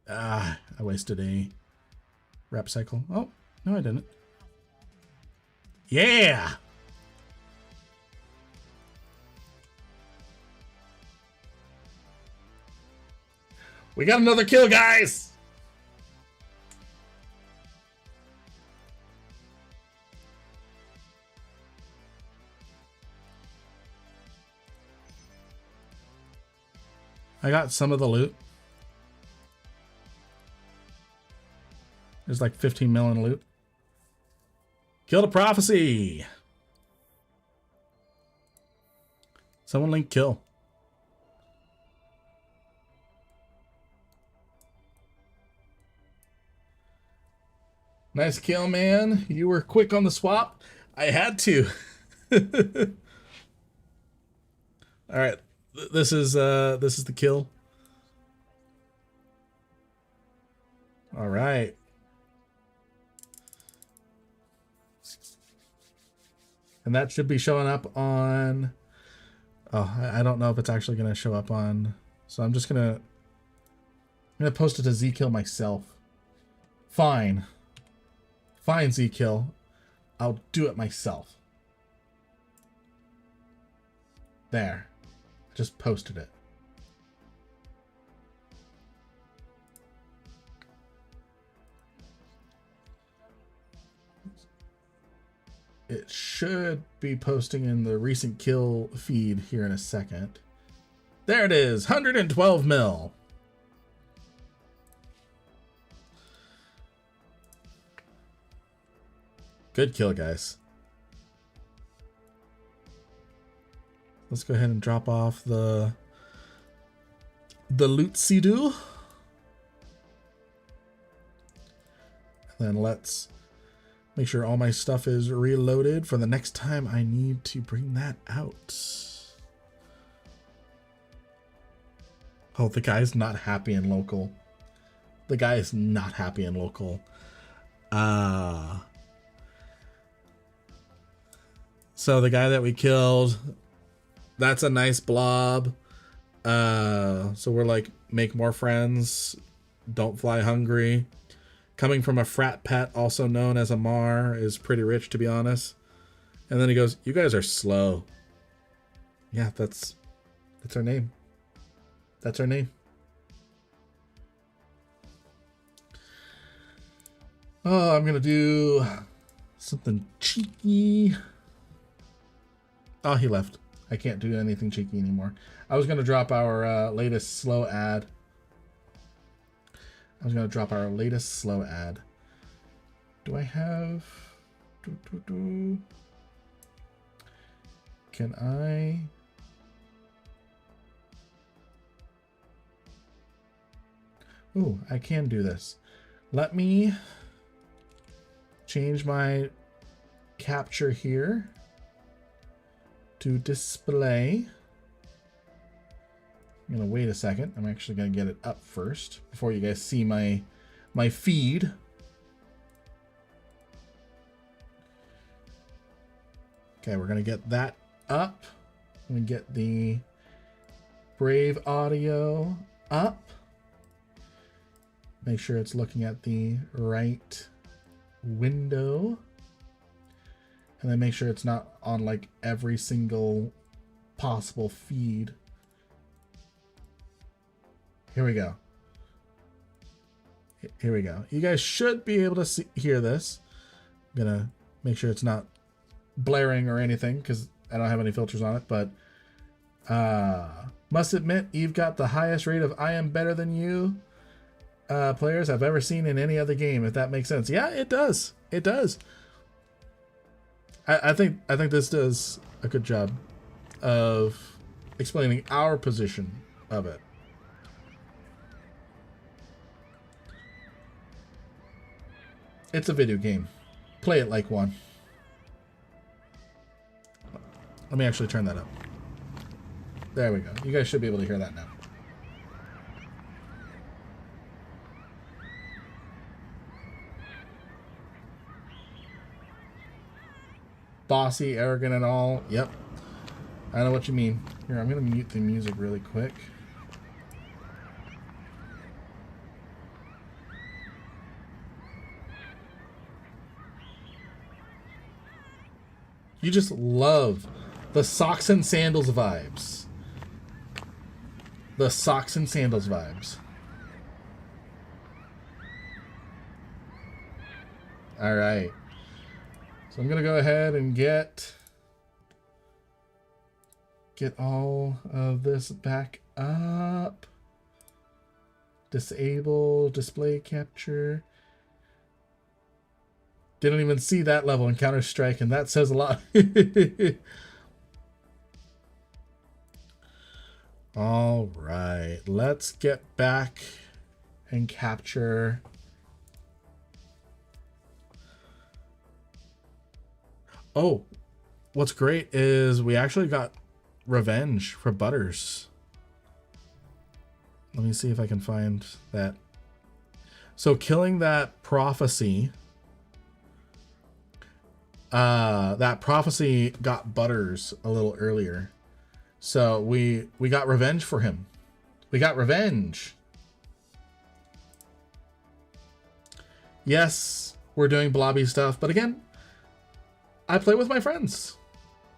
Ah, I wasted a rep cycle. Oh, no, I didn't. Yeah! We got another kill, guys! I got some of the loot. There's like 15 million loot. Kill the prophecy. Someone link kill. Nice kill, man. You were quick on the swap. I had to. All right. This is the kill. All right. And that should be showing up on... Oh, I don't know if it's actually going to show up on... So I'm just going to post it to Z-Kill myself. Fine. Fine, Z-Kill. I'll do it myself. There. I just posted it. It should be posting in the recent kill feed here in a second. There it is, 112 mil. Good kill, guys. Let's go ahead and drop off the loot see-do. And then let's make sure all my stuff is reloaded for the next time I need to bring that out. Oh, the guy's not happy in local. The guy is not happy in local. So the guy that we killed, that's a nice blob. So we're like, make more friends. Don't fly hungry. Coming from a frat pet, also known as a Mar, is pretty rich, to be honest. And then he goes, you guys are slow. Yeah, that's our name. That's our name. Oh, I'm gonna do something cheeky. Oh, he left. I can't do anything cheeky anymore. I was gonna drop our latest slow ad. Do I have... Can I... Ooh, I can do this. Let me change my capture here to display. I'm gonna wait a second. I'm actually gonna get it up first before you guys see my feed. Okay, we're gonna get that up. I'm gonna get the Brave audio up. Make sure it's looking at the right window. And then make sure it's not on like every single possible feed. Here we go. Here we go. You guys should be able to hear this. I'm gonna make sure it's not blaring or anything because I don't have any filters on it, but must admit you've got the highest rate of I am better than you players I've ever seen in any other game, if that makes sense. Yeah, it does. It does. I think this does a good job of explaining our position of it. It's a video game. Play it like one. Let me actually turn that up. There we go. You guys should be able to hear that now. Bossy, arrogant, and all. Yep. I know what you mean. Here, I'm going to mute the music really quick. You just love the socks and sandals vibes. The socks and sandals vibes. All right. So I'm going to go ahead and get all of this back up. Disable display capture. Didn't even see that level in Counter-Strike, and that says a lot. All right, let's get back and capture. Oh, what's great is we actually got revenge for Butters. Let me see if I can find that. So killing that prophecy, that prophecy got Butters a little earlier. So we got revenge for him. We got revenge. Yes, we're doing blobby stuff, but again, I play with my friends.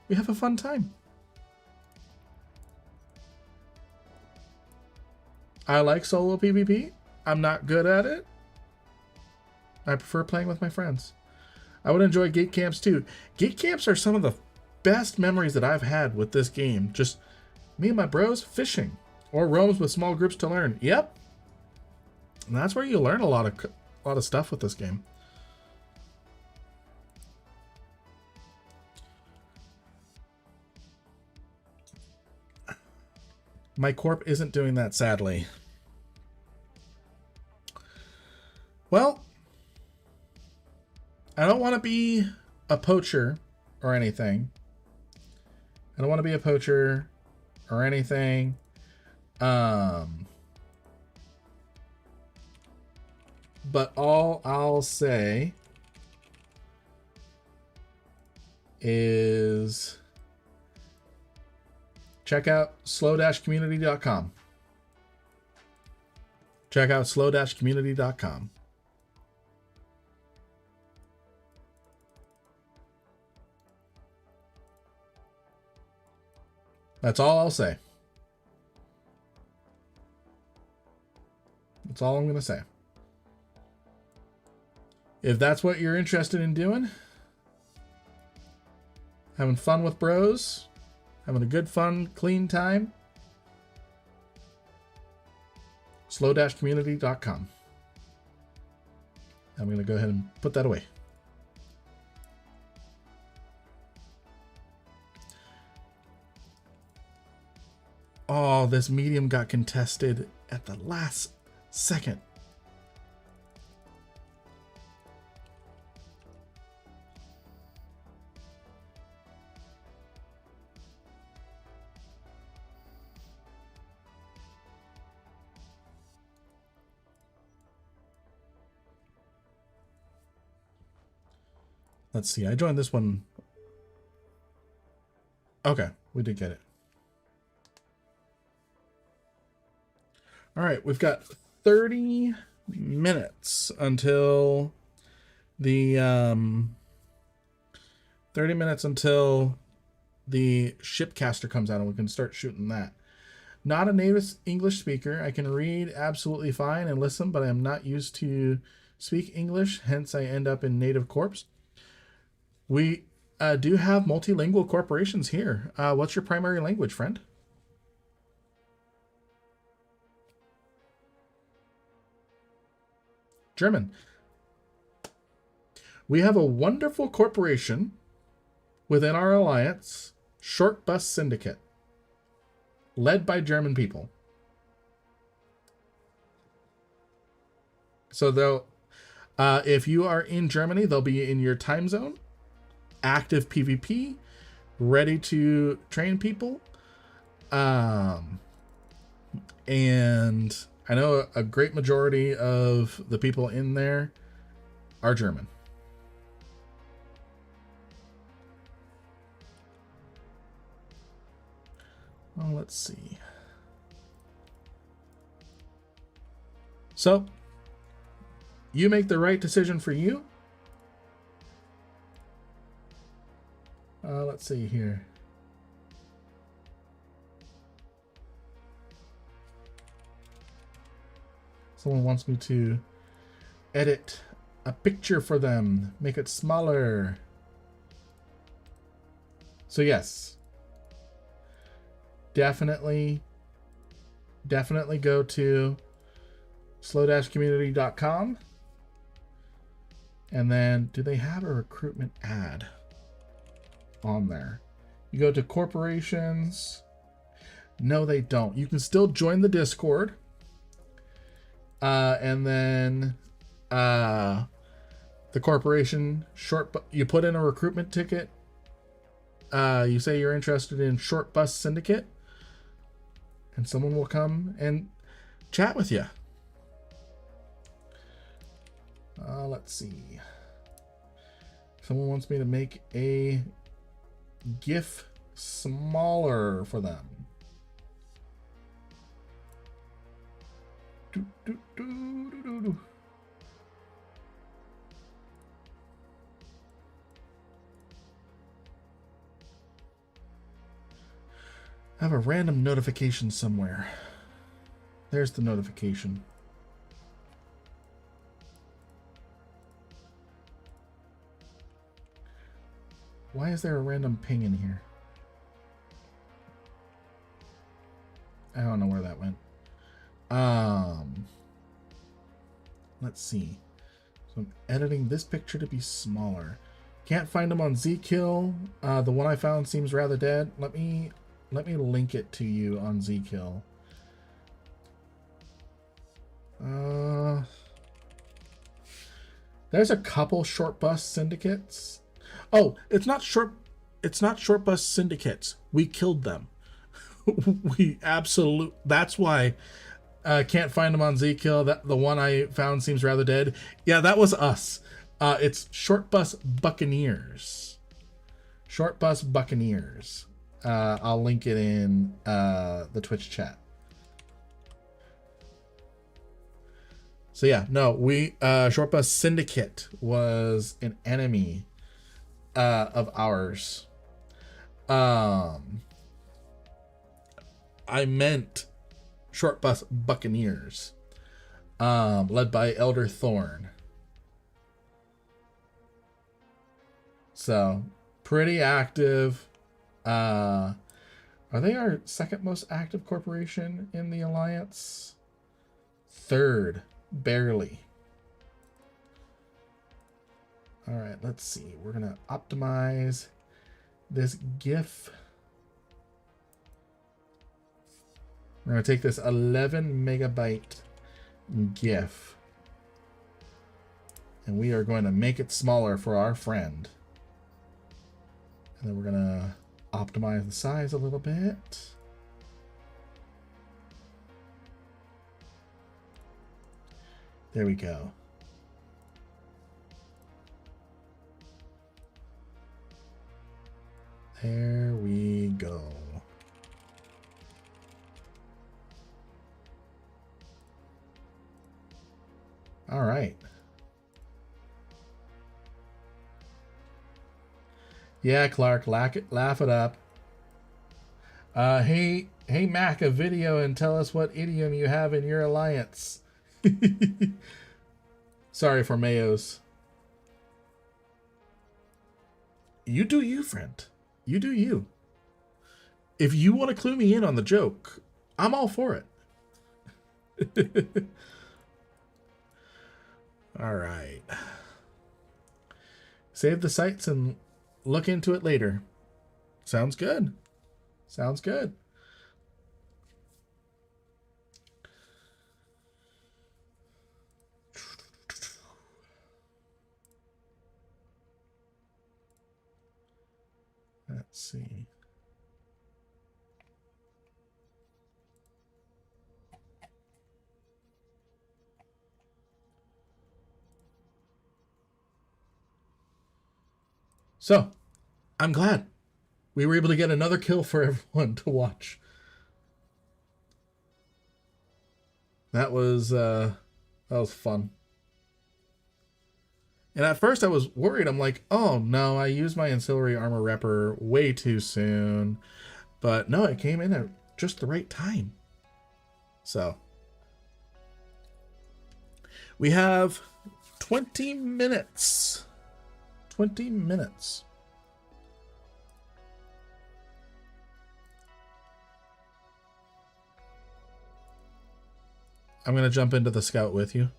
We have a fun time. I like solo PvP. I'm not good at it. I prefer playing with my friends. I would enjoy gate camps too. Gate camps are some of the best memories that I've had with this game. Just me and my bros fishing or roams with small groups to learn. Yep. And that's where you learn a lot of stuff with this game. My corp isn't doing that, sadly. Well, I don't want to be a poacher or anything. I don't want to be a poacher or anything. But all I'll say is check out slow-community.com. Check out slow-community.com. That's all I'll say. That's all I'm going to say. If that's what you're interested in doing, having fun with bros, having a good, fun, clean time, slow-community.com. I'm going to go ahead and put that away. Oh, this medium got contested at the last second. Let's see. I joined this one. Okay, we did get it. All right, we've got 30 minutes until the 30 minutes until the shipcaster comes out and we can start shooting that. Not a native English speaker. I can read absolutely fine and listen, but I am not used to speak English, hence I end up in native corps. We do have multilingual corporations here. What's your primary language, friend? German. We have a wonderful corporation within our alliance, Short Bus Syndicate, led by German people. So they'll, if you are in Germany, they'll be in your time zone, active PvP, ready to train people. And I know a great majority of the people in there are German. Well, let's see. So, you make the right decision for you. Let's see here. Someone wants me to edit a picture for them, make it smaller. So yes, definitely go to slow-community.com. And then, do they have a recruitment ad on there? You go to corporations. No, they don't. You can still join the Discord. And then the corporation you put in a recruitment ticket. You say you're interested in Short Bus Syndicate, and someone will come and chat with you. Let's see. Someone wants me to make a GIF smaller for them. I have a random notification somewhere. There's the notification. Why is there a random ping in here? I don't know where that went. Let's see. So I'm editing this picture to be smaller. Can't find them on Zkill. The one I found seems rather dead. Let me link it to you on Zkill. There's a couple Short Bus Syndicates. Oh, it's not Short Bus Syndicates. We killed them. That's why can't find them on Zkill. That the one I found seems rather dead. Yeah, that was us. It's Short Bus Buccaneers. Short Bus Buccaneers. I'll link it in the Twitch chat. So yeah, no, we Short Bus Syndicate was an enemy of ours. I meant Short Bus Buccaneers, led by Elder Thorn. So pretty active. Are they our second most active corporation in the alliance? Third, barely. All right, let's see. We're gonna optimize this GIF. We're gonna take this 11 megabyte GIF and we are going to make it smaller for our friend. And then we're gonna optimize the size a little bit. There we go. There we go. All right. Yeah, Clark, laugh it up. Hey, Mac, a video and tell us what idiom you have in your alliance. Sorry for Mayos. You do you, friend. You do you. If you want to clue me in on the joke, I'm all for it. All right. Save the sites and look into it later. Sounds good. Sounds good. Let's see. So, I'm glad we were able to get another kill for everyone to watch. That was fun. And at first I was worried. I'm like, oh no, I used my ancillary armor repper way too soon. But no, it came in at just the right time. So we have 20 minutes. 20 minutes. I'm going to jump into the scout with you.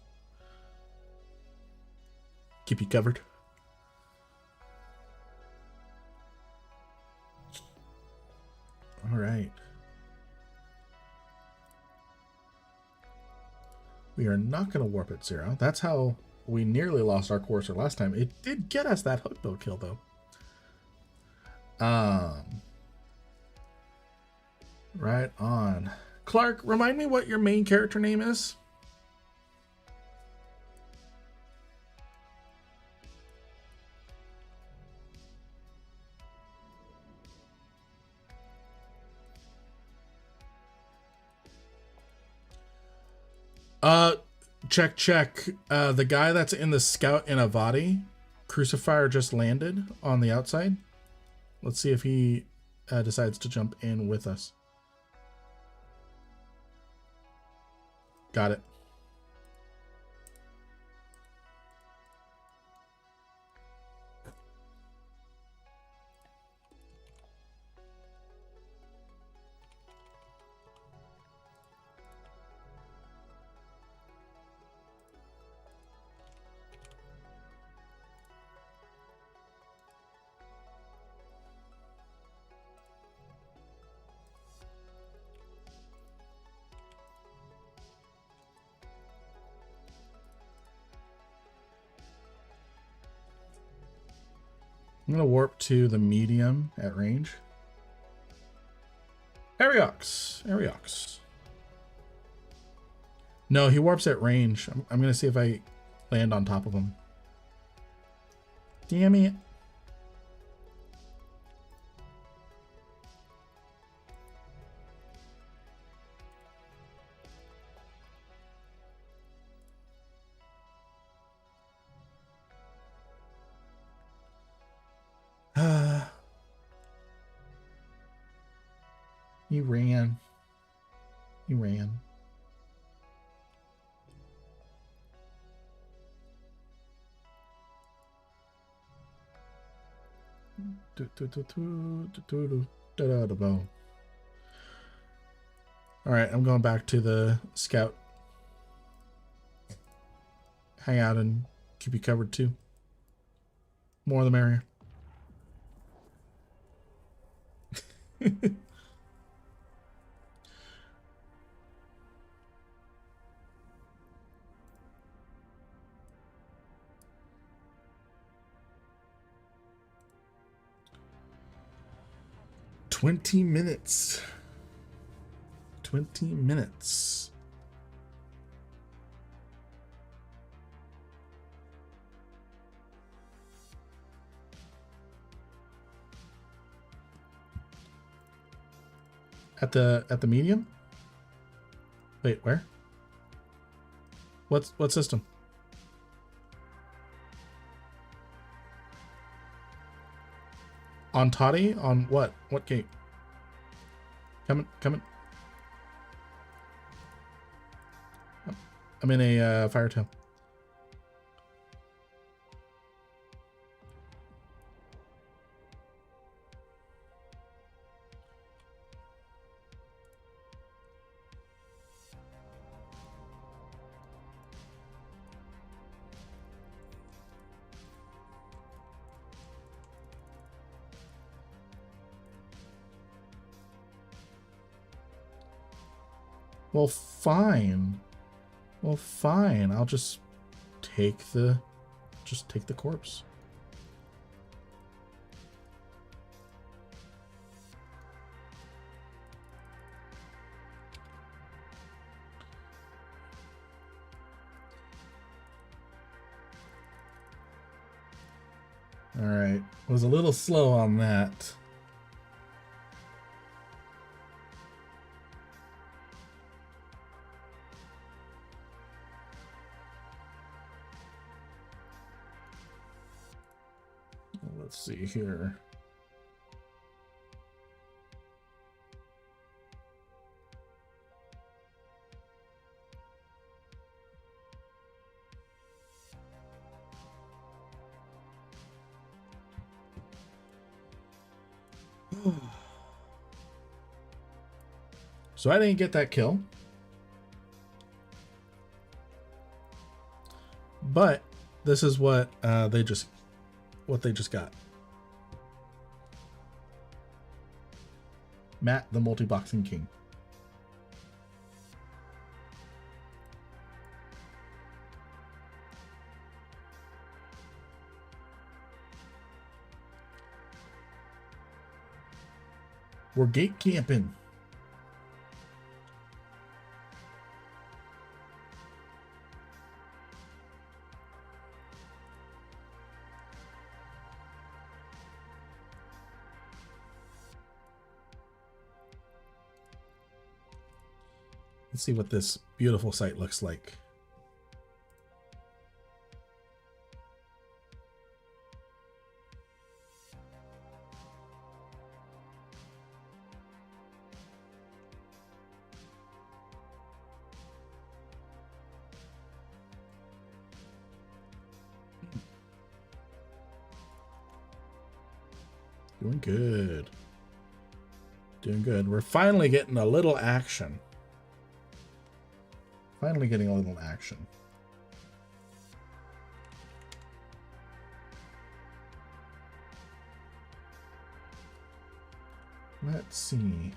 Keep you covered. All right. We are not going to warp at 0. That's how we nearly lost our courser last time. It did get us that hook bill kill, though. Right on. Clark, remind me what your main character name is. Check. The guy that's in the scout in Avadi, Crucifier just landed on the outside. Let's see if he decides to jump in with us. Got it. I'm going to warp to the medium at range. Ariox. No, he warps at range. I'm going to see if I land on top of him. Damn it. He ran. All right, I'm going back to the scout. Hang out and keep you covered too. More the merrier. 20 minutes. 20 minutes. At the medium? Wait, where? What system? On Toddy? On what? What gate? Coming. I'm in a Firetail. Well, fine. Well, fine. I'll just take the corpse. All right. Was a little slow on that. Let's see here. So I didn't get that kill. But this is what they just got. Matt, the multi-boxing king. We're gate camping. Let's see what this beautiful site looks like. Doing good. Doing good. We're finally getting a little action. Finally getting a little action. Let's see.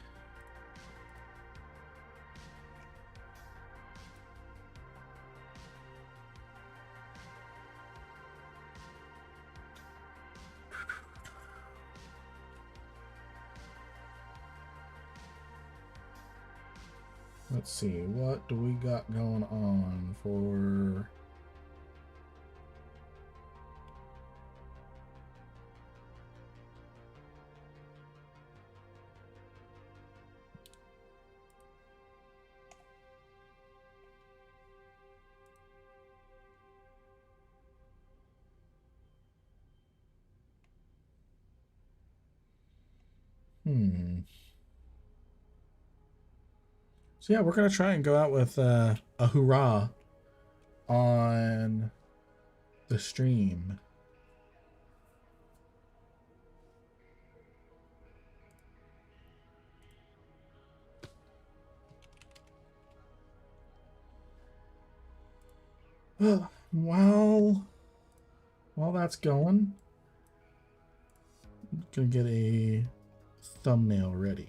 Let's see, what do we got going on for... So yeah, we're going to try and go out with a hurrah on the stream. While that's going, I'm gonna get a thumbnail ready.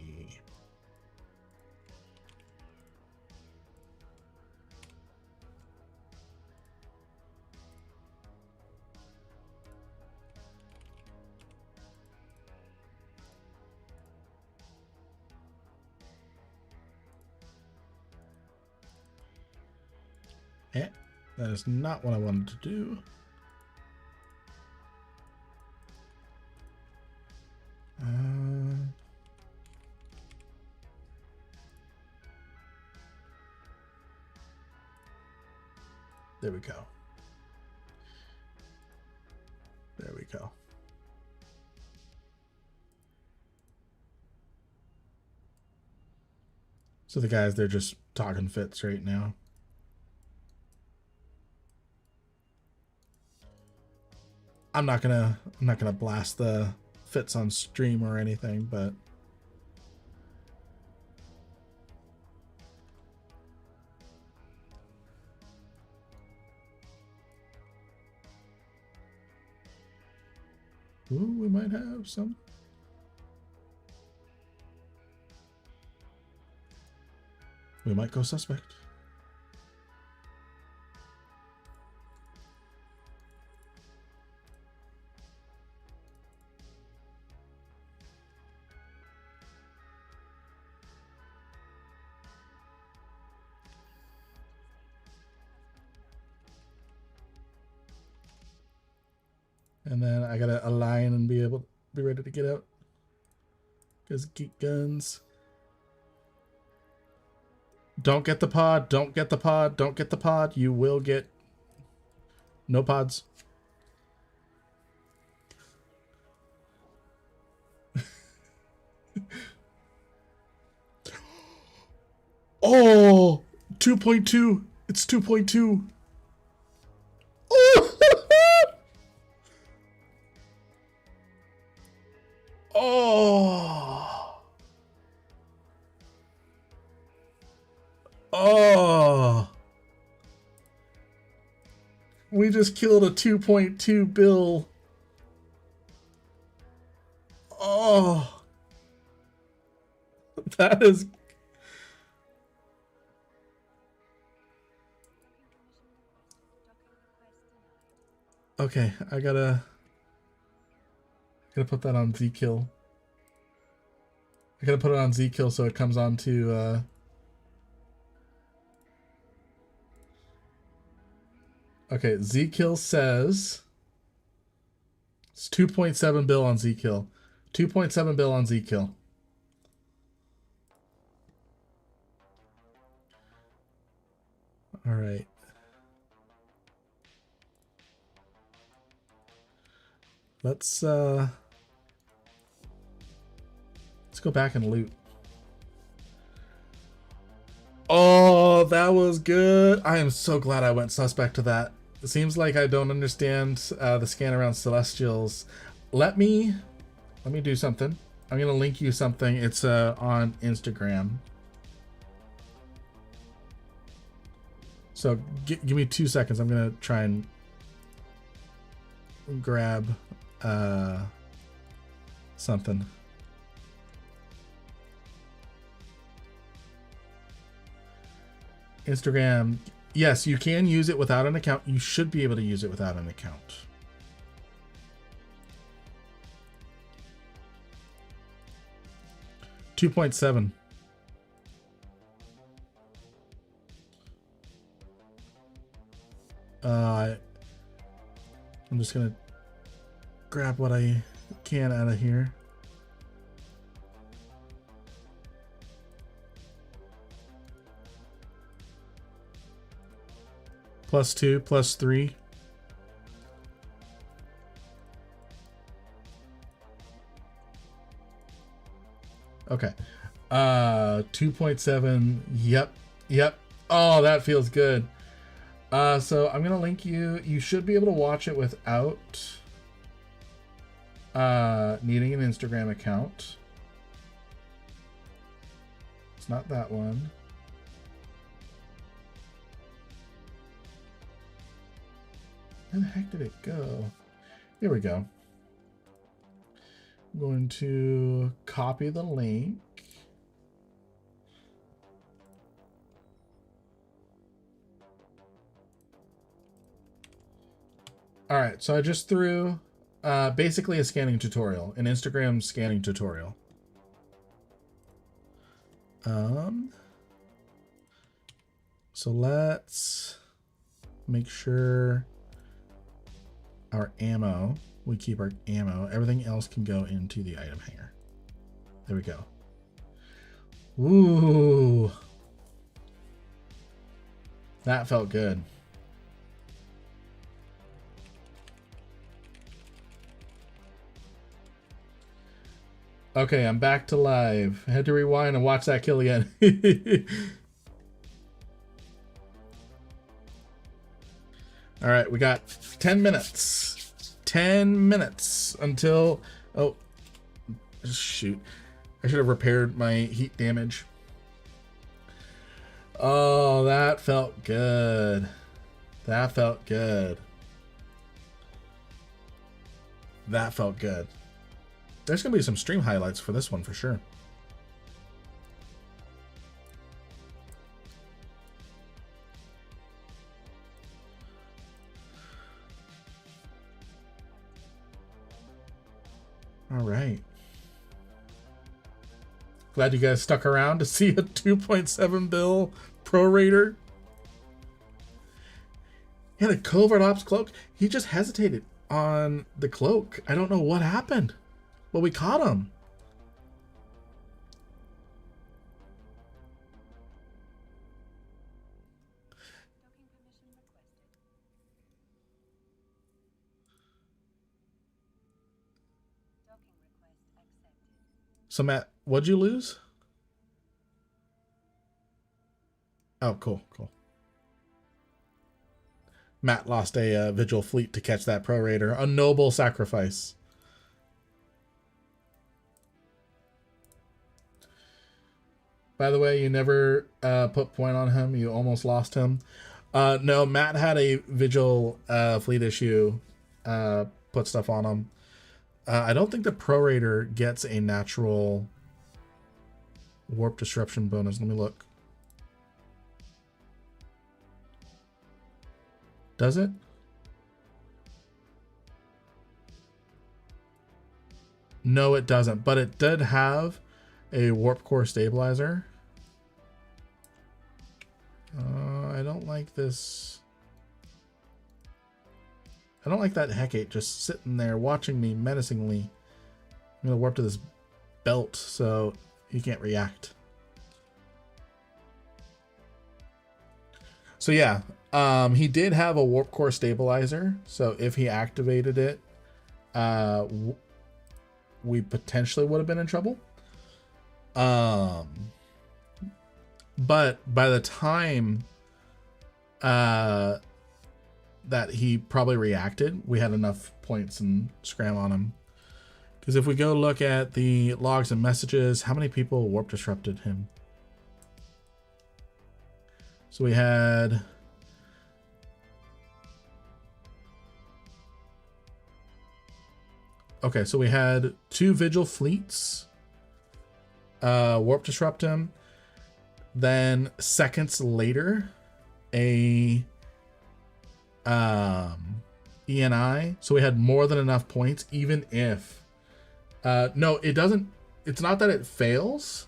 Eh, that is not what I wanted to do. There we go. There we go. So the guys, they're just talking fits right now. I'm not gonna blast the fits on stream or anything, but ooh, we might have some. We might go suspect. And then I gotta align and be ready to get out. Because geek guns. Don't get the pod. Don't get the pod. Don't get the pod. You will get no pods. Oh, 2.2. It's 2.2. Oh. Oh. Oh. We just killed a 2.2 bill. Oh. That is... Okay, I gotta put that on Z-Kill. I gotta put it on Z-Kill so it comes on to okay, Z-Kill says it's 2.7 bill on Z-Kill. 2.7 bill on Z-Kill. All right. Let's go back and loot. Oh, that was good. I am so glad I went suspect to that. It seems like I don't understand the scan around Celestials. Let me do something. I'm gonna link you something. It's on Instagram. So give me 2 seconds. I'm gonna try and grab something. Instagram. Yes, you can use it without an account. You should be able to use it without an account. $2.7. I'm just gonna grab what I can out of here. +2, +3. Okay. 2.7. Yep. Oh, that feels good. So I'm gonna link you. You should be able to watch it without needing an Instagram account. It's not that one. Where the heck did it go? Here we go. I'm going to copy the link. All right, so I just threw basically a scanning tutorial, an Instagram scanning tutorial. So let's make sure our ammo, we keep our ammo. Everything else can go into the item hanger. There we go. Ooh. That felt good. Okay, I'm back to live. I had to rewind and watch that kill again. All right, we got 10 minutes. 10 minutes until... Oh, shoot. I should have repaired my heat damage. Oh, that felt good. That felt good. That felt good. There's going to be some stream highlights for this one for sure. All right. Glad you guys stuck around to see a 2.7 bill pro raider. He had a covert ops cloak. He just hesitated on the cloak. I don't know what happened. Well, we caught him. So, Matt, what'd you lose? Oh, cool, cool. Matt lost a Vigil fleet to catch that pro raider. A noble sacrifice. By the way, you never put point on him. You almost lost him. No, Matt had a Vigil fleet issue. Put stuff on him. I don't think the Pro Raider gets a natural warp disruption bonus. Let me look. Does it? No, it doesn't. But it did have a warp core stabilizer. I don't like this. I don't like that Hecate just sitting there watching me menacingly. I'm gonna warp to this belt so he can't react. So yeah, he did have a warp core stabilizer. So if he activated it, we potentially would have been in trouble. But by the time that he probably reacted, we had enough points and scram on him. Because if we go look at the logs and messages, how many people warp disrupted him? So we had... Okay, so we had 2 Vigil fleets warp disrupt him. Then seconds later, a ENI. So we had more than enough points, even if no, it doesn't. It's not that it fails.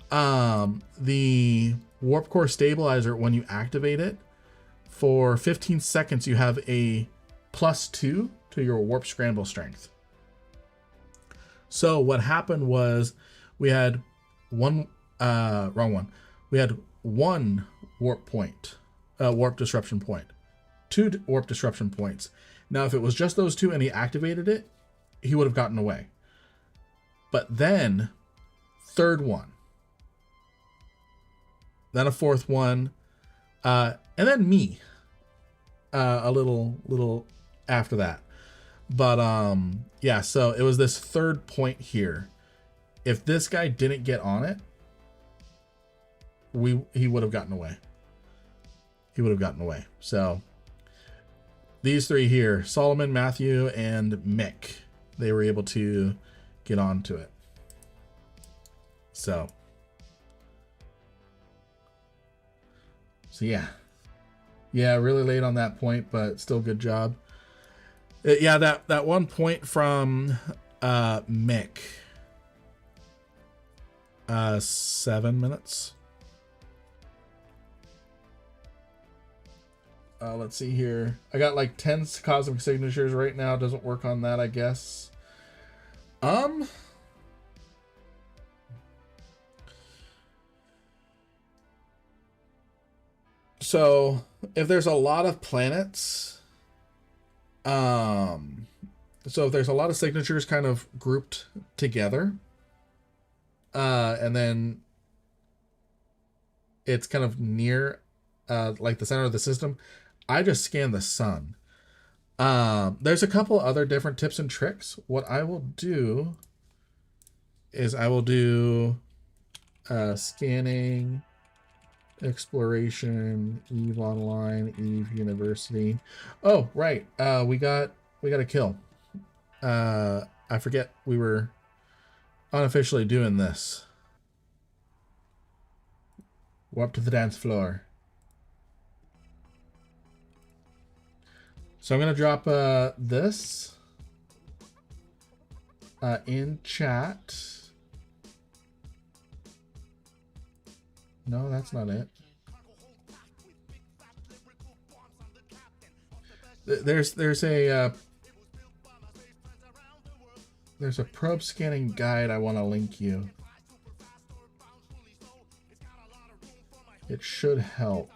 The warp core stabilizer, when you activate it for 15 seconds, you have a +2 to your warp scramble strength. So what happened was we had wrong one. We had 1 warp point, warp disruption point, 2 warp disruption points. Now, if it was just those 2 and he activated it, he would have gotten away. But then, 3rd one, then a 4th one, and then me, a little after that. But yeah, so it was this 3rd point here. If this guy didn't get on it, he would have gotten away. He would have gotten away. So these three here, Solomon, Matthew, and Mick, they were able to get onto it. So yeah. Yeah, really late on that point, but still good job. Yeah, that 1 point from Mick. 7 minutes. Let's see here. I got like 10 cosmic signatures right now. Doesn't work on that, I guess. So if there's a lot of planets, so if there's a lot of signatures kind of grouped together, and then it's kind of near, like the center of the system, I just scan the sun. There's a couple other different tips and tricks. What I will do is I will do scanning, exploration, Eve Online, Eve University. Oh, right. We got a kill. I forget we were unofficially doing this. Warp to the dance floor. So I'm going to drop this in chat. No, that's not it. There's a probe scanning guide I want to link you. It should help.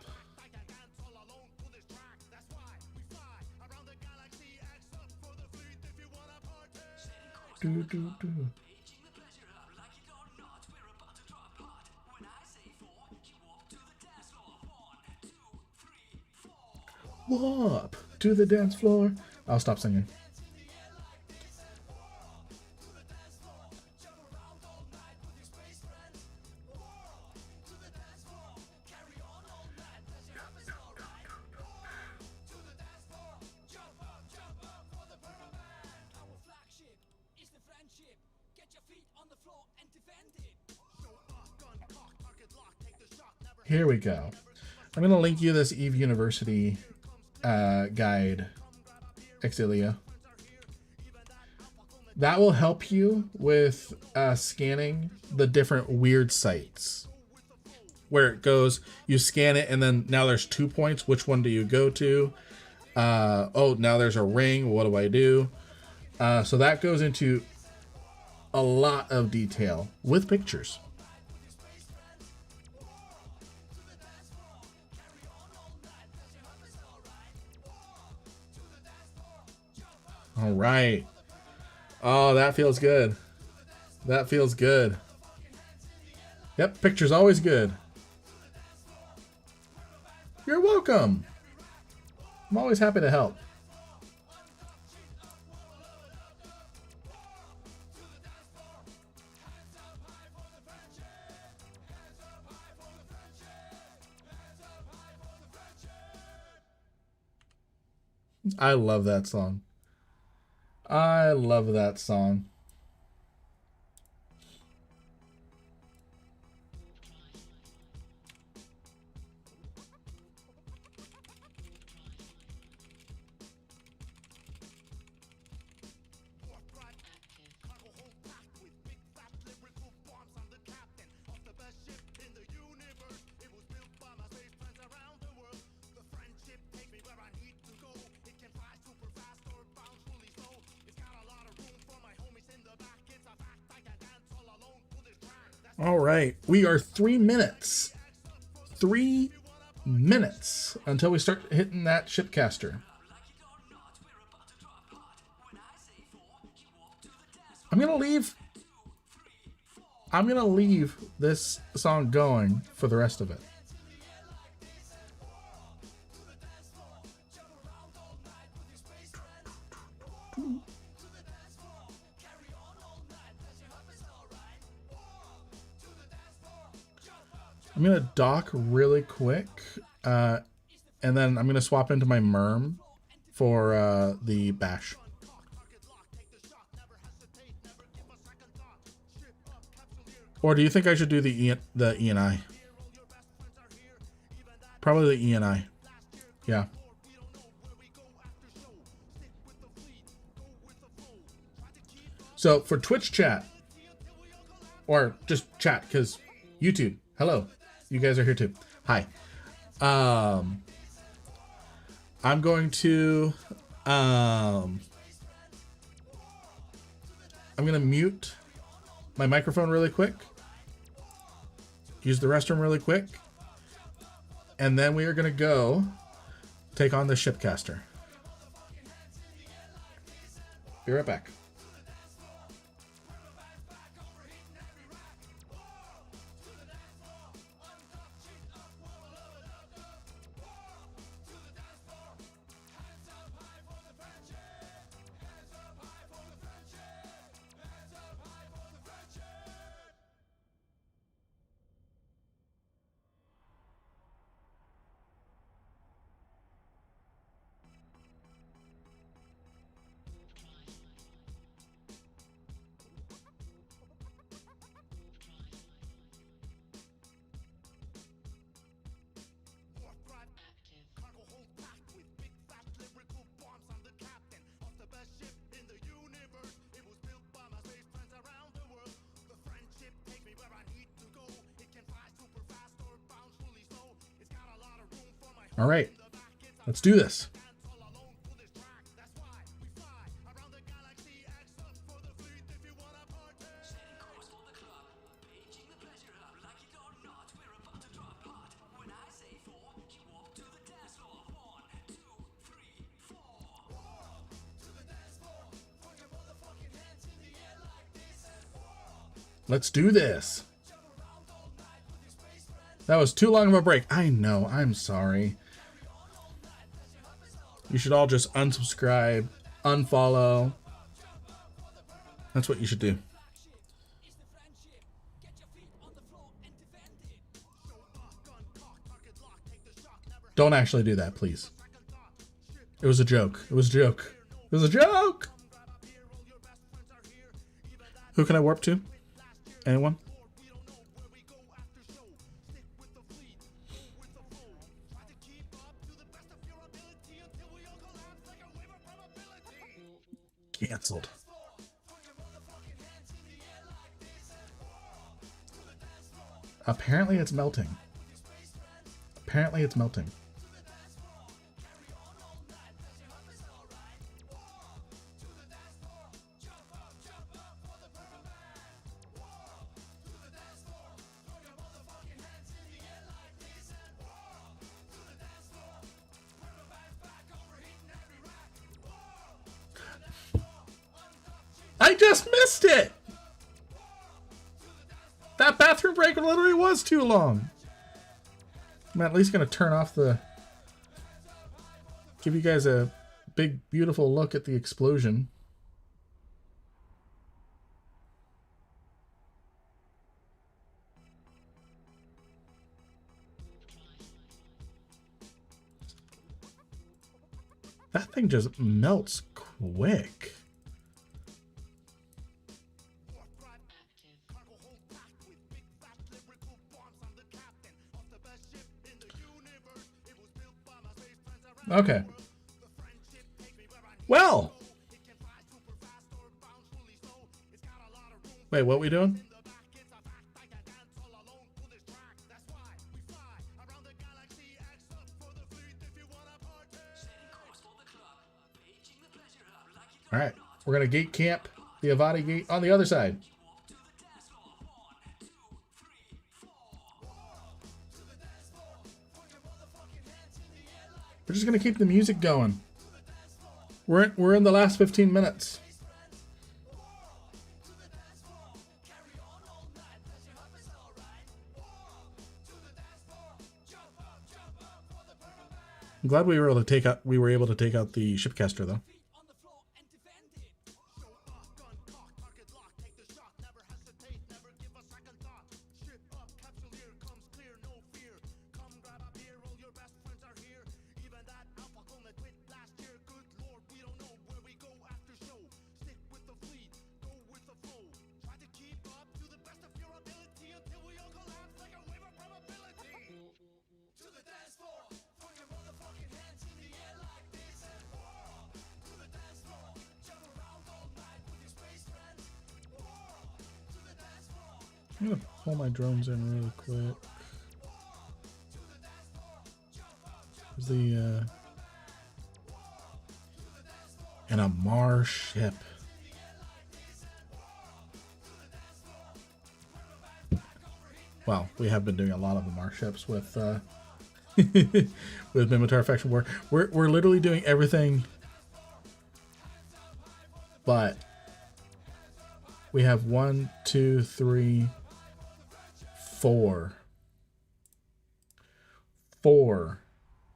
Warp to the dance floor. I'll stop singing. Here we go. I'm going to link you this Eve University guide, Exilia. That will help you with scanning the different weird sites. Where it goes, you scan it, and then now there's 2 points. Which one do you go to? Oh, now there's a ring. What do I do? So that goes into a lot of detail with pictures. All right. Oh, that feels good. That feels good. Yep, picture's always good. You're welcome. I'm always happy to help. I love that song. I love that song. All right, we are 3 minutes. 3 minutes until we start hitting that shipcaster. I'm gonna leave this song going for the rest of it. I'm going to dock really quick, and then I'm going to swap into my merm for the bash. Or do you think I should do the ENI? Probably the ENI. Yeah. So for Twitch chat, or just chat, because YouTube, hello, you guys are here too. Hi. I'm going to mute my microphone really quick, use the restroom really quick, and then we are going to go take on the shipcaster. Be right back. All right, let's do this. Let's do this. That was too long of a break. I know. I'm sorry. You should all just unsubscribe, unfollow. That's what you should do. Don't actually do that, please. It was a joke. It was a joke. It was a joke! Who can I warp to? Anyone? Cancelled. Apparently it's melting. Apparently it's melting. I just missed it! That bathroom break literally was too long. I'm at least going to turn off the... Give you guys a big, beautiful look at the explosion. That thing just melts quick. Okay. Well. Wait, what are we doing? All right. We're going to gate camp the Avati gate on the other side. We're just going to keep the music going. We're in the last 15 minutes. I'm glad we were able to take out the shipcaster though. I'm gonna pull my drones in really quick. There's the and a Mars ship. Well, we have been doing a lot of the Mars ships with with Minmatar Faction War. We're literally doing everything, but we have 1, 2, 3, 4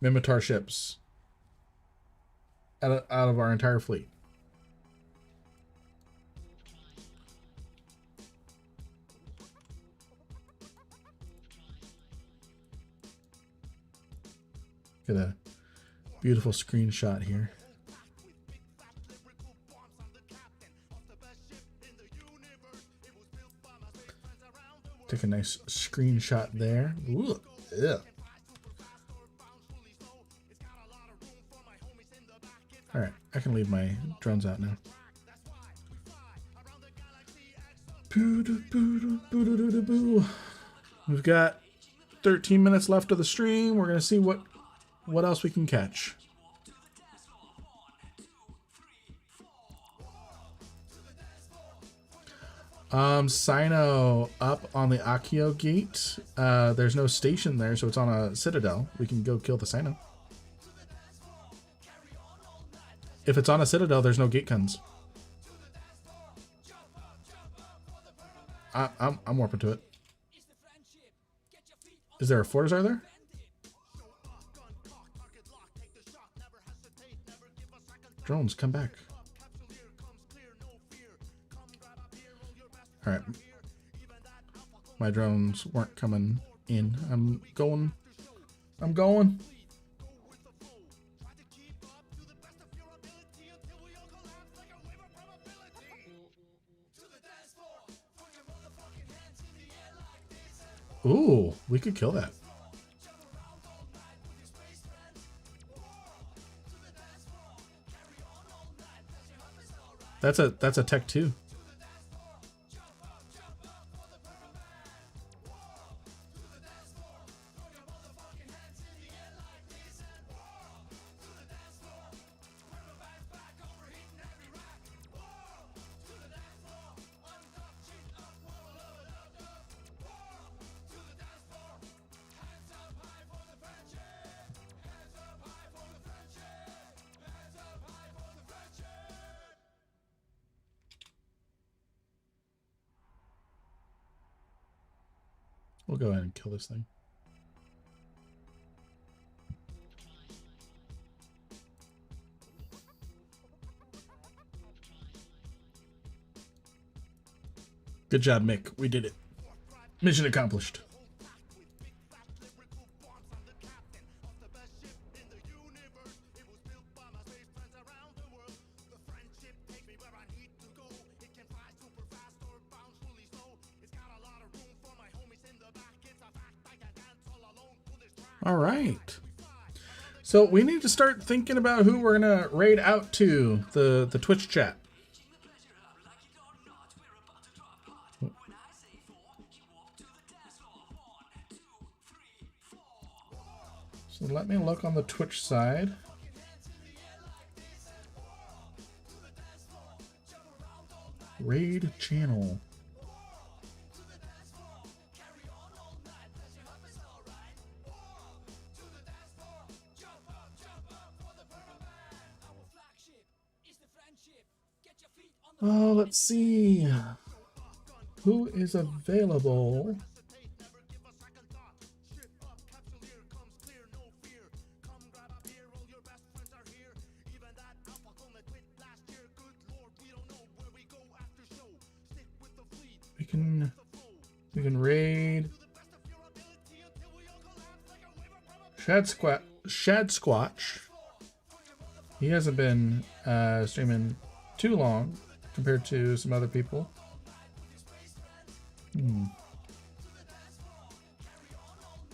Minmatar ships out of our entire fleet. Get a beautiful screenshot here. Take a nice screenshot there. Ooh, yeah. All right, I can leave my drones out now. We've got 13 minutes left of the stream. We're gonna see what else we can catch. Sino up on the Akio gate. There's no station there, so it's on a citadel. We can go kill the Sino. If it's on a citadel, there's no gate guns. I'm warping to it. Is there a Fortizar there? Drones, come back. All right. My drones weren't coming in. I'm going. Ooh, we could kill that. That's a tech 2. We'll go ahead and kill this thing. Good job, Mick. We did it. Mission accomplished. All right. So we need to start thinking about who we're going to raid out to the Twitch chat. So let me look on the Twitch side. Raid channel. Oh, let's see. Who is available? We can raid Shad Squatch. He hasn't been streaming too long compared to some other people.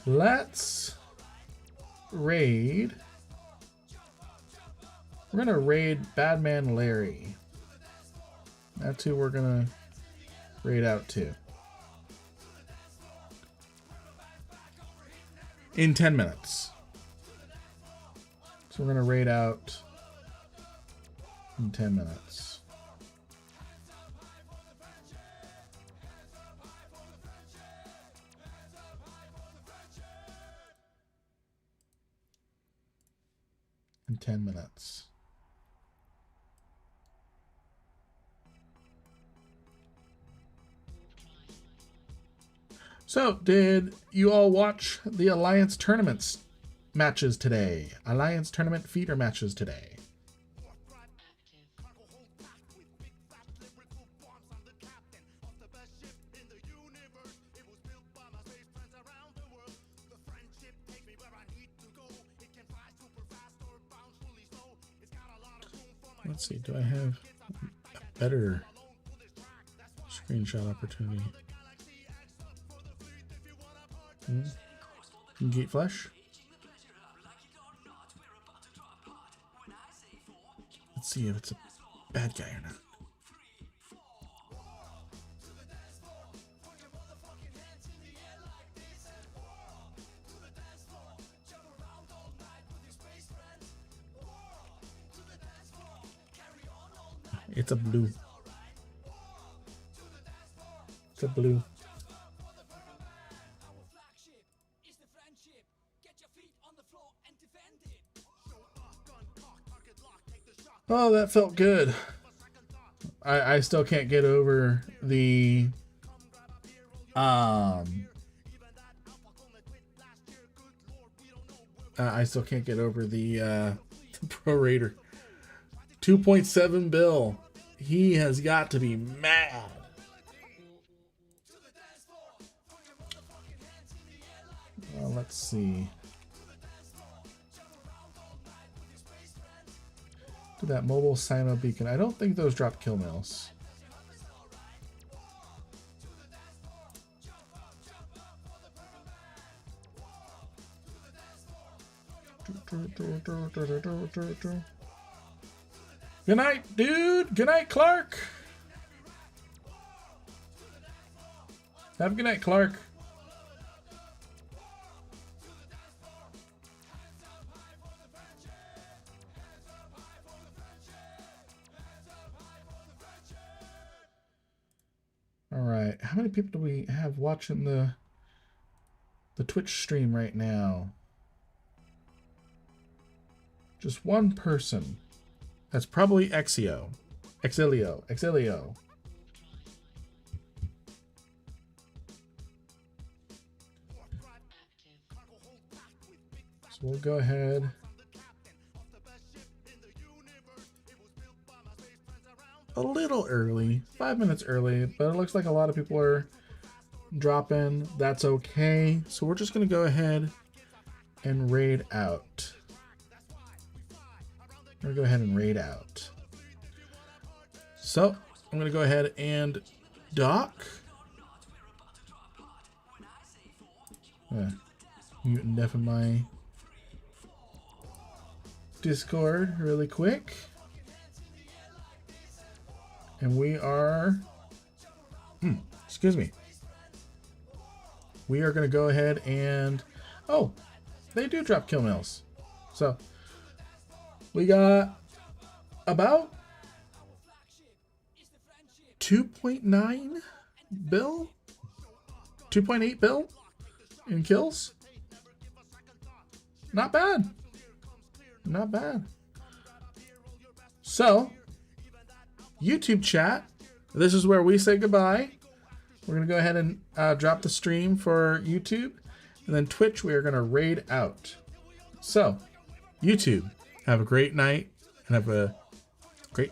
Let's raid. We're gonna raid Badman Larry. That's who we're gonna raid out to. in 10 minutes. So we're going to raid out in 10 minutes. In 10 minutes. So, did you all watch the Alliance tournaments matches today? Alliance tournament feeder matches today. Let's see, do I have a better screenshot opportunity? Gate Flash. Let's see if it's a bad guy or not. It's a blue. It's a blue. Oh, that felt good. I still can't get over the I still can't get over the Pro Raider. 2.7 bill. He has got to be mad. Well, let's see. To that mobile Sino beacon. I don't think those drop kill mills. Good night, dude. Good night, Clark. Have a good night, Clark. All right. How many people do we have watching the Twitch stream right now? Just one person. That's probably Exilio. So we'll go ahead. A little early, 5 minutes early, but it looks like a lot of people are dropping. That's okay. So we're just going to go ahead and raid out. I'm going to go ahead and raid out. So I'm going to go ahead and dock. Mute and deafen my Discord really quick. And we are, excuse me. We are going to go ahead and, oh, they do drop kill mills. So we got about 2.9 bill, 2.8 bill in kills. Not bad. Not bad. So, YouTube chat, this is where we say goodbye. We're going to go ahead and drop the stream for YouTube. And then Twitch, we are going to raid out. So, YouTube, have a great night and have a